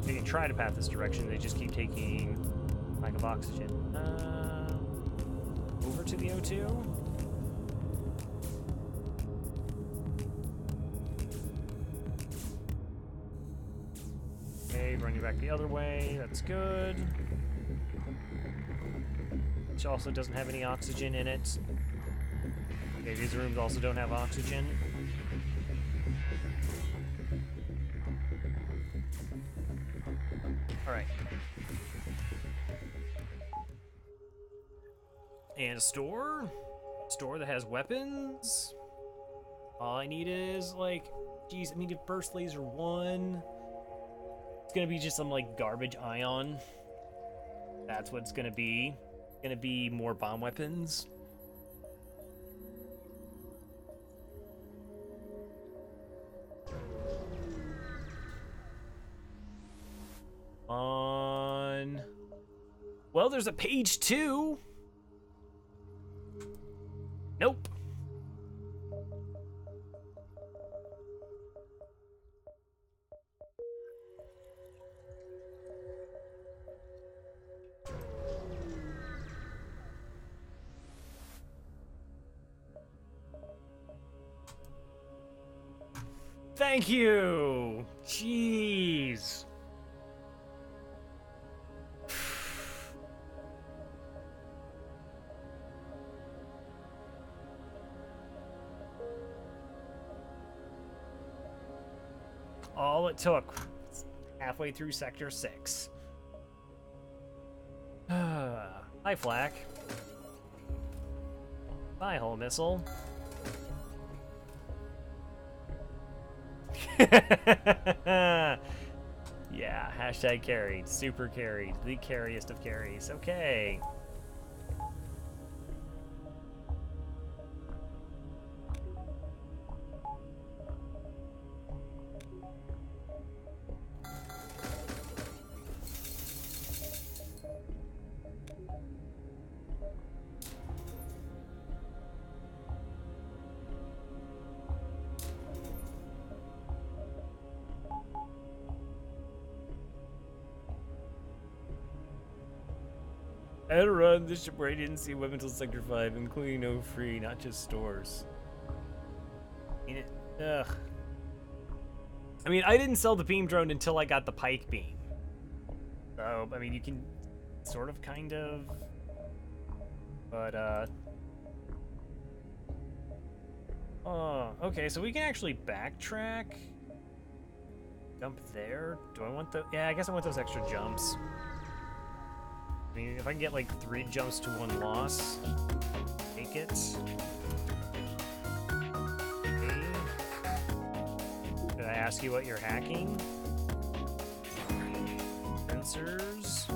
They can try to path this direction, they just keep taking lack of oxygen. Over to the O2. Okay, run you back the other way. That's good. Which also doesn't have any oxygen in it. Okay, these rooms also don't have oxygen. Alright. And a store? Store that has weapons? All I need is, like, geez, I need a burst laser 1. It's gonna be just some, like, garbage ion. That's what it's gonna be. It's gonna be more bomb weapons. On. Well, there's a page 2. Nope. Thank you. Jeez. All it took, halfway through Sector 6. Hi, Flak. Bye, Hull Missile. Yeah, hashtag carried. Super carried. The carriest of carries. Okay. I had to run this ship where I didn't see weapons until Sector 5, including no free, not just stores. Ugh. I mean, I didn't sell the beam drone until I got the pike beam. So, I mean, you can sort of, kind of, but, oh, okay, so we can actually backtrack. Jump there. Do I want the, yeah, I guess I want those extra jumps. I mean, if I can get, like, 3 jumps to 1 loss, take it. Okay. Did I ask you what you're hacking? Sensors.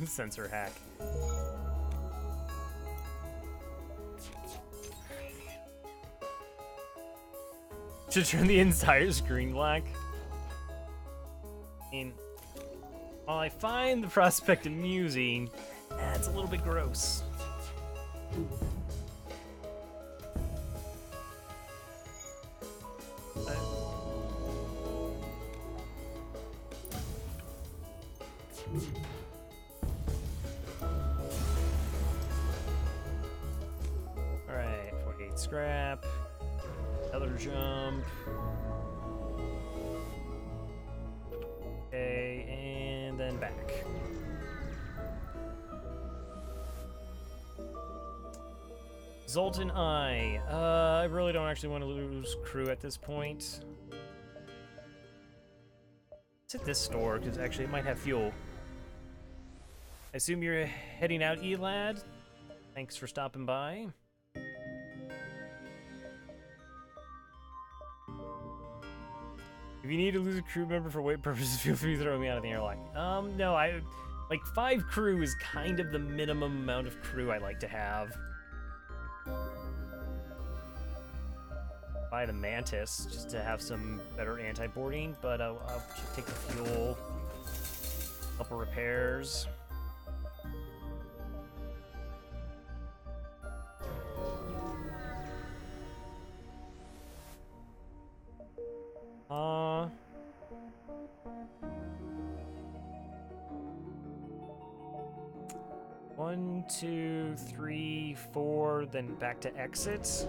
Sensor hack. To turn the entire screen black. I mean, while I find the prospect amusing, it's a little bit gross. Alright, 48 scrap. Another jump. Okay, and then back. Zoltan I really don't actually want to lose crew at this point. Let's hit this store, because actually it might have fuel. I assume you're heading out, E-Lad? Thanks for stopping by. If you need to lose a crew member for weight purposes, feel free to throw me out of the airline. No, like 5 crew is kind of the minimum amount of crew I like to have. Buy the Mantis just to have some better anti-boarding, but I'll take the fuel, couple repairs. One, 2, 3, 4, then back to exit.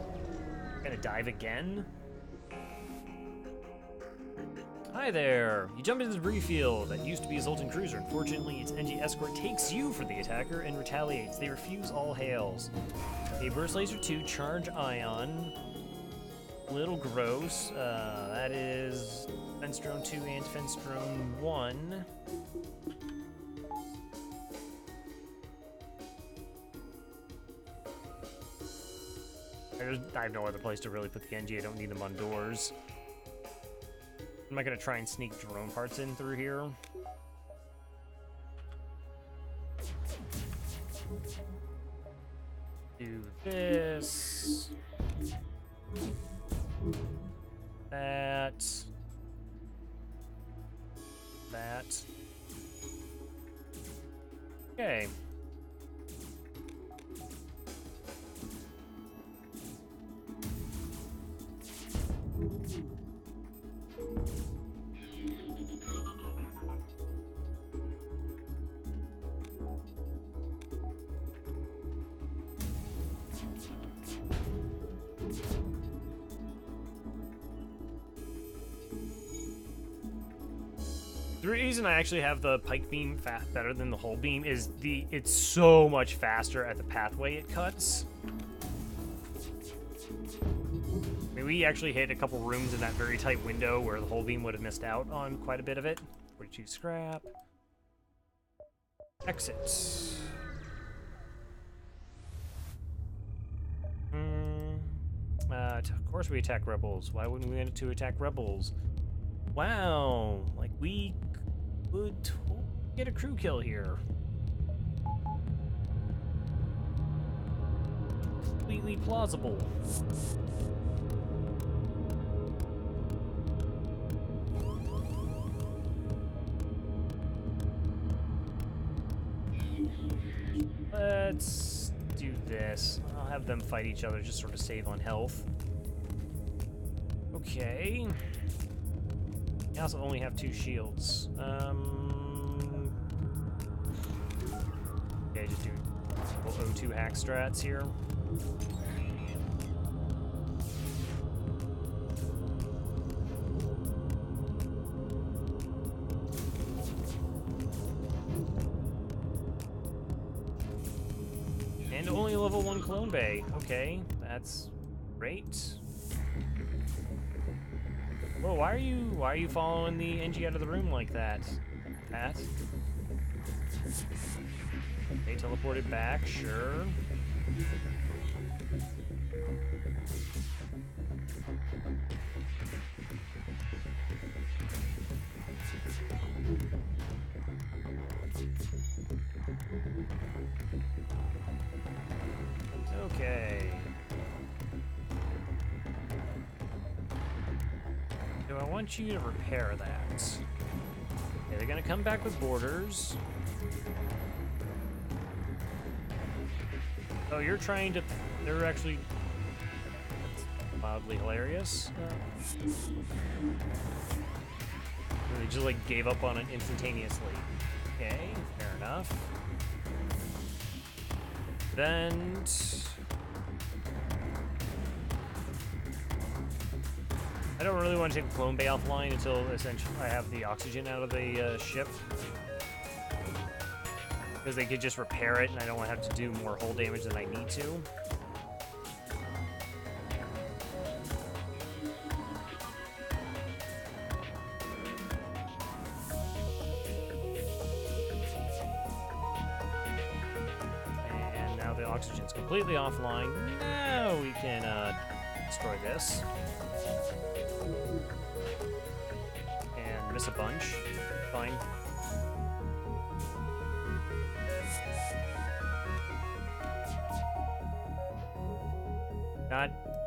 Gonna dive again. Hi there! You jump into the debris field that used to be a Zoltan cruiser. Unfortunately, its Engi escort takes you for the attacker and retaliates. They refuse all hails. A burst laser 2, charge ion. Little gross. That is Fence Drone 2 and Fence Drone 1. I have no other place to really put the Engi. I don't need them on doors. I'm not gonna try and sneak drone parts in through here. Do this. That. That. Okay. The reason I actually have the pike beam better than the whole beam is it's so much faster at the pathway it cuts. I mean, we actually hit a couple rooms in that very tight window where the whole beam would have missed out on quite a bit of it. 42 scrap. Exit. Of course we attack rebels. Why wouldn't we want to attack rebels? Wow, like we could get a crew kill here. completely plausible. Let's do this. I'll have them fight each other, just sort of save on health. Okay. I also only have 2 shields. Okay, just do simple O2 hack strats here. And only level 1 clone bay. Okay, that's great. Well, why are you following the Engi out of the room like that, Pat? They teleported back, sure. Okay. So I want you to repair that. Okay, they're gonna come back with borders. Oh, you're trying to... They're actually... That's mildly hilarious. They just, like, gave up on it instantaneously. Okay, fair enough. Then... I don't really want to take the clone bay offline until essentially I have the oxygen out of the ship. Because they could just repair it and I don't want to have to do more hull damage than I need to. And now the oxygen's completely offline. Now we can destroy this. And miss a bunch. Fine.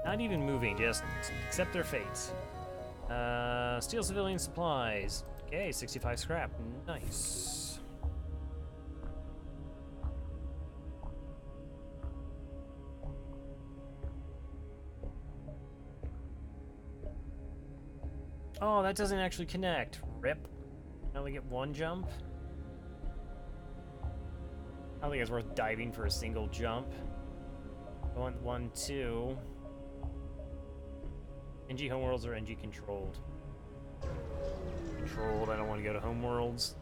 Not even moving, just accept their fate. Steal civilian supplies. Okay, 65 scrap. Nice. Oh, that doesn't actually connect. Rip. I only get 1 jump. I don't think it's worth diving for a single jump. 1, 2. Engi homeworlds or Engi controlled? Controlled, I don't want to go to homeworlds.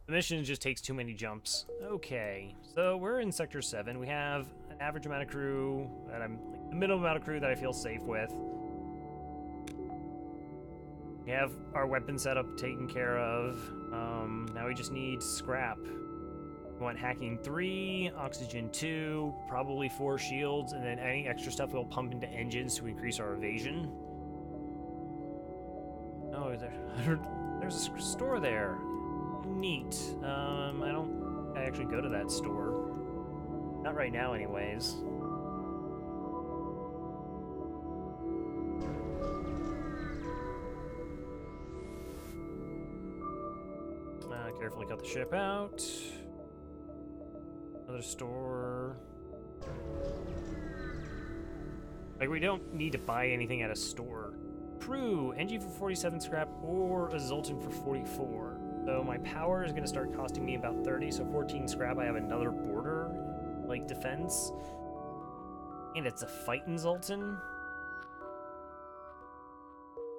The mission just takes too many jumps. Okay, so we're in Sector 7. We have an average amount of crew that I'm, like, the minimum amount of crew that I feel safe with. We have our weapon setup taken care of. Now we just need scrap. We want hacking 3, oxygen 2, probably 4 shields, and then any extra stuff we'll pump into engines to increase our evasion. Oh, there's a store there. Neat. I don't think I actually go to that store. Not right now, anyways. Carefully cut the ship out. Another store. Like, we don't need to buy anything at a store. Crew, Engi for 47 scrap or a Zoltan for 44. So my power is going to start costing me about 30, so 14 scrap. I have another border, like, defense. And it's a fighting Zoltan.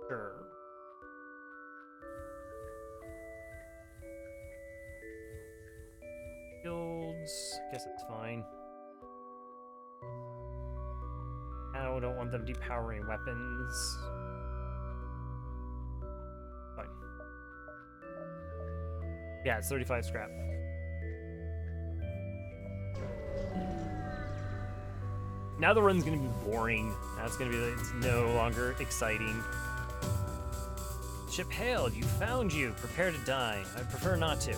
Sure. Shields, I guess it's fine. I don't want them depowering weapons. Fine. Yeah, it's 35 scrap. Now the run's gonna be boring. Now it's gonna be, it's no longer exciting. Ship hailed, you found you. Prepare to die. I prefer not to.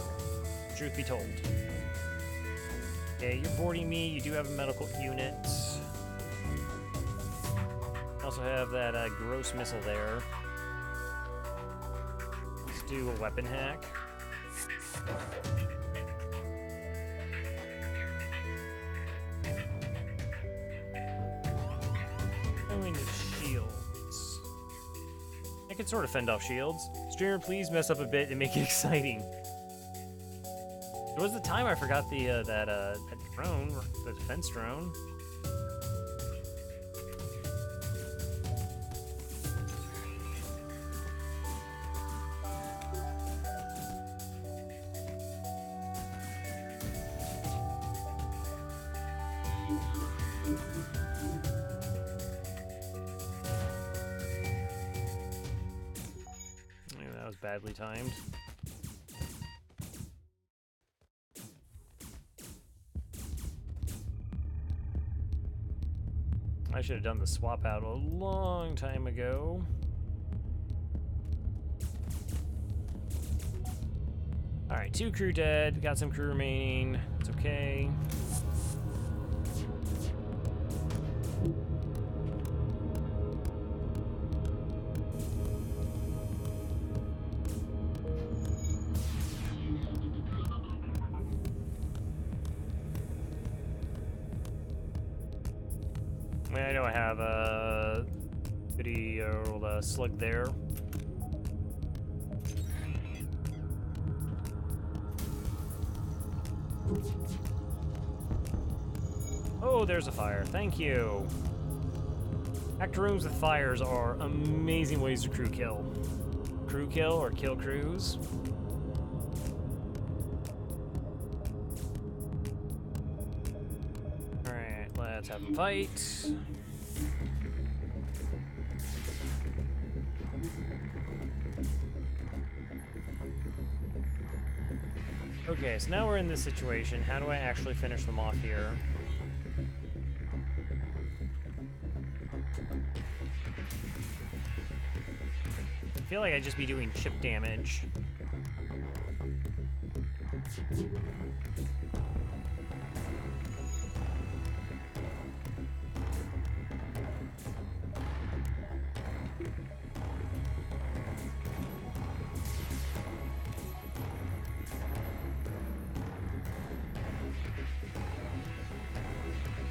Truth be told. Okay, you're boarding me. You do have a medical unit. Also have that gross missile there. Let's do a weapon hack. Going to shields. I can sort of fend off shields. Streamer, please mess up a bit and make it exciting. There was the time I forgot the that drone, the defense drone. Yeah, that was badly timed. I should have done the swap out a long time ago. Alright, 2 crew dead. Got some crew remaining. It's okay. I know I have a pretty old slug there. Oh, there's a fire. Thank you. Actor rooms with fires are amazing ways to crew kill. Crew kill or kill crews. Alright, let's have them fight. Okay, so now we're in this situation. How do I actually finish them off here? I feel like I'd just be doing chip damage.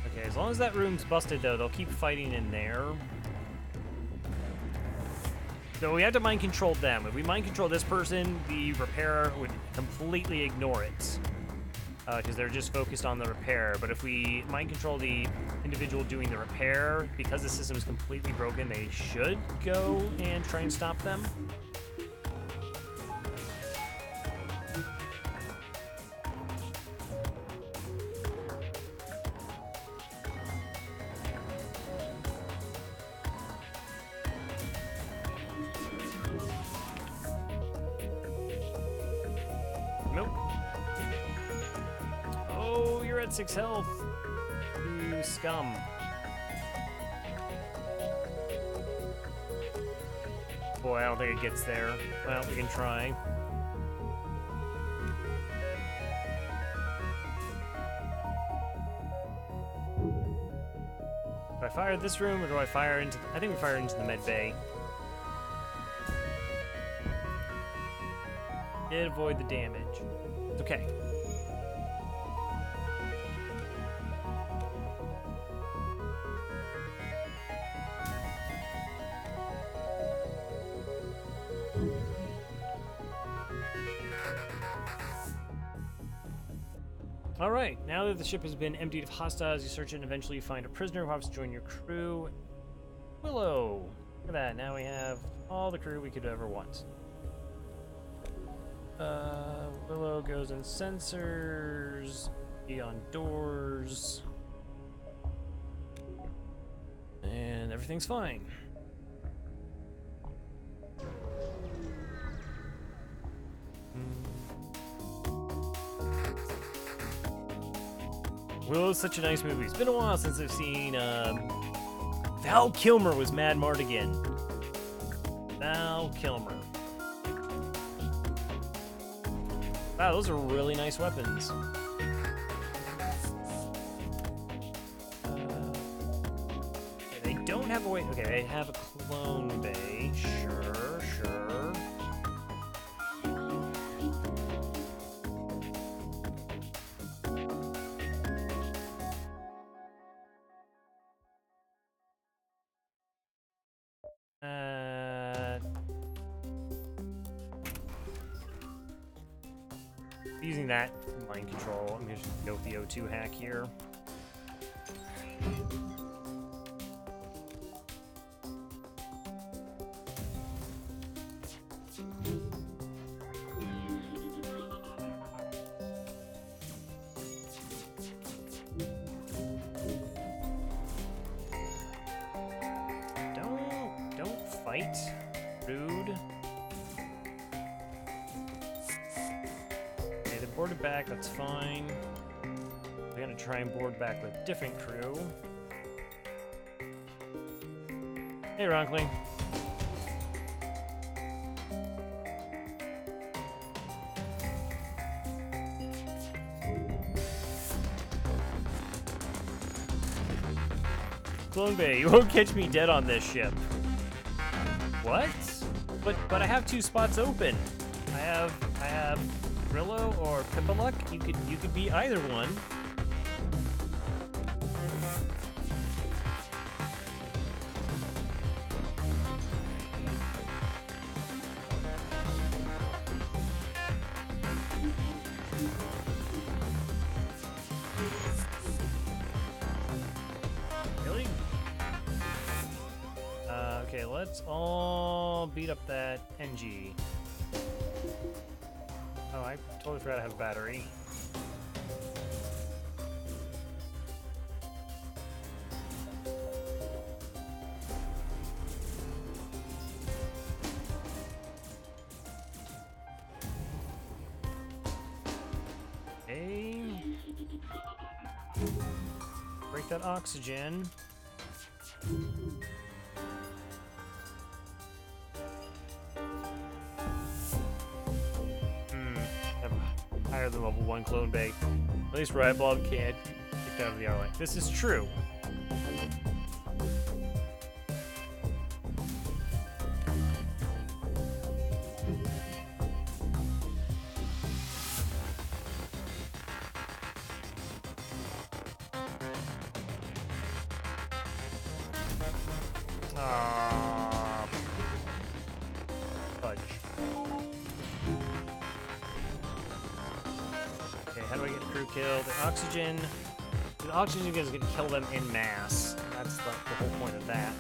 Okay, as long as that room's busted, though, they'll keep fighting in there. So we have to mind control them. If we mind control this person, the repairer would completely ignore it. Because they're just focused on the repair. But if we mind control the individual doing the repair, because the system is completely broken, they should go and try and stop them. Nope. Oh, you're at 6 health. You scum. Boy, I don't think it gets there. Well, we can try. Do I fire this room, or do I fire into... I think we fire into the med bay. Did avoid the damage. It's okay. Alright, now that the ship has been emptied of hostiles, you search it and eventually you find a prisoner who wants to join your crew. Willow! Look at that, now we have all the crew we could ever want. Willow goes in sensors, be on doors, and everything's fine. Willow's such a nice movie. It's been a while since I've seen, Val Kilmer was Mad Mardigan. Val Kilmer. Wow, those are really nice weapons. They don't have have a way. Okay, they have a clone bay. Sure, sure. Using that mind control, I'm just gonna go with the O2 hack here. Don't fight. Rude. Okay, they boarded back, that's fine. We're gonna try and board back with a different crew. Hey, Ronkling. Clone Bay, you won't catch me dead on this ship. What? But I have 2 spots open. I have Brillo or Pippaluck. You could be either one. Really? Okay, let's all beat up that Engi. Oh, I totally forgot I have a battery. Okay. Break that oxygen. Higher than level 1 clone bay. At least Riot Blob can't kick out of the R-Link. This is true. Fudge. How do I get crew killed? The oxygen is going to kill them in mass. That's the whole point of that.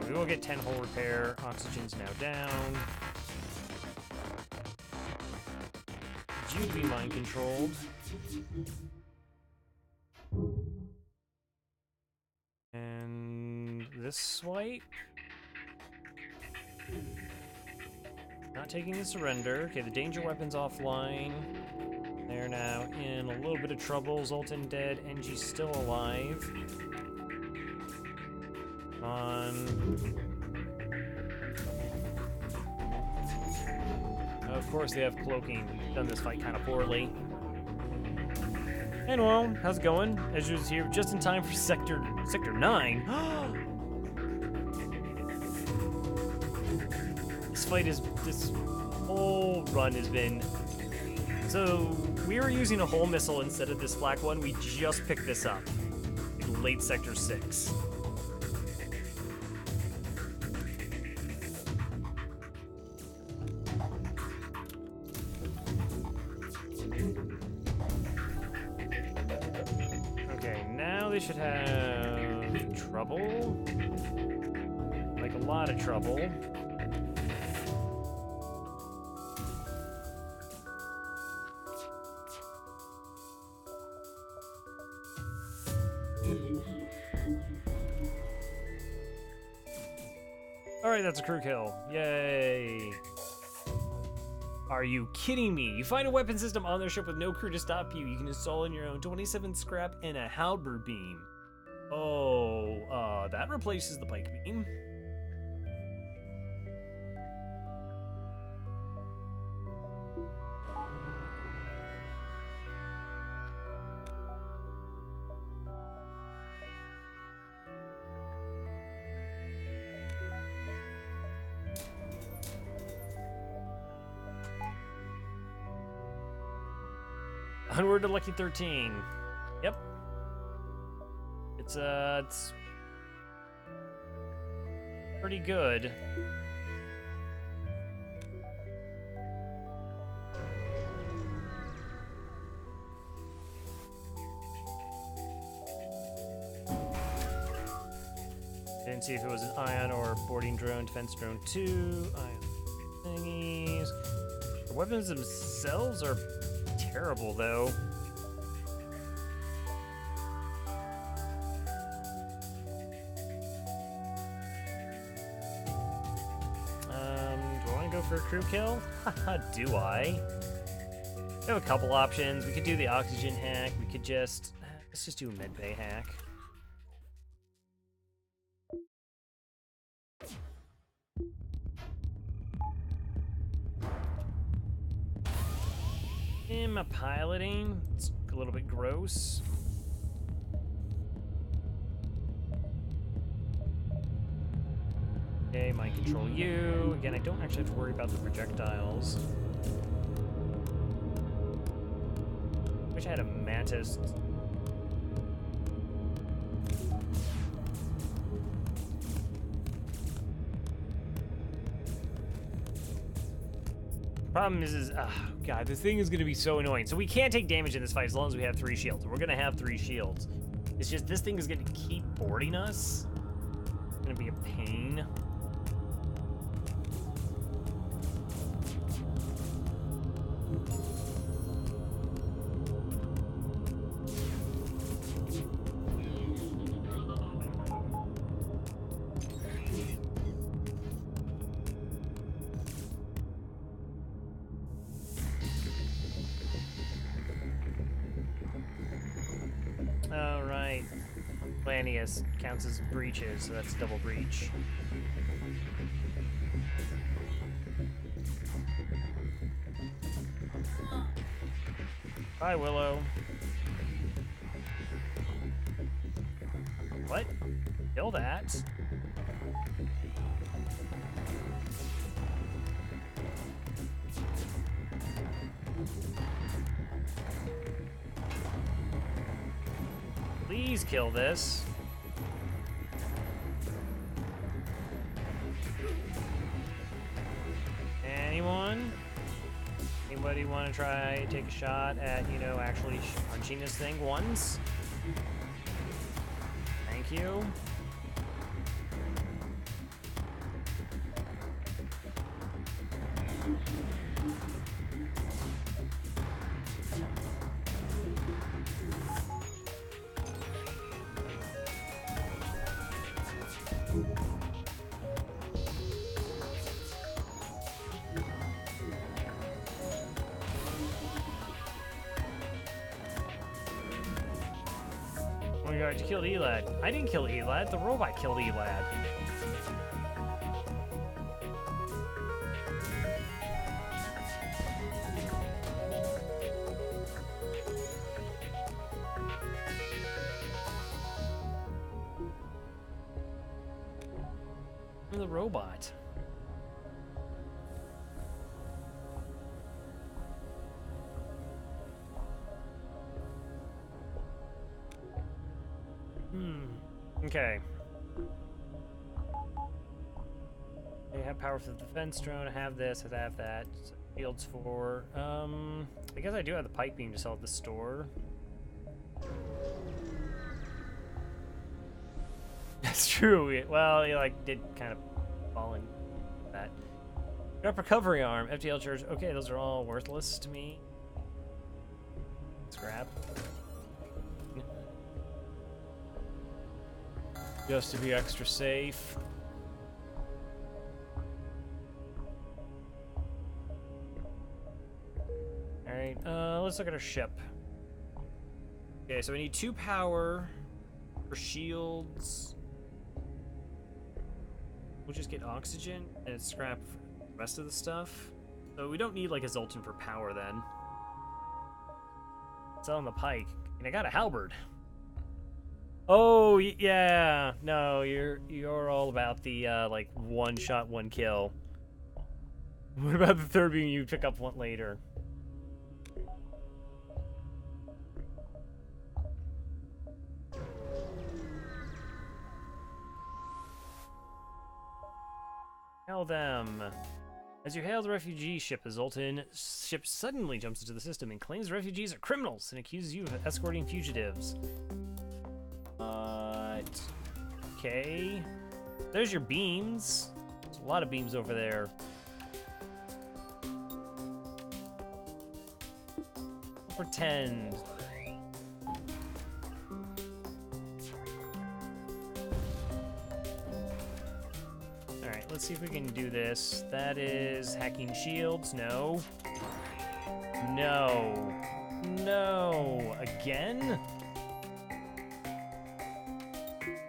We will get 10 hull repair. Oxygen's now down. You be mind controlled. And this swipe. Not taking the surrender. Okay, the danger weapon's offline. They're now in a little bit of trouble. Zoltan dead. Engi's still alive. Of course they have cloaking. Done this fight kind of poorly. And well, how's it going? Ezra's here just in time for Sector 9. This whole run has been... So, we were using a hull missile instead of this flak one. We just picked this up in late Sector 6. They should have trouble. Like a lot of trouble. Alright, that's a crew kill. Yay. Are you kidding me? You find a weapon system on their ship with no crew to stop you. You can install in your own 27 scrap and a halberd beam. Oh, that replaces the pike beam. Onward to Lucky 13. Yep. It's pretty good. Didn't see if it was an ion or boarding drone, defense drone 2, ion thingies. The weapons themselves are terrible, though. Do I want to go for a crew kill? Haha, do I? We have a couple options. We could do the oxygen hack. We could just... Let's just do a medbay hack. My piloting, it's a little bit gross. Okay, mind control you. Again, I don't actually have to worry about the projectiles. Wish I had a mantis. Problem is God, this thing is going to be so annoying. So we can't take damage in this fight as long as we have 3 shields. We're going to have 3 shields. It's just this thing is going to keep boarding us. It's going to be a pain. All right. Lanius counts as breaches, so that's double breach. Bye, Willow. What? Kill that. Please kill this. Anyone? Anybody want to try take a shot at, you know, actually punching this thing once? Thank you. Oh my god, you killed Elad. I didn't kill Elad, the robot killed Elad. I'm the robot. Okay. I have power for the defense drone. I have this. I have that. Fields for. I guess I do have the pike beam to sell at the store. That's true. Well, he like did kind of fall in that. Got recovery arm. FTL charge. Okay, those are all worthless to me. Scrap. Just to be extra safe. Alright, let's look at our ship. Okay, so we need 2 power. For shields, we'll just get oxygen and scrap the rest of the stuff. So we don't need like a Zoltan for power then. Selling the pike, and I got a halberd. Oh yeah, no, you're all about the like one shot, one kill. What about the third being you pick up one later? Hail them. As you hail the refugee ship, the Zoltan ship suddenly jumps into the system and claims the refugees are criminals and accuses you of escorting fugitives. Okay. There's your beams. There's a lot of beams over there. I'll pretend. Alright, let's see if we can do this. That is hacking shields. No. No. No. Again?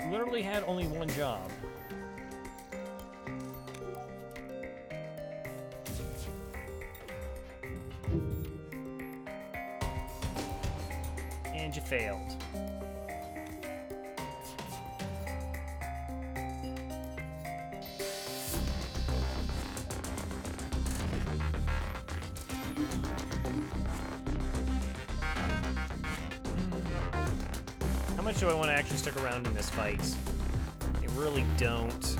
Literally had only one job. And you failed. How much do I want to actually stick around in this fight? I really don't.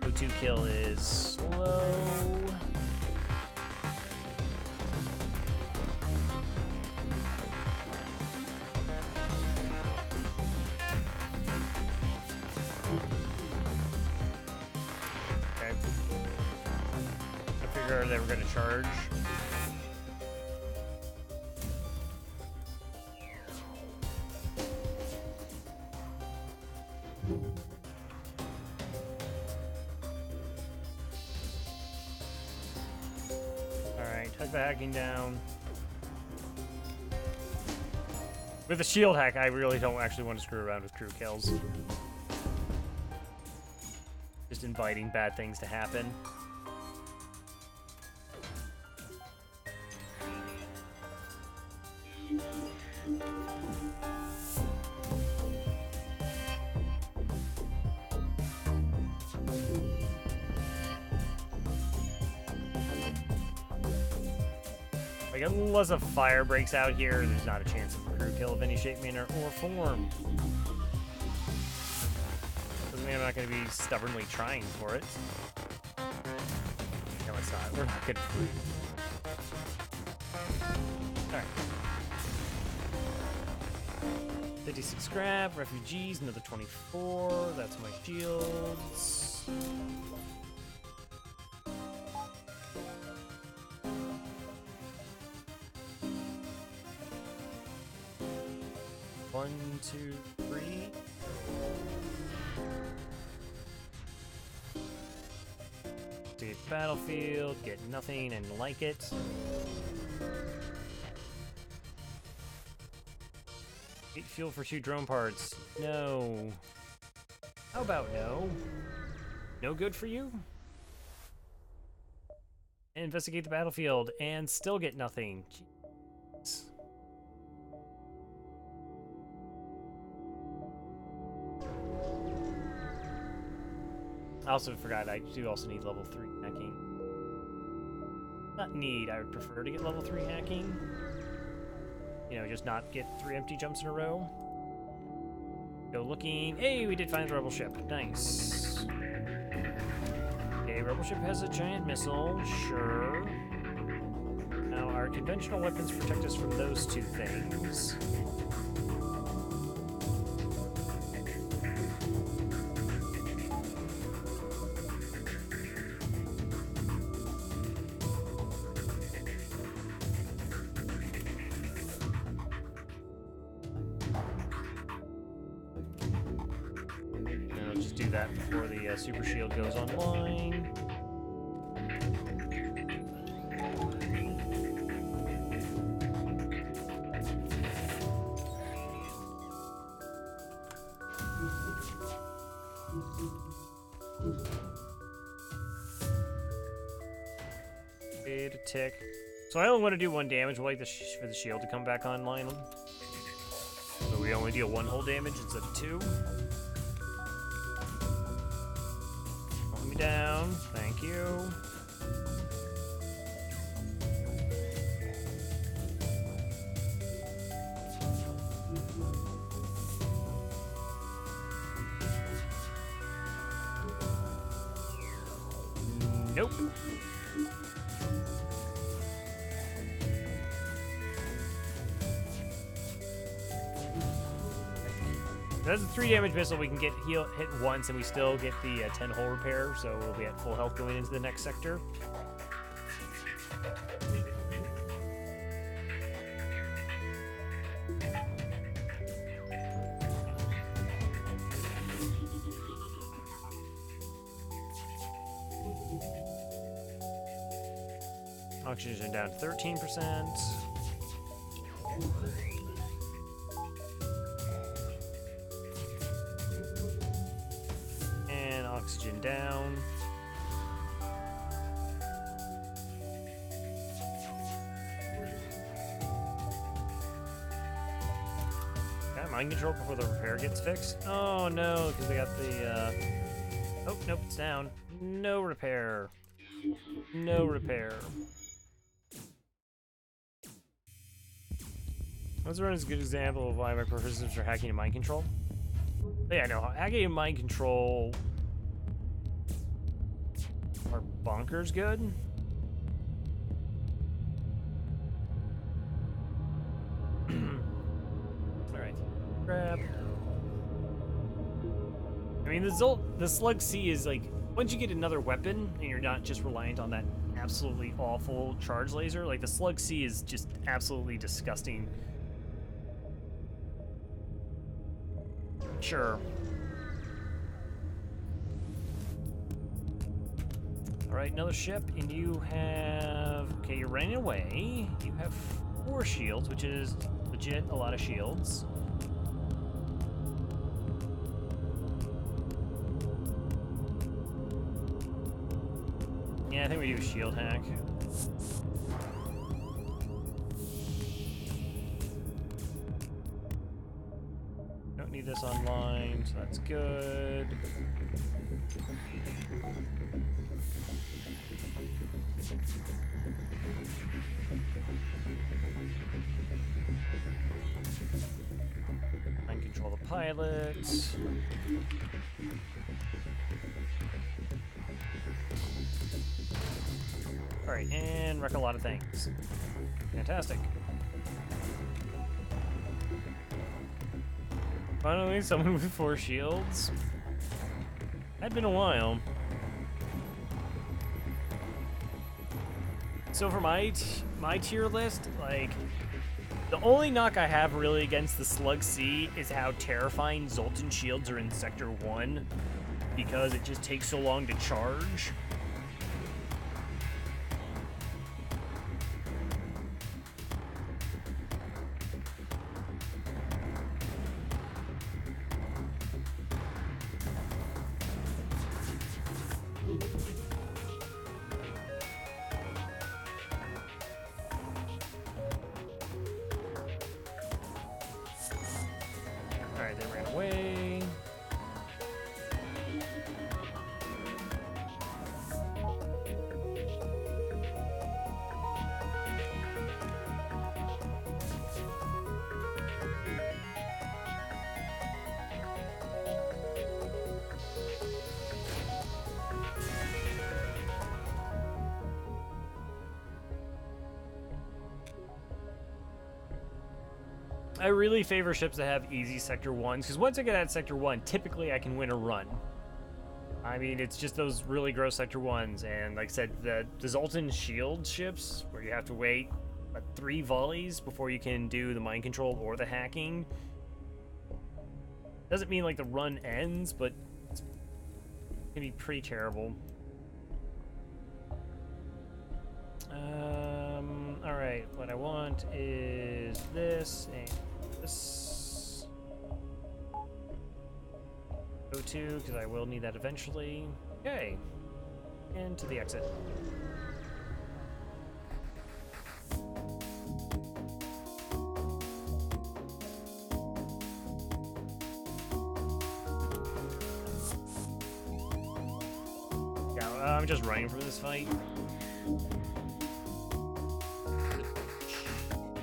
O2 kill is slow. Okay. I figured they were going to charge. Tuck the hacking down. With the shield hack, I really don't actually want to screw around with crew kills. Just inviting bad things to happen. Like, unless a fire breaks out here, there's not a chance of a crew kill of any shape, manner, or form. Doesn't mean I'm not going to be stubbornly trying for it. No, it's not. We're not good. Alright. 56 scrap, refugees, another 24. That's my shields. One, two, three. To get battlefield, get nothing and like it. Get fuel for 2 drone parts. No. How about no? No good for you? Investigate the battlefield and still get nothing. Jeez. I also forgot I do also need level 3 hacking. Not need, I would prefer to get level 3 hacking. You know, just not get 3 empty jumps in a row. Go looking. Hey, we did find the rebel ship. Nice. Okay, rebel ship has a giant missile. Sure. Now, our conventional weapons protect us from those 2 things. Do that before the super shield goes online. tick. So I only want to do 1 damage. We'll wait for the shield to come back online. So we only deal 1 whole damage instead of 2. Hold me down. Thank you. Nope. That's a 3 damage missile. We can get hit once, and we still get the 10 hull repair, so we'll be at full health going into the next sector. Oxygen down to 13%. And oxygen down. Got mind control before the repair gets fixed. Oh no, because they got the oh nope, it's down. No repair. No repair. Let's run as a good example of why my participants are hacking and mind control. But yeah, no, hacking and mind control are bonkers good. Alright, grab. I mean, the Slug C is like, once you get another weapon and you're not just reliant on that absolutely awful charge laser, like the Slug C is just absolutely disgusting. Sure. Alright, another ship, and you have... Okay, you're running away. You have 4 shields, which is legit a lot of shields. Yeah, I think we do a shield hack. Don't need this online, so that's good. I can control the pilot. Alright, and wreck a lot of things. Fantastic. Finally, someone with 4 shields. Had been a while. So for my tier list, like, the only knock I have really against the Slug C is how terrifying Zoltan shields are in Sector 1, because it just takes so long to charge. Alright, they ran away. I really favor ships that have easy Sector 1s, because once I get out of Sector 1, typically I can win a run. I mean, it's just those really gross Sector 1s, and like I said, the Zoltan shield ships, where you have to wait 3 volleys before you can do the mind control or the hacking. Doesn't mean like the run ends, but it's gonna be pretty terrible. Alright, what I want is this and this. Go to, because I will need that eventually. Okay. And to the exit. I'm just running from this fight.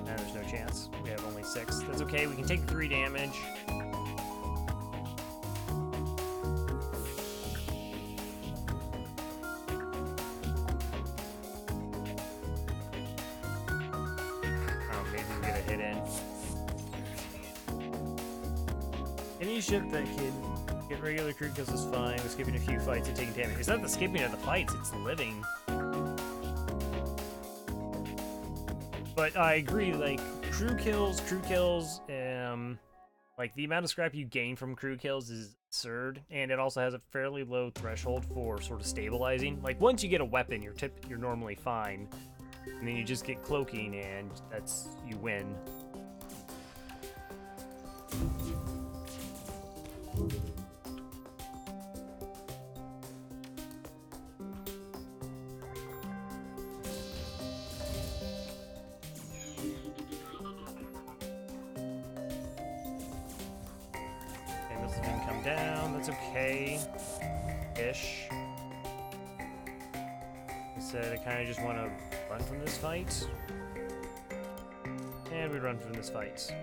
Nah, there's no chance. We have only 6. That's okay, we can take 3 damage. Oh, maybe we get a hit in. Any ship that can get regular crew kills is fine. We're skipping a few fights and taking damage. It's not the skipping of the fights, it's living. But I agree, like, crew kills, like, the amount of scrap you gain from crew kills is absurd, and it also has a fairly low threshold for sort of stabilizing. Like, once you get a weapon, you're normally fine, and then you just get cloaking, and you win. Down, that's okay-ish. I said I kind of just want to run from this fight. And we run from this fight.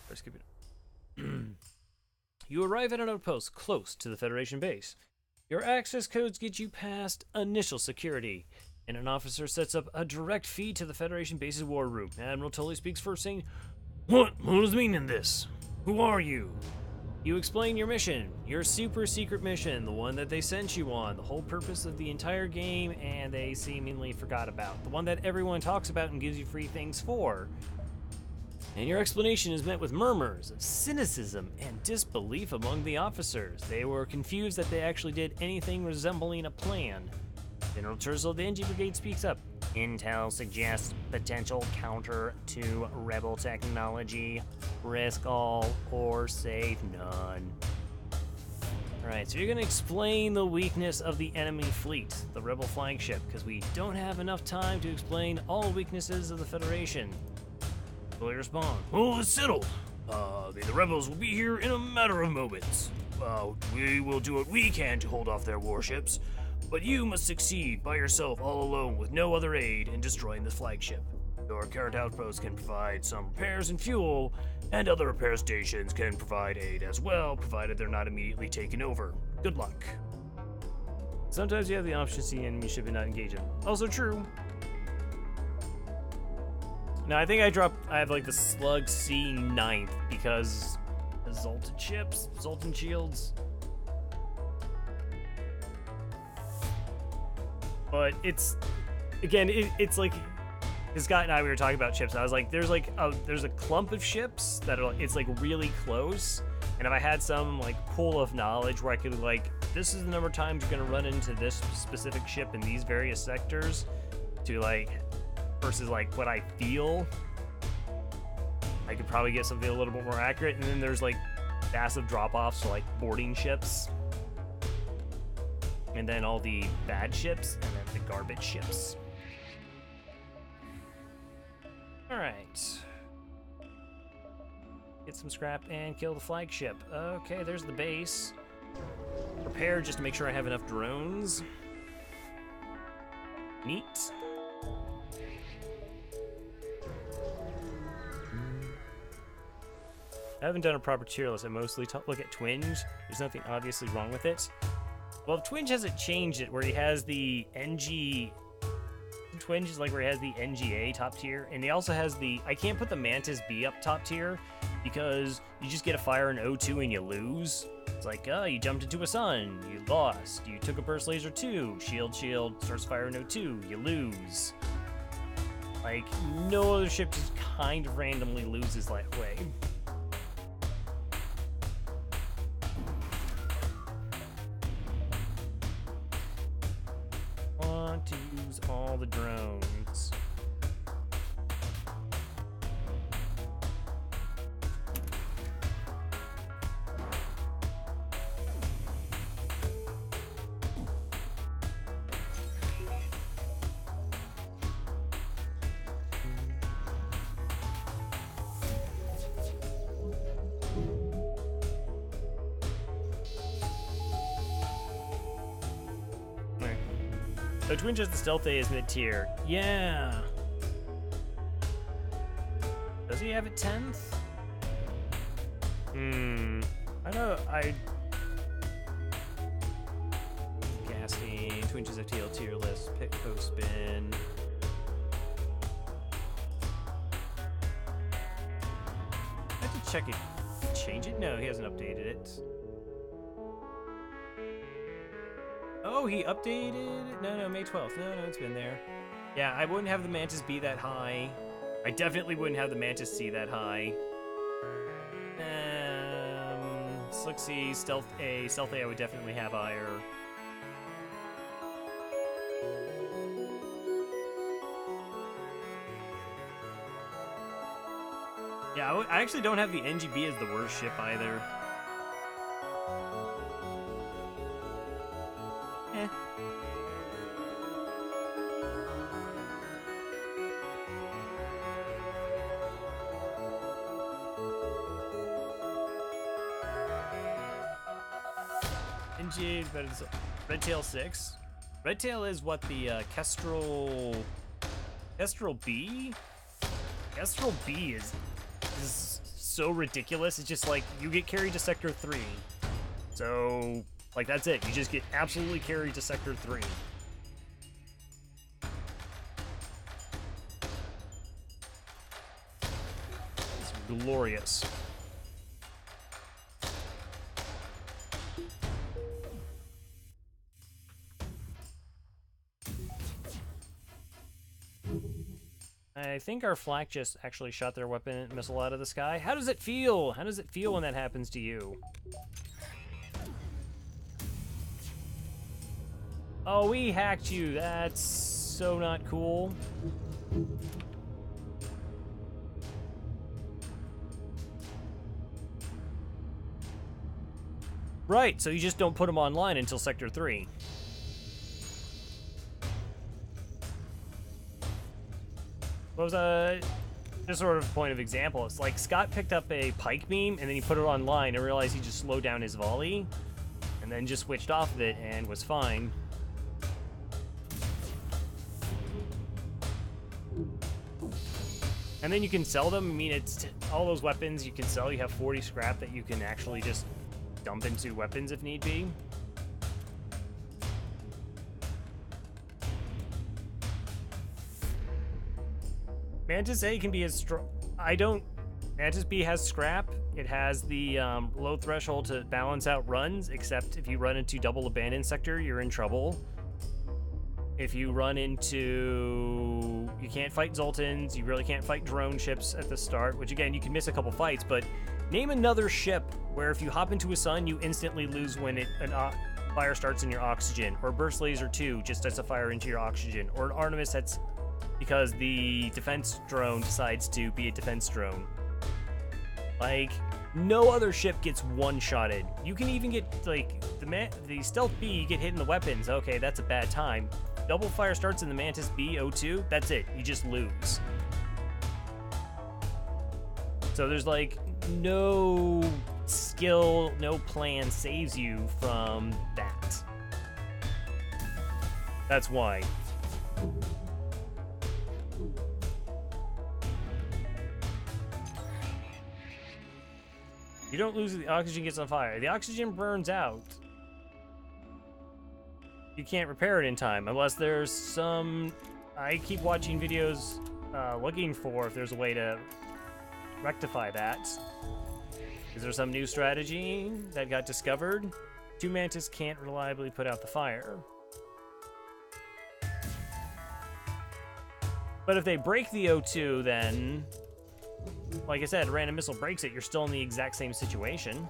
Let's keep it. You arrive at an outpost close to the Federation base. Your access codes get you past initial security, and an officer sets up a direct feed to the Federation base's war room. Admiral Tully speaks first, saying, What is the meaning in this? Who are you? You explain your mission, your super secret mission, the one that they sent you on, the whole purpose of the entire game, and they seemingly forgot about. The one that everyone talks about and gives you free things for. And your explanation is met with murmurs of cynicism and disbelief among the officers. They were confused that they actually did anything resembling a plan. General Terzel of the Engi Brigade speaks up. Intel suggests potential counter to rebel technology. Risk all or save none. Alright, so you're going to explain the weakness of the enemy fleet, the rebel flagship, because we don't have enough time to explain all weaknesses of the Federation. Will you respond? Oh, it's settled. The rebels will be here in a matter of moments. We will do what we can to hold off their warships. But you must succeed by yourself all alone with no other aid in destroying the flagship. Your current outpost can provide some repairs and fuel, and other repair stations can provide aid as well, provided they're not immediately taken over. Good luck. Sometimes you have the option to see enemy ship and not engage them. Also true. Now I think I have like the Slug C 9th because the Zoltan ships, Zoltan shields. But it's, again, it's like, Scott and I, we were talking about ships, and I was like, there's a clump of ships that are, it's like really close, and if I had some like pool of knowledge where I could like, this is the number of times you're gonna run into this specific ship in these various sectors, to like, versus like what I feel, I could probably get something a little bit more accurate. And then there's like massive drop-offs, so like boarding ships. And then all the bad ships, and then the garbage ships. Alright. Get some scrap and kill the flagship. Okay, there's the base. Prepare just to make sure I have enough drones. Neat. I haven't done a proper tier list. I mostly look at Twinge. There's nothing obviously wrong with it. Well, Twinge hasn't changed it, where he has the Engi. Twinge is like where he has the NGA top tier, and he also has the. I can't put the Mantis B up top tier because you just get a fire in O2 and you lose. It's like, oh, you jumped into a sun, you lost. You took a burst laser 2, shield, starts firing O2, you lose. Like, no other ship just kind of randomly loses that way. Want to use all the drones. So Twin just the Stealth A is mid-tier. Yeah. Does he have it 10th? I know, Casting, Twinches FTL tier list, pick post spin. I have to check it. Change it? No, he hasn't updated it. Oh, he updated it? No, May 12th. No, it's been there. Yeah, I wouldn't have the Mantis be that high. I definitely wouldn't have the Mantis C that high. Slick C, Stealth A I would definitely have higher. Yeah, I actually don't have the Engi B as the worst ship either. Eh. Engi, but it's Redtail 6. Redtail is what the Kestrel B? Kestrel B is so ridiculous. It's just like you get carried to Sector 3. So, like, that's it. You just get absolutely carried to Sector 3. It's glorious. I think our flak just actually shot their weapon missile out of the sky. How does it feel? How does it feel when that happens to you? Oh, we hacked you. That's so not cool. Right, so you just don't put them online until Sector 3. What was just sort of point of example? It's like Scott picked up a pike beam and then he put it online and realized he just slowed down his volley and then just switched off of it and was fine. And then you can sell them. I mean, it's all those weapons you can sell. You have 40 scrap that you can actually just dump into weapons if need be. Mantis A can be as strong. Mantis B has scrap. It has the low threshold to balance out runs, except if you run into double abandoned sector, you're in trouble. If you run into... You can't fight Zoltans, you really can't fight drone ships at the start, which again, you can miss a couple fights, but name another ship where if you hop into a sun, you instantly lose when fire starts in your oxygen, or Burst Laser 2 just sets a fire into your oxygen, or an Artemis that's because the defense drone decides to be a defense drone. Like, no other ship gets one-shotted. You can even get, like, the Stealth B, you get hit in the weapons. Okay, that's a bad time. Double fire starts in the Mantis B, O2, that's it. You just lose. So there's, like, no skill, no plan saves you from that. That's why. You don't lose if the oxygen gets on fire. The oxygen burns out. You can't repair it in time unless there's some... I keep watching videos looking for if there's a way to rectify that. Is there some new strategy that got discovered? Two Mantis can't reliably put out the fire. But if they break the O2, then... Like I said, a random missile breaks it, you're still in the exact same situation.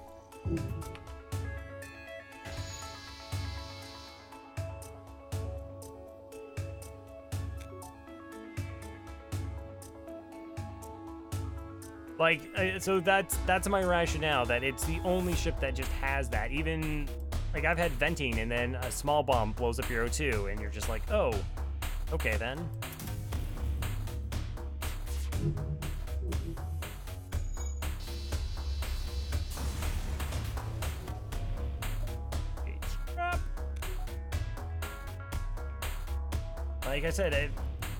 Like, so that's my rationale, that it's the only ship that just has that. Even, like, I've had venting and then a small bomb blows up your O2 and you're just like, oh, okay then. Like I said,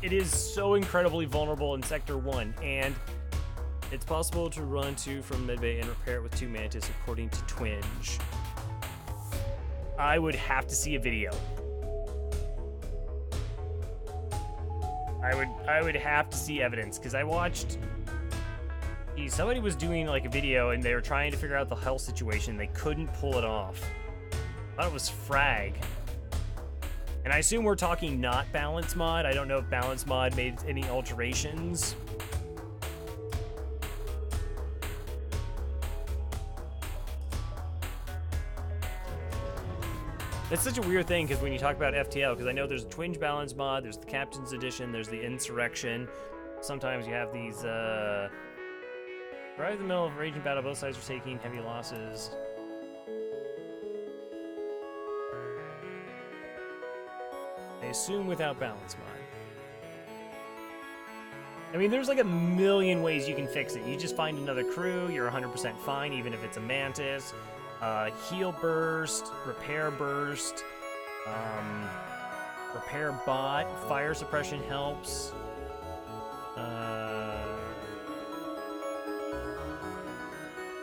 it is so incredibly vulnerable in Sector 1, and it's possible to run 2 from Medbay and repair it with 2 Mantis, according to Twinge. I would have to see a video. I would have to see evidence, because I watched... Somebody was doing like a video, and they were trying to figure out the health situation. They couldn't pull it off. I thought it was frag. And I assume we're talking not balance mod. I don't know if balance mod made any alterations. It's such a weird thing, because when you talk about FTL, because I know there's a Twinge balance mod, there's the Captain's Edition, there's the Insurrection. Sometimes you have these, right in the middle of a raging battle, both sides are taking heavy losses. I assume without balance mod. I mean, there's like a million ways you can fix it. You just find another crew, you're 100% fine, even if it's a Mantis. Heal burst, repair burst, repair bot, fire suppression helps.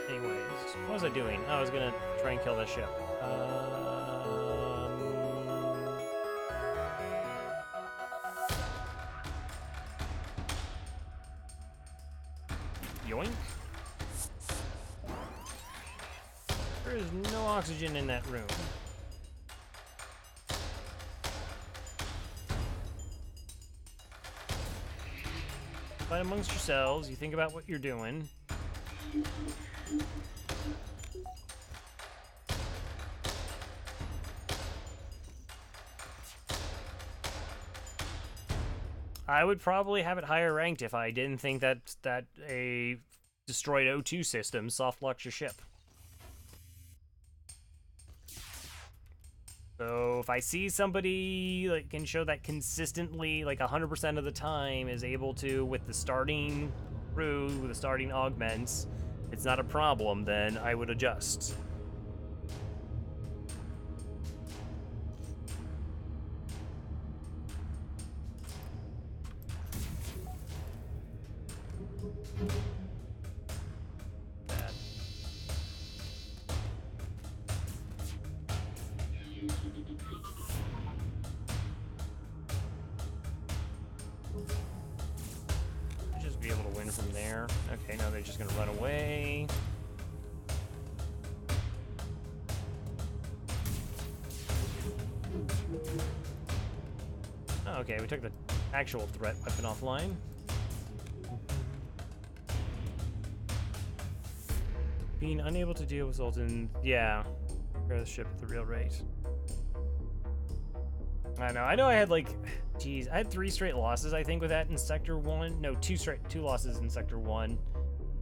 Anyways, what was I doing? Oh, I was gonna try and kill that ship. Yoink. There is no oxygen in that room. Fight amongst yourselves, you think about what you're doing. I would probably have it higher ranked if I didn't think that a destroyed O2 system soft locks your ship. So if I see somebody like can show that consistently, like 100% of the time, is able to, with the starting crew, with the starting augments, it's not a problem, then I would adjust. Just be able to win from there. Okay, now they're just gonna run away. Oh, okay, we took the actual threat weapon offline. Being unable to deal with Sultan, yeah, repair the ship at the real rate. I know I had like, geez, I had 3 straight losses, I think, with that in Sector 1. No, 2 losses in Sector 1.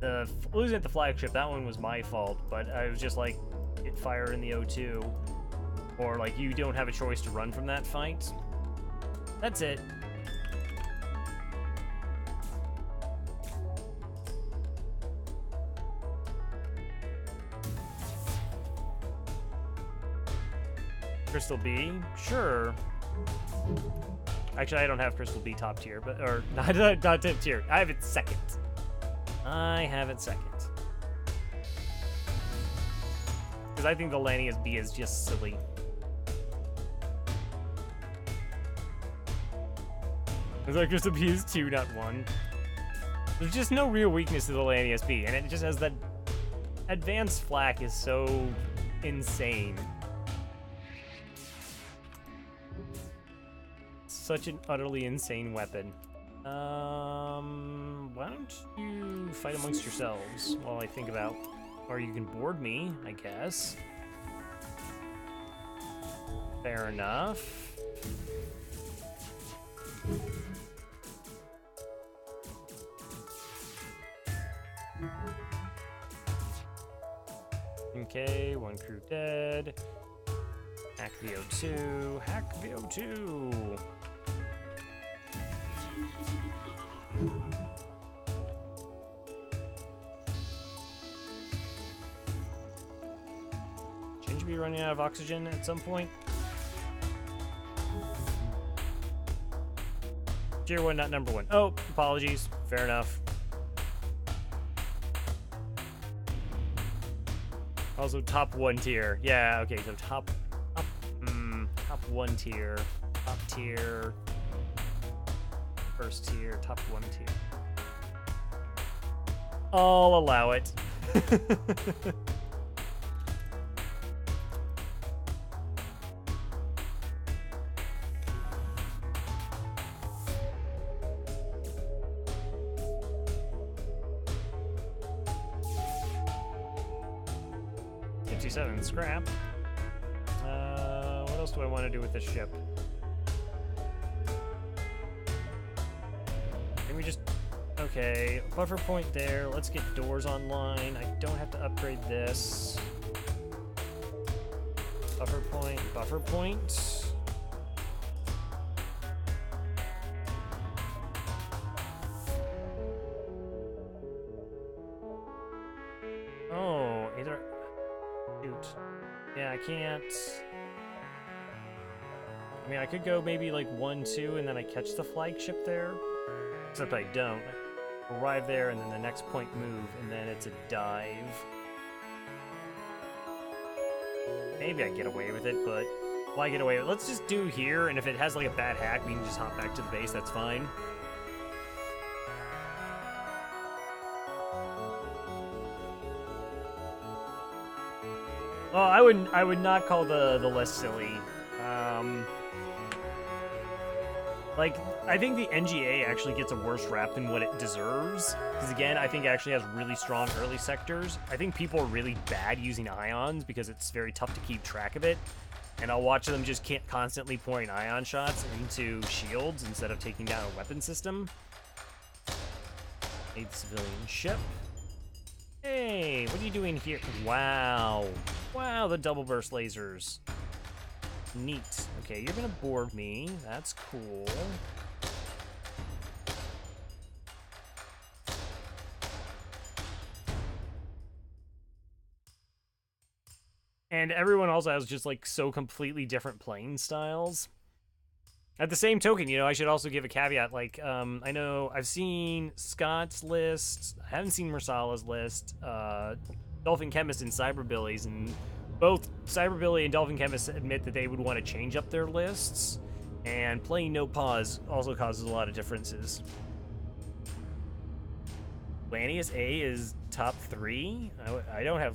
The losing at the flagship, that one was my fault, but I was just like, hit fire in the O2. Or like, you don't have a choice to run from that fight. That's it. Crystal B? Sure. Actually, I don't have Crystal B top tier, but, or, not top tier. I have it second. I have it second. Because I think the Lanius B is just silly. It's like Crystal B is 2, not 1. There's just no real weakness to the Lanius B, and it just has that advanced flak is so insane. Such an utterly insane weapon. Why don't you fight amongst yourselves while I think about... Or you can board me, I guess. Fair enough. Okay, 1 crew dead. Hack VO2. Hack VO2. Shouldn't you be running out of oxygen at some point? Tier 1, not number 1. Oh, apologies. Fair enough. Also, top 1 tier. Yeah, okay, so top 1 tier. Top tier. First tier, top 1 tier. I'll allow it. Scrap. What else do I want to do with this ship? Can we just... Okay, buffer point there. Let's get doors online. I don't have to upgrade this. Buffer point, buffer point. Oh, either... Shoot. Yeah, I can't... I mean, I could go maybe like 1, 2, and then I catch the flagship there. Except I don't. Arrive there, and then the next point move, and then it's a dive. Maybe I get away with it, but... Why get away with it? Let's just do here, and if it has like a bad hack, we can just hop back to the base, that's fine. Well, I would not call the list silly. Like, I think the NGA actually gets a worse rap than what it deserves. Because again, I think it actually has really strong early sectors. I think people are really bad using ions because it's very tough to keep track of it. And I'll watch them just constantly pouring ion shots into shields instead of taking down a weapon system. A civilian ship. Hey, what are you doing here? Wow. Wow, the double burst lasers. Neat. Okay, you're gonna board me. That's cool. And everyone also has just like so completely different playing styles. At the same token, you know, I should also give a caveat. Like, I know I've seen Scott's list. I haven't seen Marsala's list. Dolphin Chemist and Cyberbillies, and both Cyberbilly and Dolphin Chemist admit that they would want to change up their lists. And playing no pause also causes a lot of differences. Lanius A is top 3. I don't have...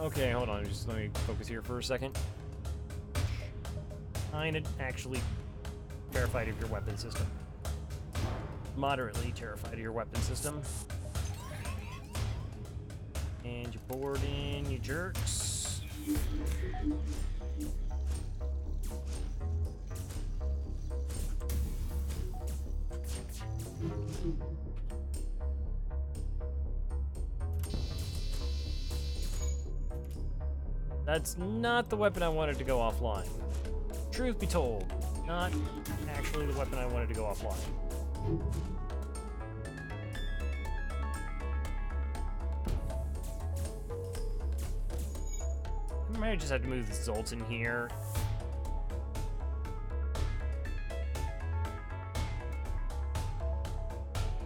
Okay, hold on. Just let me focus here for a second. Kinda actually terrified of your weapon system. Moderately terrified of your weapon system. And you board in, you jerks. That's not the weapon I wanted to go offline. Truth be told, not actually the weapon I wanted to go offline. I might just have to move the Zoltan here.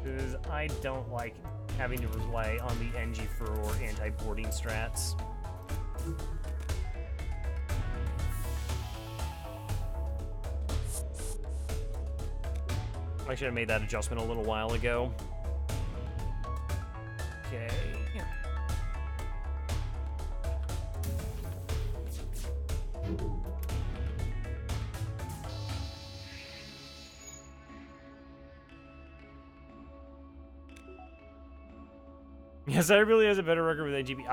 Because I don't like having to rely on the Engi for anti-boarding strats. I should have made that adjustment a little while ago. Okay. Yes, I really has a better record with NGB.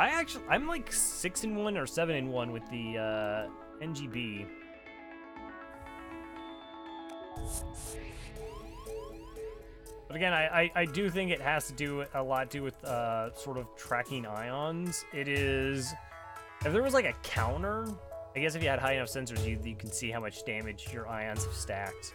I'm like 6-1 or 7-1 with the NGB. But again, I do think it has to do a lot to do with sort of tracking ions. It is, if there was like a counter I guess if you had high enough sensors, you can see how much damage your ions have stacked.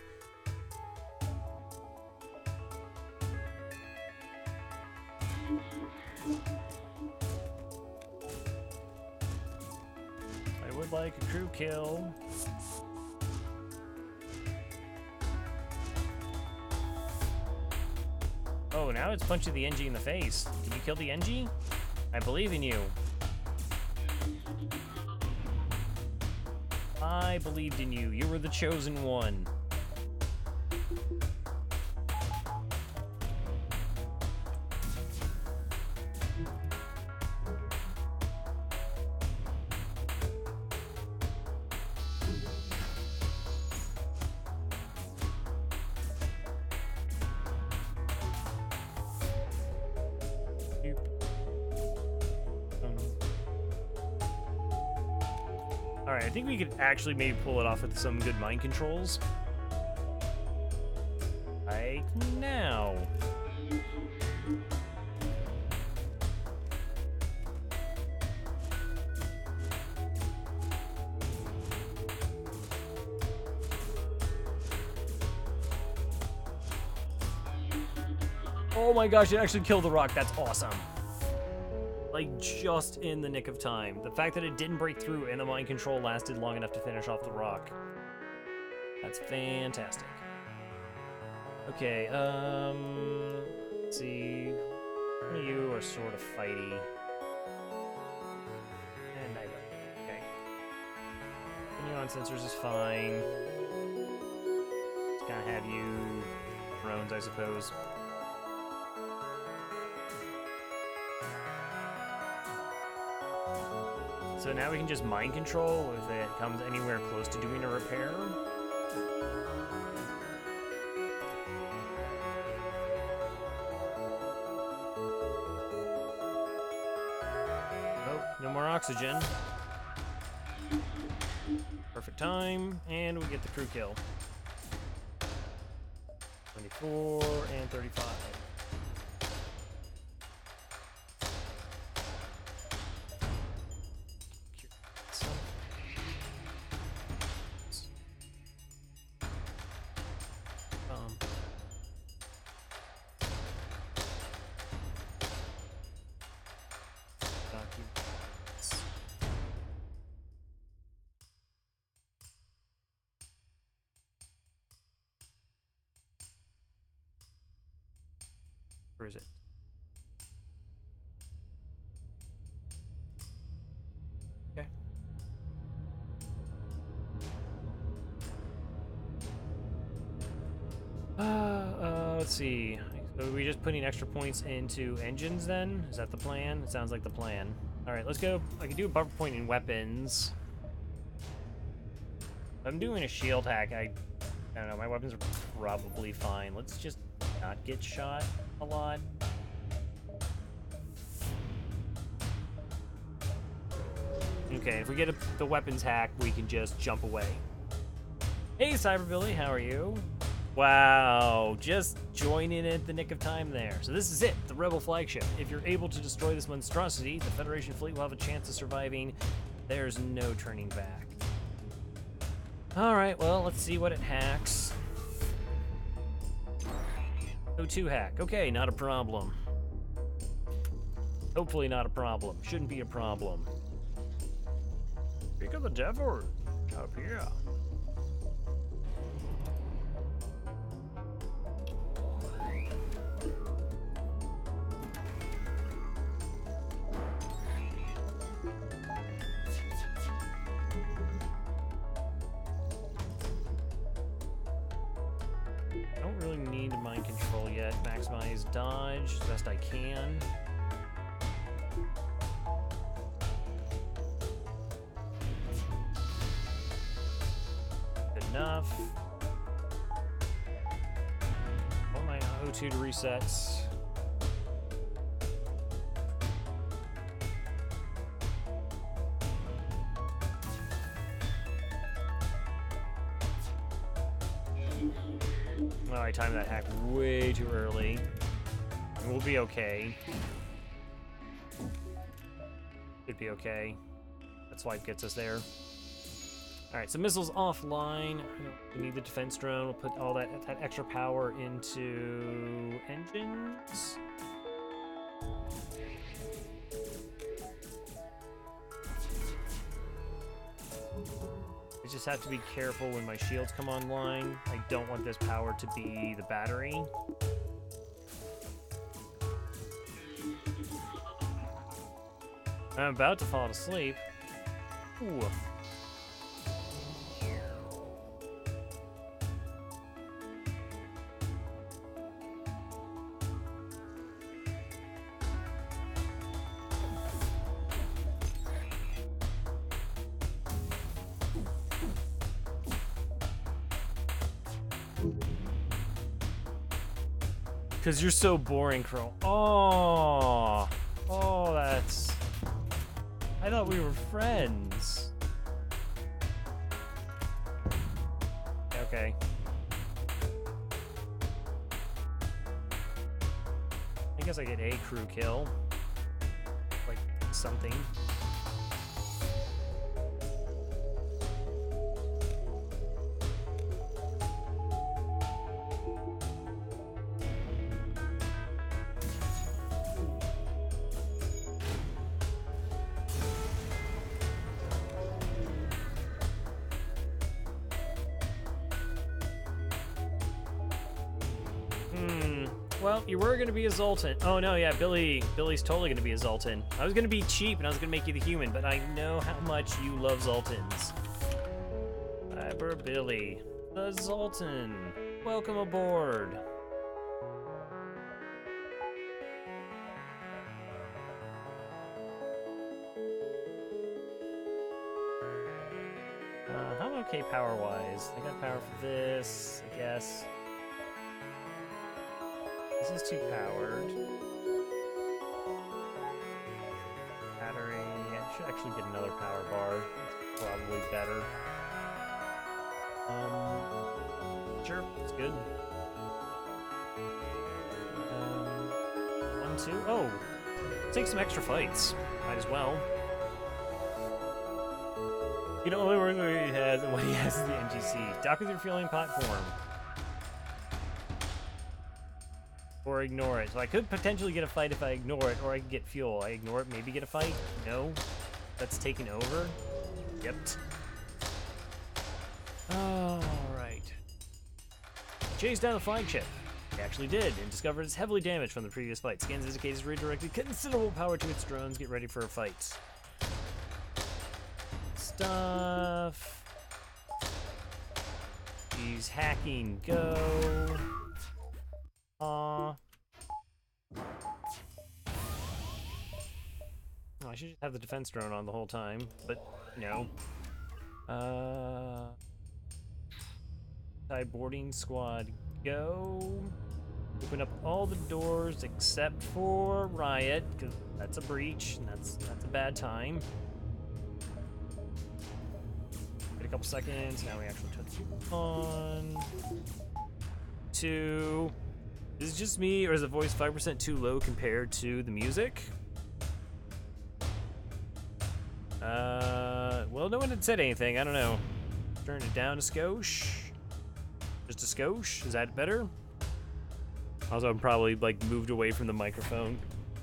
I would like a crew kill. Oh, now it's punching the Engi in the face. Did you kill the Engi? I believe in you. I believed in you. You were the chosen one. Alright, I think we could actually maybe pull it off with some good mind controls. Like now. Oh my gosh, it actually killed the rock. That's awesome. Like, just in the nick of time. The fact that it didn't break through and the mind control lasted long enough to finish off the rock. That's fantastic. Okay, let's see. You are sort of fighty. And I don't. Okay. Neon sensors is fine. Just gonna have you drones, I suppose. So now we can just mind control if it comes anywhere close to doing a repair. Oh, no more oxygen. Perfect time, and we get the crew kill. 24 and 35. Where is it? Okay. Let's see. So are we just putting extra points into engines then? Is that the plan? It sounds like the plan. All right, let's go. I can do a buffer point in weapons. If I'm doing a shield hack, I don't know, my weapons are probably fine. Let's just not get shot a lot. Okay, if we get the weapons hack, we can just jump away. Hey, Cyberbilly, how are you? Wow, just joining at the nick of time there. So this is it, the Rebel flagship. If you're able to destroy this monstrosity, the Federation fleet will have a chance of surviving. There's no turning back. All right, well, let's see what it hacks. O2 hack. Okay, not a problem. Hopefully not a problem. Shouldn't be a problem. Speak of the devil. Up here. I don't really need mind control yet. Maximize dodge as best I can. Good enough. Want my O2 to resets. Oh, I timed that hack way too early. We'll be okay. Should be okay. That swipe gets us there. Alright, so missiles offline. We need the defense drone. We'll put all that extra power into engines. I just have to be careful when my shields come online. I don't want this power to be the battery. I'm about to fall asleep. Ooh. Because you're so boring, Crow. Oh, that's... I thought we were friends. Okay. I guess I get a crew kill. Like, something. Well, you were gonna be a Zoltan. Oh no, yeah, Billy's totally gonna be a Zoltan. I was gonna be cheap and I was gonna make you the human, but I know how much you love Zoltans. Cyber Billy, the Zoltan. Welcome aboard. I'm okay power-wise. I got power for this, I guess. This is too powered. Battery. I should actually get another power bar. It's probably better. Sure, it's good. 1, 2. Oh, take some extra fights. Might as well. You know, only work what he has and what he has is the NGC. Dock with your fueling platform. Or ignore it. So I could potentially get a fight if I ignore it, or I could get fuel. I ignore it, maybe get a fight? No. That's taken over? Yep. Alright. Chase down the flagship. He actually did, and discovered it's heavily damaged from the previous fight. Scans indicate it's redirected considerable power to its drones. Get ready for a fight. Stuff. He's hacking. Go. Oh, I should just have the defense drone on the whole time, but no. Boarding squad, go. Open up all the doors except for Riot, because that's a breach, and that's a bad time. Wait a couple seconds, now we actually turn it on. 2. Is it just me, or is the voice 5% too low compared to the music? Well, no one had said anything. I don't know. Turn it down a skosh. Just a skosh. Is that better? Also, I'm probably, like, moved away from the microphone.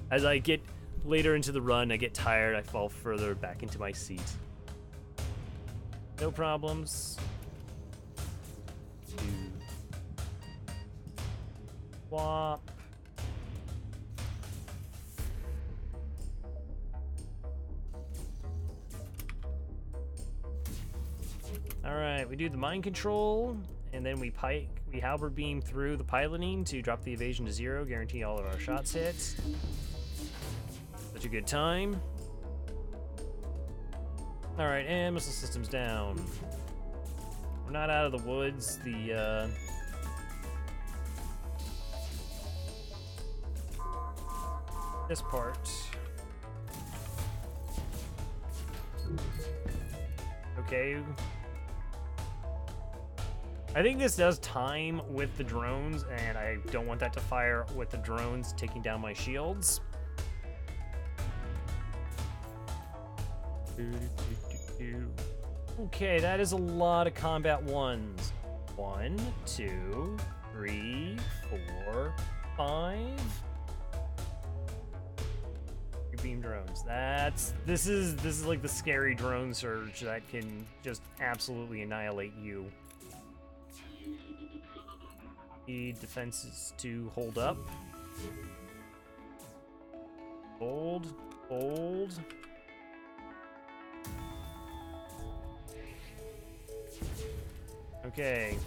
As I get later into the run, I get tired. I fall further back into my seat. No problems. Swap. Alright, we do the mind control, and then we halberd beam through the piloting to drop the evasion to 0, guarantee all of our shots hit. Such a good time. Alright, and missile systems down. We're not out of the woods. This part. Okay. I think this does time with the drones, and I don't want that to fire with the drones taking down my shields. Okay, that is a lot of combat ones. 1, 2, 3, 4, 5. Beam drones. This is like the scary drone surge that can just absolutely annihilate you. Need defenses to hold up. Hold. Okay.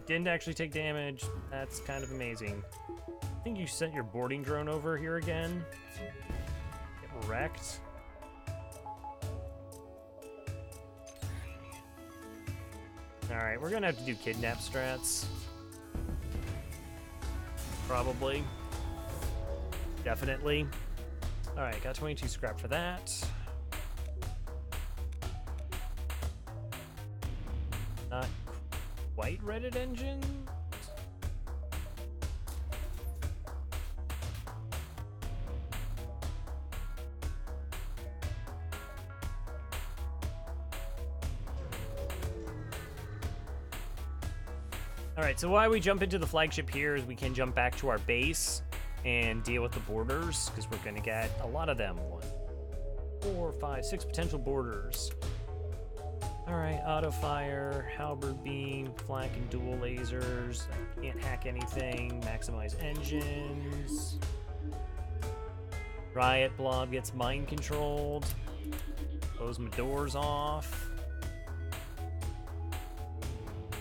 Didn't actually take damage. That's kind of amazing. I think you sent your boarding drone over here again. Get wrecked. Alright, we're gonna have to do kidnap strats. Probably. Definitely. Alright, got 22 scrap for that. Not quite Reddit engine? Alright, so why we jump into the flagship here is we can jump back to our base and deal with the boarders, because we're going to get a lot of them. 1, 4, 5, 6 potential boarders. Alright, auto fire, halberd beam, flank and dual lasers. I can't hack anything. Maximize engines. Riot blob gets mind controlled. Close my doors off.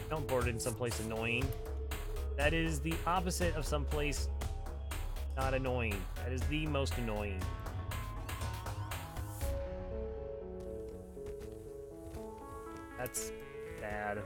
Don't board it in someplace annoying. That is the opposite of someplace not annoying. That is the most annoying. That's bad.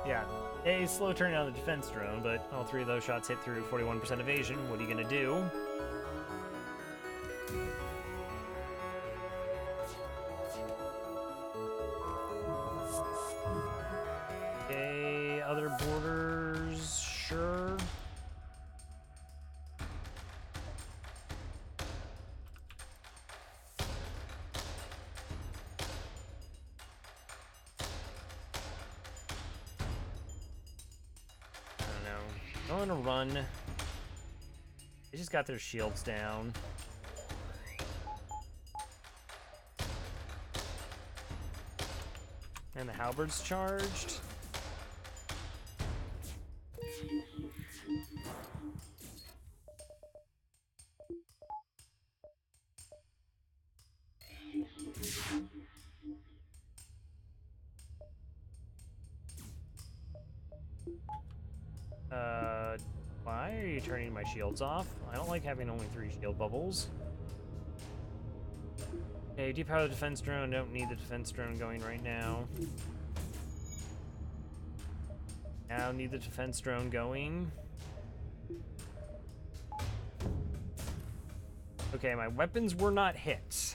Yeah, a slow turn on the defense drone, but all 3 of those shots hit through 41% evasion. What are you gonna do? Okay, other borders, sure. I'm gonna run. They just got their shields down. And the halberds charged. Why are you turning my shields off? I don't like having only 3 shield bubbles. Okay, depower the defense drone. Don't need the defense drone going right now. Now need the defense drone going. Okay, my weapons were not hit.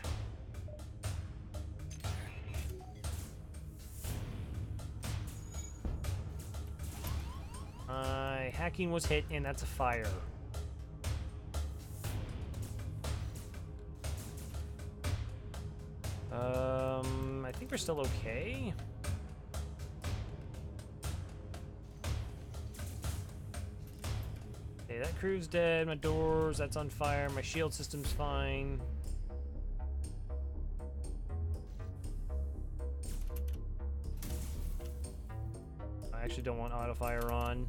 Hacking was hit, and that's a fire. I think we're still okay. Okay, that crew's dead. My doors, that's on fire. My shield system's fine. I actually don't want auto fire on.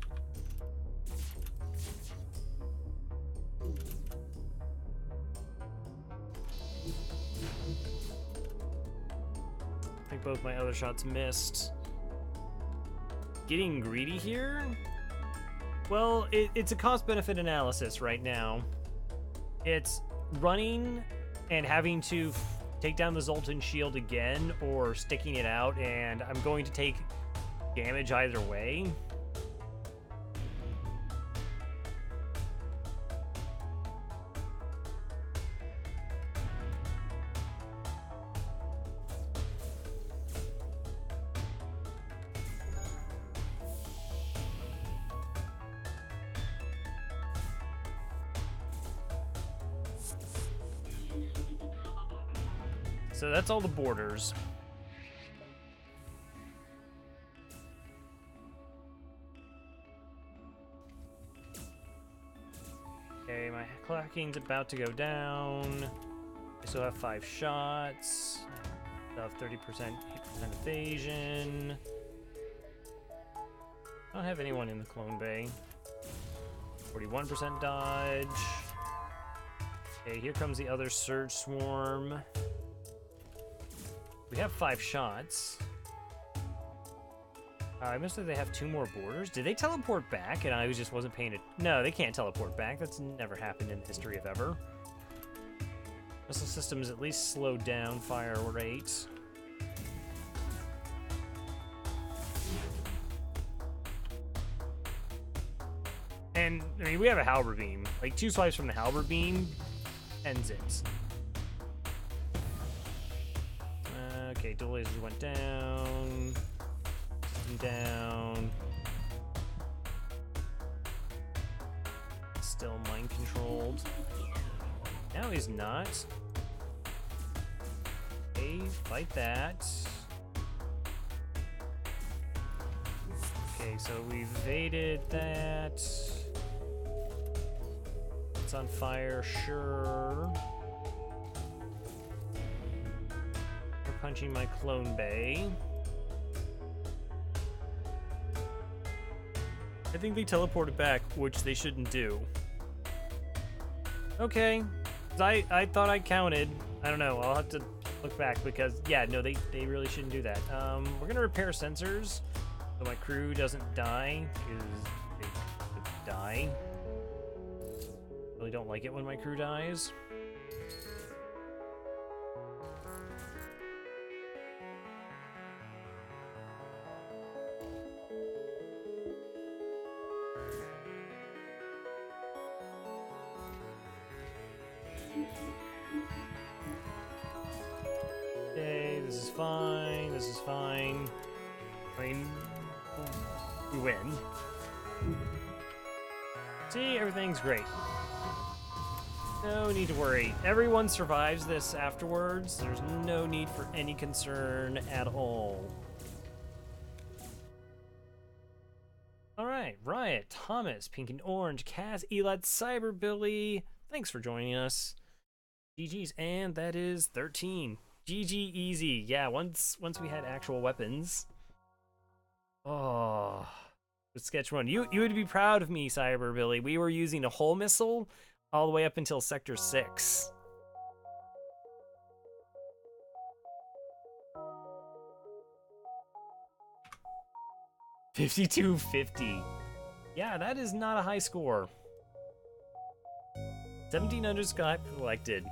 I think both my other shots missed. Getting greedy here? Well, it's a cost-benefit analysis right now. It's running and having to take down the Zoltan shield again or sticking it out, and I'm going to take damage either way. So that's all the borders. Okay, my clocking's about to go down. I still have 5 shots. I have 30%, 8% evasion. I don't have anyone in the clone bay. 41% dodge. Okay, here comes the other surge swarm. We have 5 shots. I must say they have 2 more borders. Did they teleport back and I just wasn't paying it? No, they can't teleport back. That's never happened in the history of ever. Missile systems at least slowed down fire rate. And, I mean, we have a halberd beam. Like, 2 swipes from the halberd beam ends it. Okay, dual lasers went down. Down. Still mind controlled. Now he's not. Okay, fight that. Okay, so we evaded that. It's on fire, sure. We're punching my clone bay. I think they teleported back, which they shouldn't do. Okay. I thought I counted. I don't know. I'll have to look back because, yeah, no, they really shouldn't do that. We're going to repair sensors so my crew doesn't die, because they could die. Really don't like it when my crew dies. Okay, this is fine, this is fine. I mean, we win. See, everything's great. No need to worry. Everyone survives this afterwards. There's no need for any concern at all. Alright, Riot, Thomas, Pink and Orange, Kaz, Elad, Cyber Billy. Thanks for joining us. GG's, and that is 13. GG easy. Yeah, once we had actual weapons. Oh, sketch one. You would be proud of me, Cyber Billy. We were using a hull missile all the way up until Sector 6. $52.50. Yeah, that is not a high score. 1,700 scrap collected.